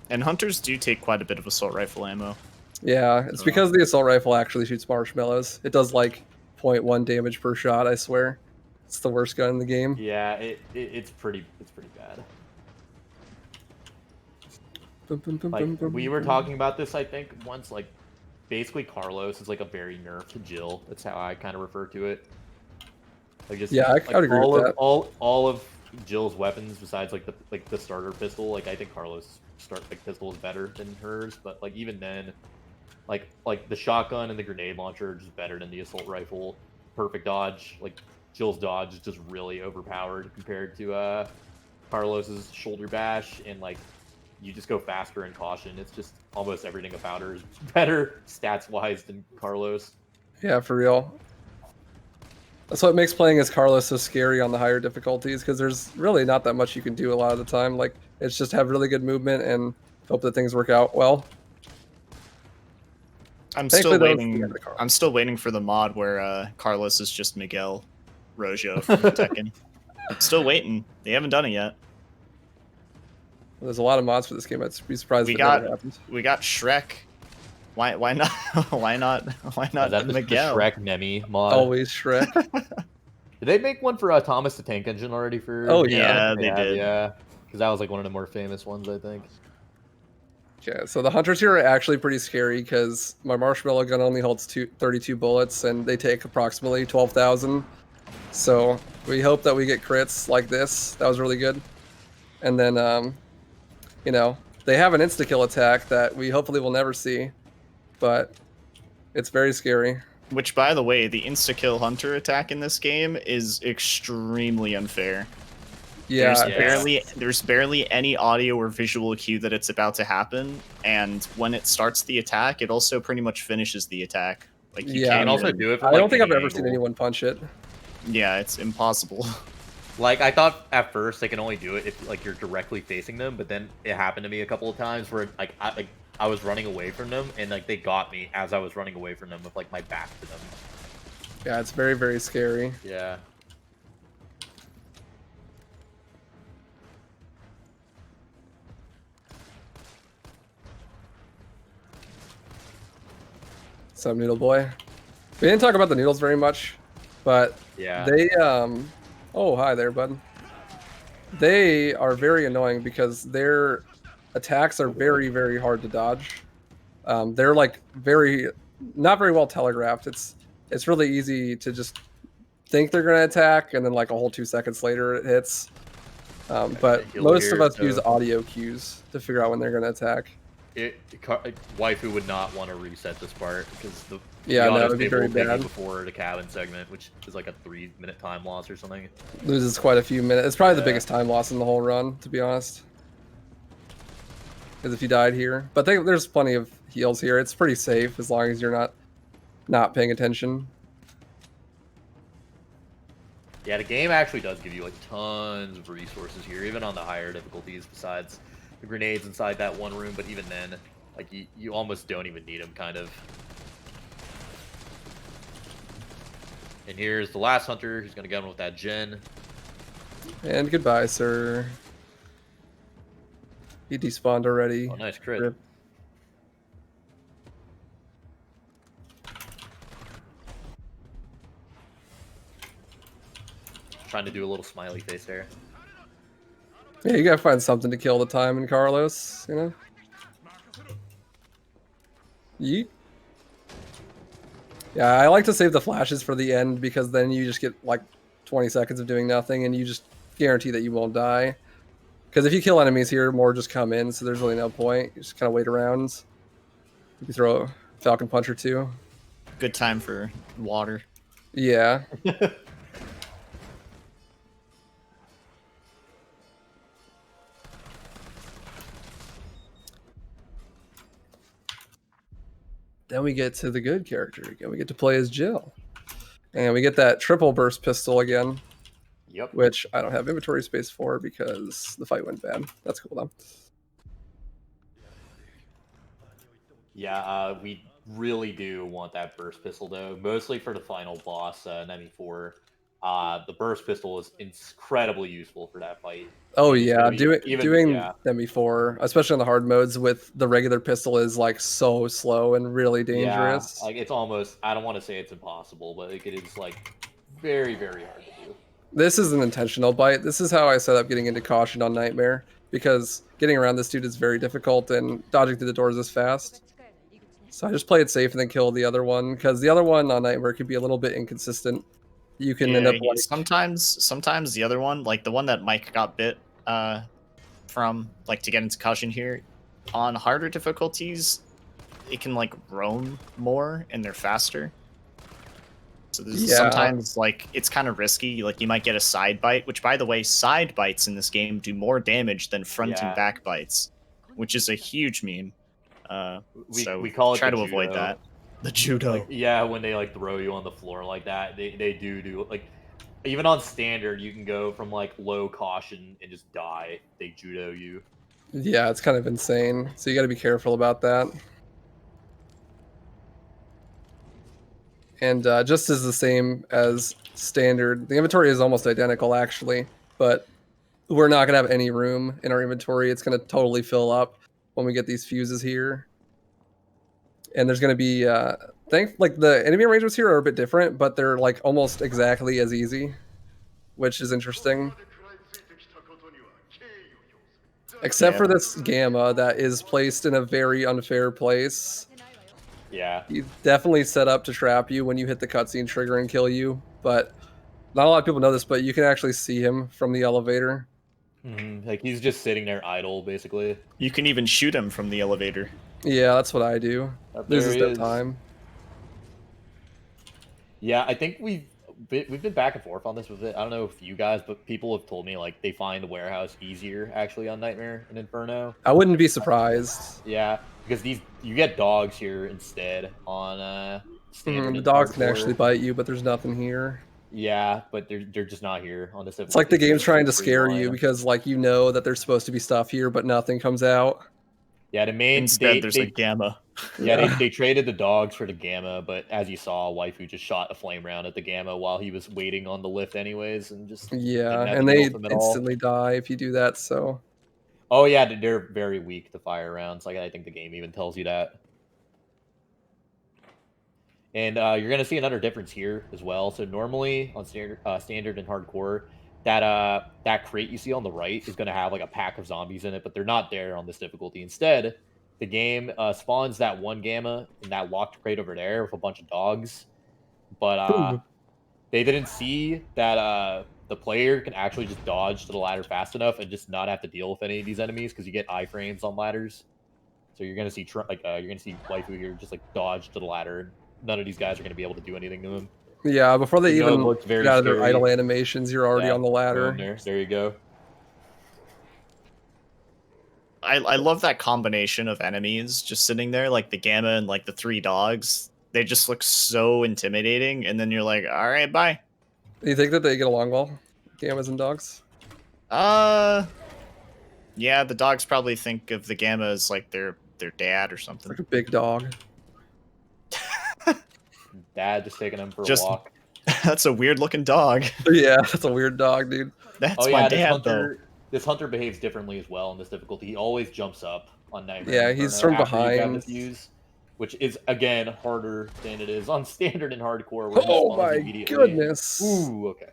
And hunters do take quite a bit of assault rifle ammo. Yeah, it's because the assault rifle actually shoots marshmallows. It does like 0.1 damage per shot, I swear. It's the worst gun in the game. Yeah, it's pretty bad. Like, we were talking about this, I think, once. Like, basically, Carlos is like a very nerfed Jill. That's how I kind of refer to it. Like, just Yeah, I like, would agree all with of, that. all of Jill's weapons, besides like the starter pistol. Like, I think Carlos' pistol is better than hers. But like even then, like the shotgun and the grenade launcher are just better than the assault rifle. Perfect dodge. Like, Jill's dodge is just really overpowered compared to Carlos's shoulder bash, and like you just go faster in caution. It's just almost everything about her is better stats-wise than Carlos. Yeah, for real. That's what makes playing as Carlos so scary on the higher difficulties, because there's really not that much you can do a lot of the time. Like, it's just have really good movement and hope that things work out well. I'm Thankfully, still those- waiting. yeah, the Carlos. I'm still waiting for the mod where Carlos is just Miguel Rojo from Tekken. Still waiting. They haven't done it yet. There's a lot of mods for this game. I'd be surprised We if it got never happens. we got Shrek. Why not why not Is that the Miguel? Shrek Nemi mod? Always Shrek. Did they make one for Thomas the Tank Engine already for? Oh, yeah. Yeah, they have, did. Yeah, because that was like one of the more famous ones, I think. Okay, so the hunters here are actually pretty scary because my marshmallow gun only holds 32 bullets and they take approximately 12,000. So we hope that we get crits like this. That was really good. And then, you know, they have an insta-kill attack that we hopefully will never see, but it's very scary. Which, by the way, the insta-kill hunter attack in this game is extremely unfair. Yeah, There's barely any audio or visual cue that it's about to happen, and when it starts the attack, it also pretty much finishes the attack. Like you Yeah. can't And also even- do it. From, I like, don't think I've any ever seen angle. anyone punch it. Yeah, it's impossible. Like I thought at first they can only do it if like you're directly facing them, but then it happened to me a couple of times where I was running away from them and like they got me as I was running away from them with like my back to them. Yeah, it's very, very scary. Yeah. What's up, Noodle Boy? We didn't talk about the noodles very much, but Yeah. they, oh, hi there, bud. They are very annoying because their attacks are very, very hard to dodge. They're like not very well telegraphed. It's really easy to just think they're gonna attack, and then like a whole 2 seconds later it hits. But Heal most here, of us so- use audio cues to figure out when they're gonna attack. Waifu would not want to reset this part because the Yeah, no, auto it'd be save very will take you bad. before the cabin segment, which is like a 3-minute time loss or something. Loses quite a few minutes. It's probably the Yeah. biggest time loss in the whole run, to be honest. Because if you died here, but there's plenty of heals here. It's pretty safe as long as you're not paying attention. Yeah, the game actually does give you like tons of resources here, even on the higher difficulties. Besides the grenades inside that one room, but even then, like you almost don't even need them, kind of. And here's the last hunter who's gonna get him with that gen. And goodbye, sir. He despawned already. Oh, nice crit. Rip. Trying to do a little smiley face there. Yeah, you gotta find something to kill the time in Carlos, you know? Yeet. Yeah, I like to save the flashes for the end because then you just get like 20 seconds of doing nothing and you just guarantee that you won't die. Because if you kill enemies here, more just come in, so there's really no point. You just kind of wait around. You can throw a Falcon Punch or two. Good time for water. Yeah. Then we get to the good character again. We get to play as Jill. And we get that triple burst pistol again, Yep. which I don't have inventory space for because the fight went bad. That's cool though. Yeah, we really do want that burst pistol though, mostly for the final boss, Nemi 4. The burst pistol is incredibly useful for that fight. Oh It's yeah, gonna be- doing yeah. them before, especially on the hard modes with the regular pistol is like so slow and really dangerous. Yeah, like it's almost, I don't want to say it's impossible, but like, it is like very, very hard to do. This is an intentional bite. This is how I set up getting into caution on Nightmare because getting around this dude is very difficult and dodging through the doors is fast. So I just play it safe and then kill the other one because the other one on Nightmare can be a little bit inconsistent. You can end up like Sometimes the other one, like the one that Mike got bit from, like to get into caution here, on harder difficulties, it can like roam more and they're faster. So there's Yeah. sometimes like it's kind of risky. Like you might get a side bite, which by the way, side bites in this game do more damage than front Yeah. and back bites. which is a huge meme. So we call it try the to avoid judo. that. The judo. Like, yeah, when they like throw you on the floor like that, they do like, even on standard you can go from like low caution and just die. They judo you. Yeah, it's kind of insane. So you got to be careful about that. And just as the same as standard, the inventory is almost identical actually, but we're not going to have any room in our inventory. It's going to totally fill up when we get these fuses here. And there's going to be, like the enemy arrangements here are a bit different, but they're like almost exactly as easy, which is interesting. Except for this gamma that is placed in a very unfair place. Yeah. He's definitely set up to trap you when you hit the cutscene trigger and kill you, but not a lot of people know this, but you can actually see him from the elevator. Like, he's just sitting there idle, basically. You can even shoot him from the elevator. Yeah, that's what I do. There Loses he no is. time. Yeah, I think we've been back and forth on this with it. I don't know if you guys, but people have told me like they find the warehouse easier actually on Nightmare and Inferno. I wouldn't be surprised. Yeah, because you get dogs here instead on standard. The and dogs can hardcore. actually bite you, but there's nothing here. Yeah, but they're just not here on this. It's like the game's trying to scare you because like you know that there's supposed to be stuff here, but nothing comes out. Yeah, the main Instead, there's a gamma. Yeah, they traded the dogs for the gamma, but as you saw, Waifu just shot a flame round at the gamma while he was waiting on the lift anyways, and just Yeah, didn't have and to deal they with him at all. instantly die if you do that. So Oh yeah, they're very weak to fire rounds. Like I think the game even tells you that. And you're gonna see another difference here as well. So normally on standard and hardcore, that crate you see on the right is gonna have like a pack of zombies in it, but they're not there on this difficulty. Instead, the game spawns that one gamma in that locked crate over there with a bunch of dogs. But they didn't see that the player can actually just dodge to the ladder fast enough and just not have to deal with any of these enemies because you get iframes on ladders. So you're gonna see you're gonna see Waifu here just like dodge to the ladder. None of these guys are gonna be able to do anything to him. yeah, before they Even though it even looks very get out of their scary. idle animations, you're already Yeah, on the ladder. boom, there you go. I love that combination of enemies just sitting there, like the gamma and like the three dogs. They just look so intimidating, and then you're like, all right, bye. Do you think that they get along well, gammas and dogs? Yeah, the dogs probably think of the gamma as like their dad or something. Like a big dog. Dad just taking him for Just- a walk. That's a weird looking dog. Yeah, that's a weird dog, dude. That's Oh my yeah, dad though. this hunter behaves differently as well in this difficulty. He always jumps up on Nightmare. Yeah, Inferno he's from after you grab behind. the fuse, which is again harder than it is on standard and hardcore. Where he Oh spawns my immediately. goodness. Ooh, okay.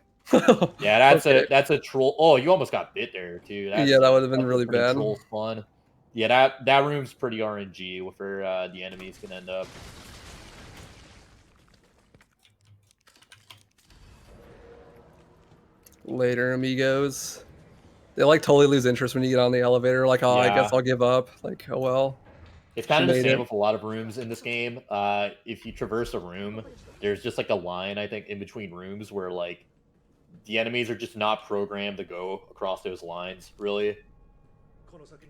Yeah, Okay. that's a troll. Oh, you almost got bit there too. That's Yeah, that a- would have been that's a really pretty bad. Troll spawn. Yeah, that room's pretty RNG with where the enemies can end up. Later, amigos. They like totally lose interest when you get on the elevator. Like, oh, I Yeah. guess I'll give up. Like, oh well. It's kind of the made same it. with a lot of rooms in this game. If you traverse a room, there's just like a line, I think, in between rooms where like the enemies are just not programmed to go across those lines, really.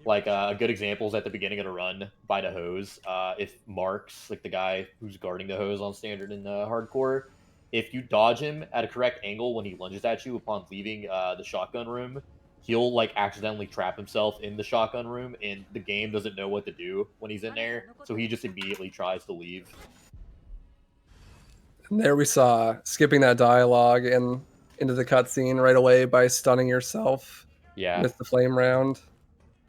Like a good example is at the beginning of the run by the hose. If Marks, like the guy who's guarding the hose on standard and hardcore, if you dodge him at a correct angle when he lunges at you upon leaving the shotgun room, he'll like accidentally trap himself in the shotgun room, and the game doesn't know what to do when he's in there, so he just immediately tries to leave. And there we saw skipping that dialogue and into the cutscene right away by stunning yourself Yeah, with the flame round.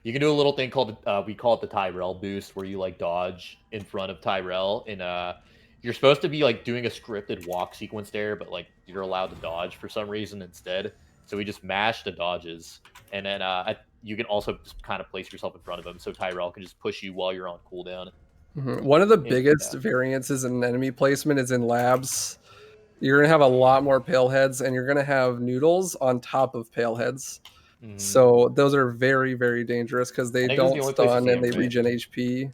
you can do a little thing called we call it the Tyrell boost, where you like dodge in front of Tyrell, and you're supposed to be like doing a scripted walk sequence there, but like you're allowed to dodge for some reason instead. So we just mash the dodges, and then you can also just kind of place yourself in front of him, so Tyrell can just push you while you're on cooldown. One of the Yeah. biggest variances in enemy placement is in labs. You're going to have a lot more pale heads, and you're going to have noodles on top of pale heads. Mhm. So those are very, very dangerous because they I think this is don't the only place you stun see and they them, right? regen HP.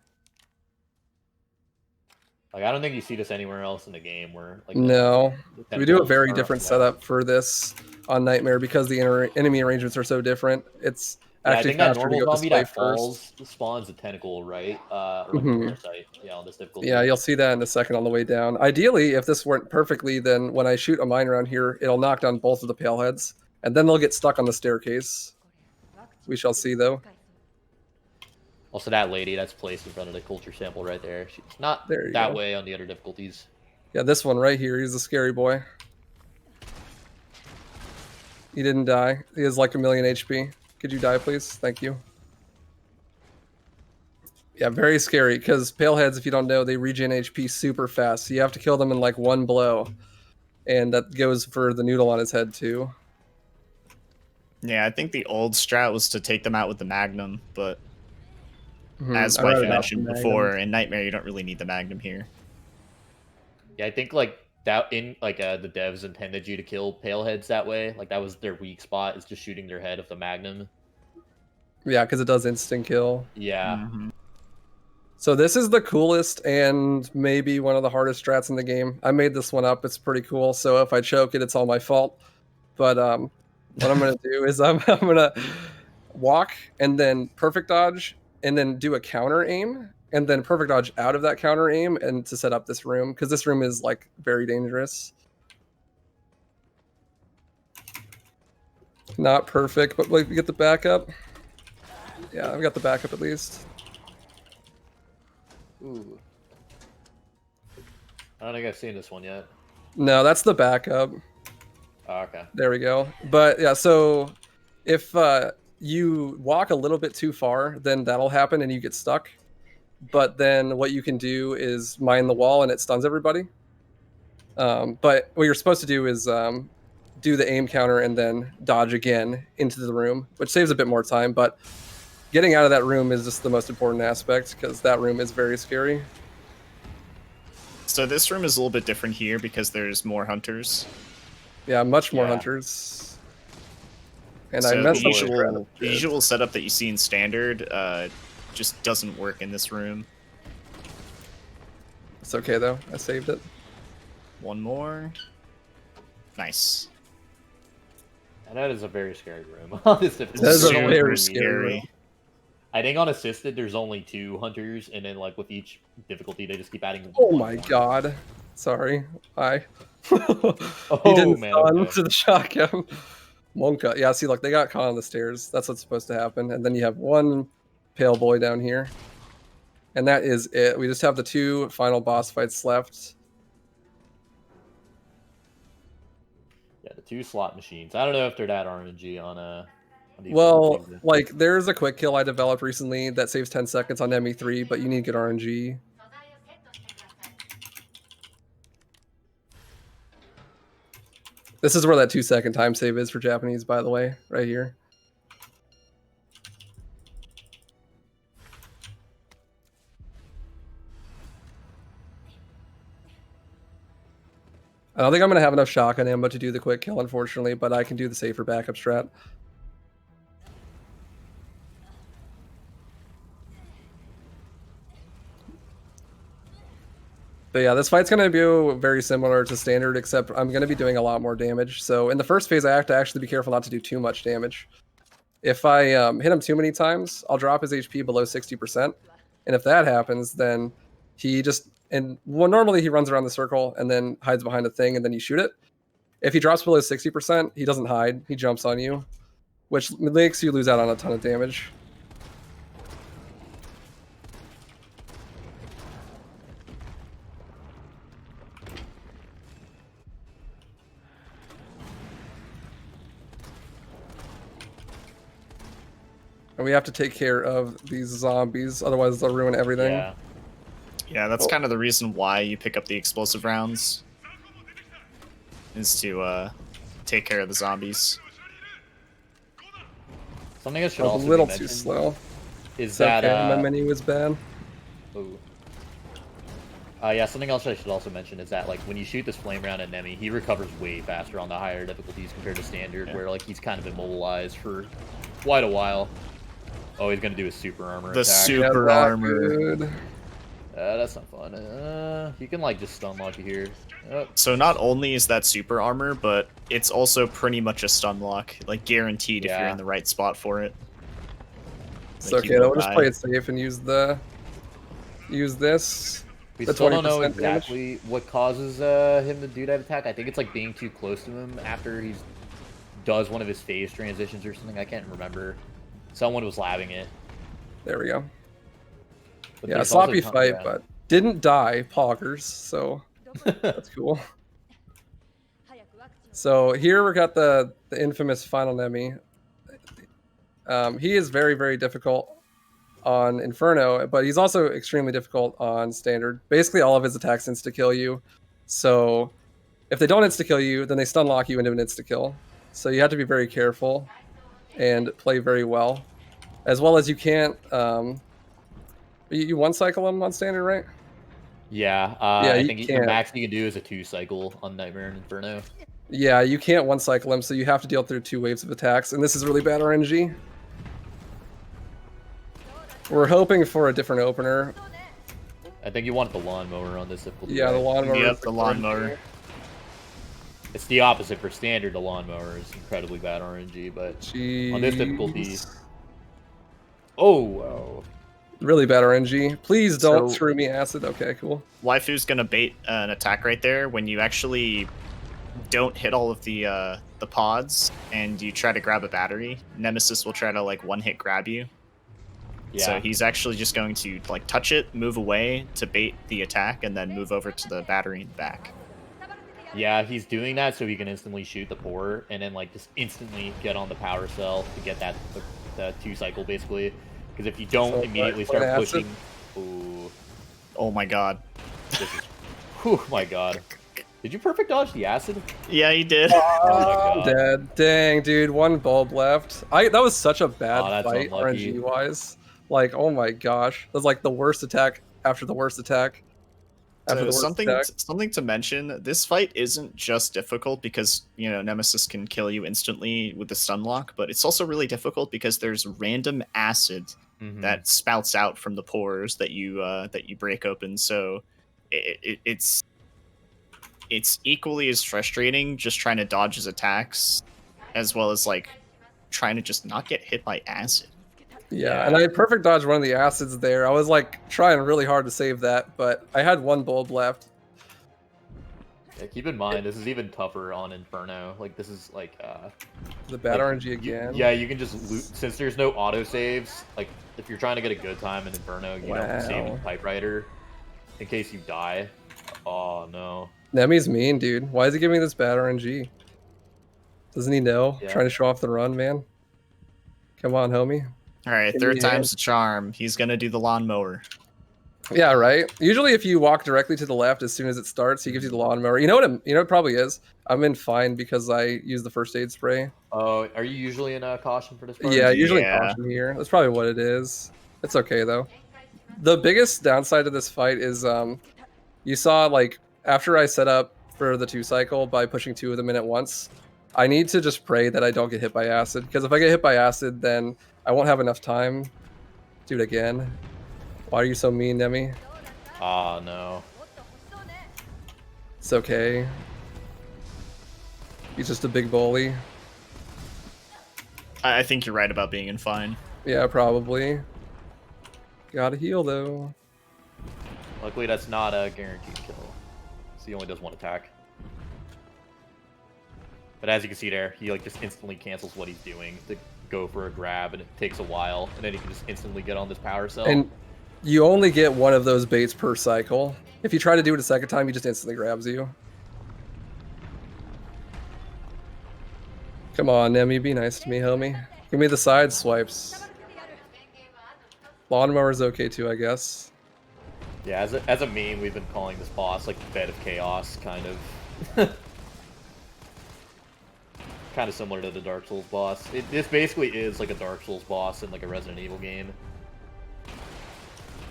Like I don't think you see this anywhere else in the game where like No. the We do a tentacles very are different up. setup for this on Nightmare because the enemy arrangements are so different. It's Yeah, I actually think that faster to normal go this zombie way that falls first. spawns a tentacle, right? Or like a Mhm. parasite. Yeah, on this difficulty. Yeah, you'll see that in a second on the way down. Ideally, if this went perfectly, then when I shoot a mine around here, it'll knock down both of the pale heads, and then they'll get stuck on the staircase. We shall see, though. Also, that lady that's placed in front of the culture sample right there. She's not There you that go. way on the other difficulties. Yeah, this one right here, he's a scary boy. He didn't die. He has like 1,000,000 HP. Could you die, please? Thank you. Yeah, very scary, because paleheads, if you don't know, they regen HP super fast. So you have to kill them in like one blow. And that goes for the noodle on his head, too. Yeah, I think the old strat was to take them out with the Magnum, but as I read Wife about mentioned the before, Magnum. in Nightmare you don't really need the Magnum here. Yeah, I think like that in like the devs intended you to kill paleheads that way. Like that was their weak spot, is just shooting their head with the magnum. Yeah, because it does instant kill. Yeah. Mhm. So this is the coolest and maybe one of the hardest strats in the game. I made this one up. It's pretty cool. So if I choke it, it's all my fault. But what I'm going to do is I'm going to walk and then perfect dodge and then do a counter aim and then perfect dodge out of that counter aim and to set up this room, because this room is like very dangerous. Not perfect, but like we get the backup. Yeah, I've got the backup at least. Ooh. I don't think I've seen this one yet. No, that's the backup. Oh, okay. There we go. But yeah, so if you walk a little bit too far, then that'll happen and you get stuck. But then what you can do is mine the wall and it stuns everybody. But what you're supposed to do is do the aim counter and then dodge again into the room, which saves a bit more time. But getting out of that room is just the most important aspect, because that room is very scary. So this room is a little bit different here because there's more hunters. Yeah, much more Yeah. hunters. And So I messed the up the usual, credit. the usual setup that you see in standard just doesn't work in this room. It's okay though. I saved it. One more. Nice. And that is a very scary room. On this difficulty. That is a There's only very three. scary room. I think on assisted there's only 2 hunters, and then like with each difficulty they just keep adding. Oh one my more. god. Sorry. Hi. Oh, He didn't man, stun okay. to the shotgun. Monka. Yeah, see, look, they got caught on the stairs. That's what's supposed to happen. And then you have one pale boy down here. And that is it. We just have the 2 final boss fights left. Yeah, the 2 slot machines. I don't know if they're that RNG on these Well, difficulties. like, there's a quick kill I developed recently that saves 10 seconds on ME3, but you need good RNG. This is where that 2-second time save is for Japanese, by the way, right here. I don't think I'm going to have enough shotgun ammo to do the quick kill, unfortunately, but I can do the safer backup strat. But yeah, this fight's going to be very similar to standard, except I'm going to be doing a lot more damage. So in the first phase, I have to actually be careful not to do too much damage. If I hit him too many times, I'll drop his HP below 60%. And if that happens, then he just... And well, normally he runs around the circle and then hides behind a thing and then you shoot it. If he drops below 60%, he doesn't hide. He jumps on you, which makes you lose out on a ton of damage. And we have to take care of these zombies, otherwise they'll ruin everything. Yeah. Yeah, that's kind of the reason why you pick up the explosive rounds. Is to take care of the zombies. Something that should I was also a little be too mentioned slow. is It's that okay, my menu was bad. ooh. Yeah, something else I should also mention is that like when you shoot this flame round at Nemi, he recovers way faster on the higher difficulties compared to standard, where like he's kind of immobilized for quite a while. Oh, he's gonna do a super armor The attack. super Yeah, armor. good. That's not fun. He can like just stun lock you here. Oh, So not only is that super armor, but it's also pretty much a stun lock, like guaranteed if you're Yeah. in the right spot for it. It's Like, okay you though. will We'll just die. play it safe and use this. We The still don't know 20% damage? exactly what causes him to do that attack. I think it's like being too close to him after he does one of his phase transitions or something. I can't remember. Someone was labbing it. There we go. But Yeah, there's also sloppy fight, yeah. but didn't die. Poggers, so that's cool. So here we got the infamous final Nemi. He is very, very difficult on Inferno, but he's also extremely difficult on Standard. Basically, all of his attacks insta-kill you. So if they don't insta-kill you, then they stun lock you into an insta-kill. So you have to be very careful and play very well. As well as you can't... you one-cycle him on Standard, right? Yeah, Yeah, I you think the can't. max you can do is a 2-cycle on Nightmare and Inferno. Yeah, you can't one-cycle him, so you have to deal through 2 waves of attacks, and this is really bad RNG. We're hoping for a different opener. I think you want the lawnmower on this difficulty. Yeah, the right? lawnmower. Yep, is the correct lawnmower. here. It's the opposite for Standard. The lawnmower is incredibly bad RNG, but on this difficulty... Jeez. Oh, wow. Really bad RNG. Please don't So- screw me, Acid. Okay, cool. Waifu's gonna bait an attack right there when you actually don't hit all of the pods and you try to grab a battery. Nemesis will try to like one-hit grab you. Yeah. So he's actually just going to like touch it, move away to bait the attack, and then move over to the battery in the back. Yeah, he's doing that so he can instantly shoot the pour and then like just instantly get on the power cell to get that the 2-cycle basically. Because if you don't So, immediately what start acid? pushing, ooh, Oh my god. this is, whew, my god. Did you perfect dodge the acid? Yeah, he did. Oh I'm my god. dead. Dang, dude. 1 bulb left. That was such a bad Oh, that's fight, unlucky. RNG-wise. Like, oh my gosh. That was like the worst attack after the worst attack. After So the worst something attack. something to mention, this fight isn't just difficult because, you know, Nemesis can kill you instantly with the stun lock, but it's also really difficult because there's random acid Mhm. that spouts out from the pores that you break open. So it's equally as frustrating just trying to dodge his attacks as well as like trying to just not get hit by acid. Yeah, and I perfect dodged one of the acids there. I was like trying really hard to save that, but I had 1 bulb left. Yeah, keep in mind, this is even tougher on Inferno. Like, this is like, The bad like, RNG again. Yeah, you can just loot, since there's no autosaves, like, if you're trying to get a good time in Inferno, you don't save Wow. Typewriter in case you die. Oh, no. Nemi's mean, dude. Why is he giving me this bad RNG? Doesn't he know? Yeah. Trying to show off the run, man. Come on, homie. All right, Give third me a hand. time's the charm. He's gonna do the lawnmower. Yeah, right. Usually, if you walk directly to the left as soon as it starts, he gives you the lawnmower. You know what? You know it probably is. I'm in fine because I use the first aid spray. Oh, are you usually in a caution for this part? Yeah, usually Yeah. caution here. That's probably what it is. It's okay though. The biggest downside to this fight is you saw like after I set up for the 2-cycle by pushing 2 of them in at once, I need to just pray that I don't get hit by acid, because if I get hit by acid, then I won't have enough time. Do it again. Why are you so mean, Nemi? Oh, no. It's okay. He's just a big bully. I think you're right about being in fine. Yeah, probably. Gotta heal though. Luckily, that's not a guaranteed kill. So he only does 1 attack. But as you can see there, he like just instantly cancels what he's doing to go for a grab, and it takes a while, and then he can just instantly get on this power cell. And you only get 1 of those baits per cycle. If you try to do it a second time, he just instantly grabs you. Come on, Nemi, be nice to me, homie. Give me the side swipes. Lawnmower's okay too, I guess. Yeah, as a meme, we've been calling this boss like the bed of chaos, kind of. Kind of similar to the Dark Souls boss. This basically is like a Dark Souls boss in like a Resident Evil game.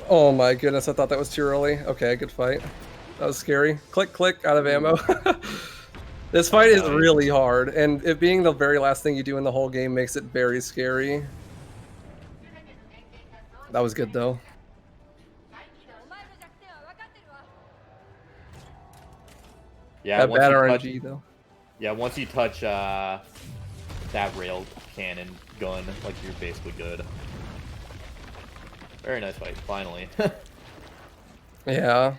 Oh my goodness, I thought that was too early. Okay, good fight. That was scary. Click, click, out of ammo. This fight is really hard, and it being the very last thing you do in the whole game makes it very scary. That was good though. Yeah, That once bad you RNG touch, though. yeah, once you touch that rail cannon gun, like you're basically good. Very nice fight, finally. Yeah.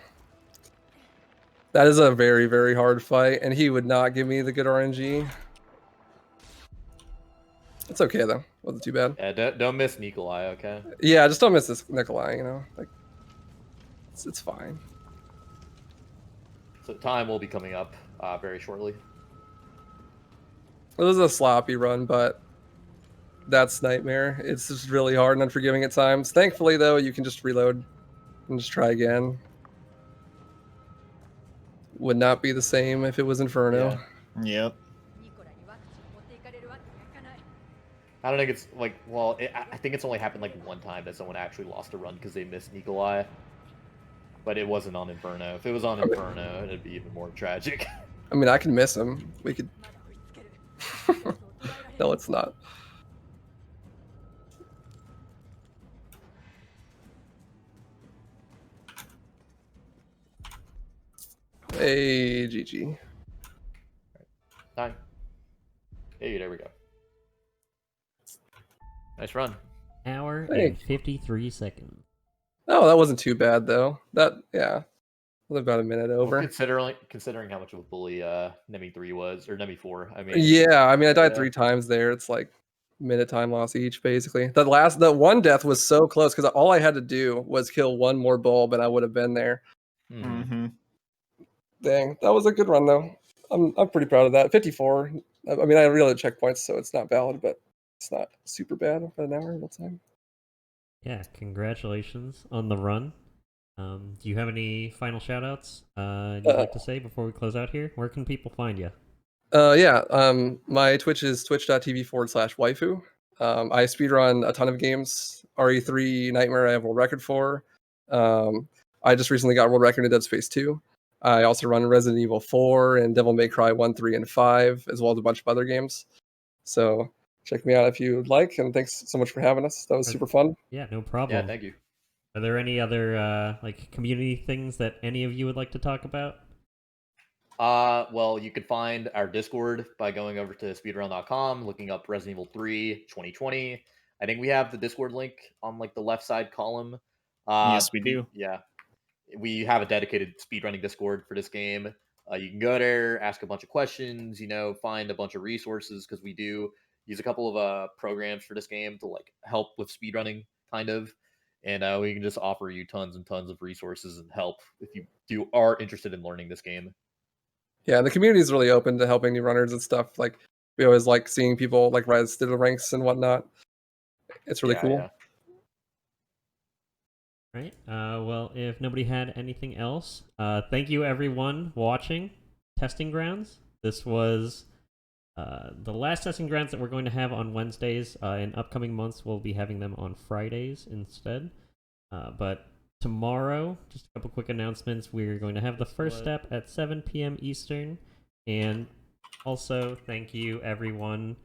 That is a very, very hard fight, and he would not give me the good RNG. It's okay though. Wasn't too bad. Yeah, don't miss Nikolai, okay? Yeah, just don't miss this Nikolai, you know? Like it's fine. So time will be coming up very shortly. It was a sloppy run, but that's nightmare. It's just really hard and unforgiving at times. Thankfully though, you can just reload and just try again. Would not be the same if it was Inferno. Yeah. Yep. I don't think it's like, well, I think it's only happened like one time that someone actually lost a run because they missed Nikolai. But it wasn't on Inferno. If it was on Inferno, it'd be even more tragic. I mean, I can miss him. We could. No, it's not. Hey, GG. Time. Hey, there we go. Nice run. Hour and Thanks. 53 seconds. Oh, that wasn't too bad though. Yeah, was about a minute over. Well, considering how much of a bully Nemi 3 was, or Nemi 4, I mean. Yeah, I mean, I died Yeah. 3 times there. It's like minute time loss each, basically. The one death was so close because all I had to do was kill one more bulb and I would have been there. Mhm. Mm-hmm. Dang, that was a good run though. I'm pretty proud of that. 54. I mean, I reloaded checkpoints, so it's not valid, but it's not super bad for an hour of time. Yeah, congratulations on the run. Do you have any final shoutouts you'd like to say before we close out here? Where can people find you? Yeah, my Twitch is twitch.tv/waifu. I speedrun a ton of games. RE3 Nightmare I have world record for. I just recently got world record in Dead Space 2. I also run Resident Evil 4 and Devil May Cry 1, 3, and 5, as well as a bunch of other games. So check me out if you'd like, and thanks so much for having us. That was super fun. Yeah, no problem. Yeah, thank you. Are there any other like community things that any of you would like to talk about? Well, you could find our Discord by going over to speedrun.com, looking up Resident Evil 3 2020. I think we have the Discord link on like the left side column. Yes, we do. Yeah. We have a dedicated speedrunning Discord for this game. You can go there, ask a bunch of questions, find a bunch of resources because we do use a couple of programs for this game to like help with speedrunning, kind of. And we can just offer you tons and tons of resources and help if you are interested in learning this game. Yeah, the community is really open to helping new runners and stuff. Like we always like seeing people like rise through the ranks and whatnot. It's really cool. Yeah. Right. Well, if nobody had anything else, thank you everyone watching Testing Grounds. This was the last Testing Grounds that we're going to have on Wednesdays. In upcoming months, we'll be having them on Fridays instead. But tomorrow, just a couple quick announcements. We're going to have the first step at 7 p.m. Eastern. And also, thank you everyone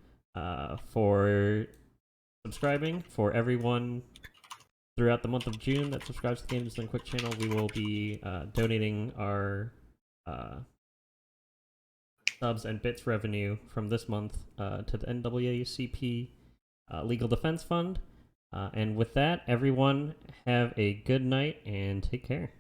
for subscribing. For everyone throughout the month of June that subscribes to the Game Design Quick channel, we will be donating our subs and bits revenue from this month to the NAACP Legal Defense Fund. And with that, everyone have a good night and take care.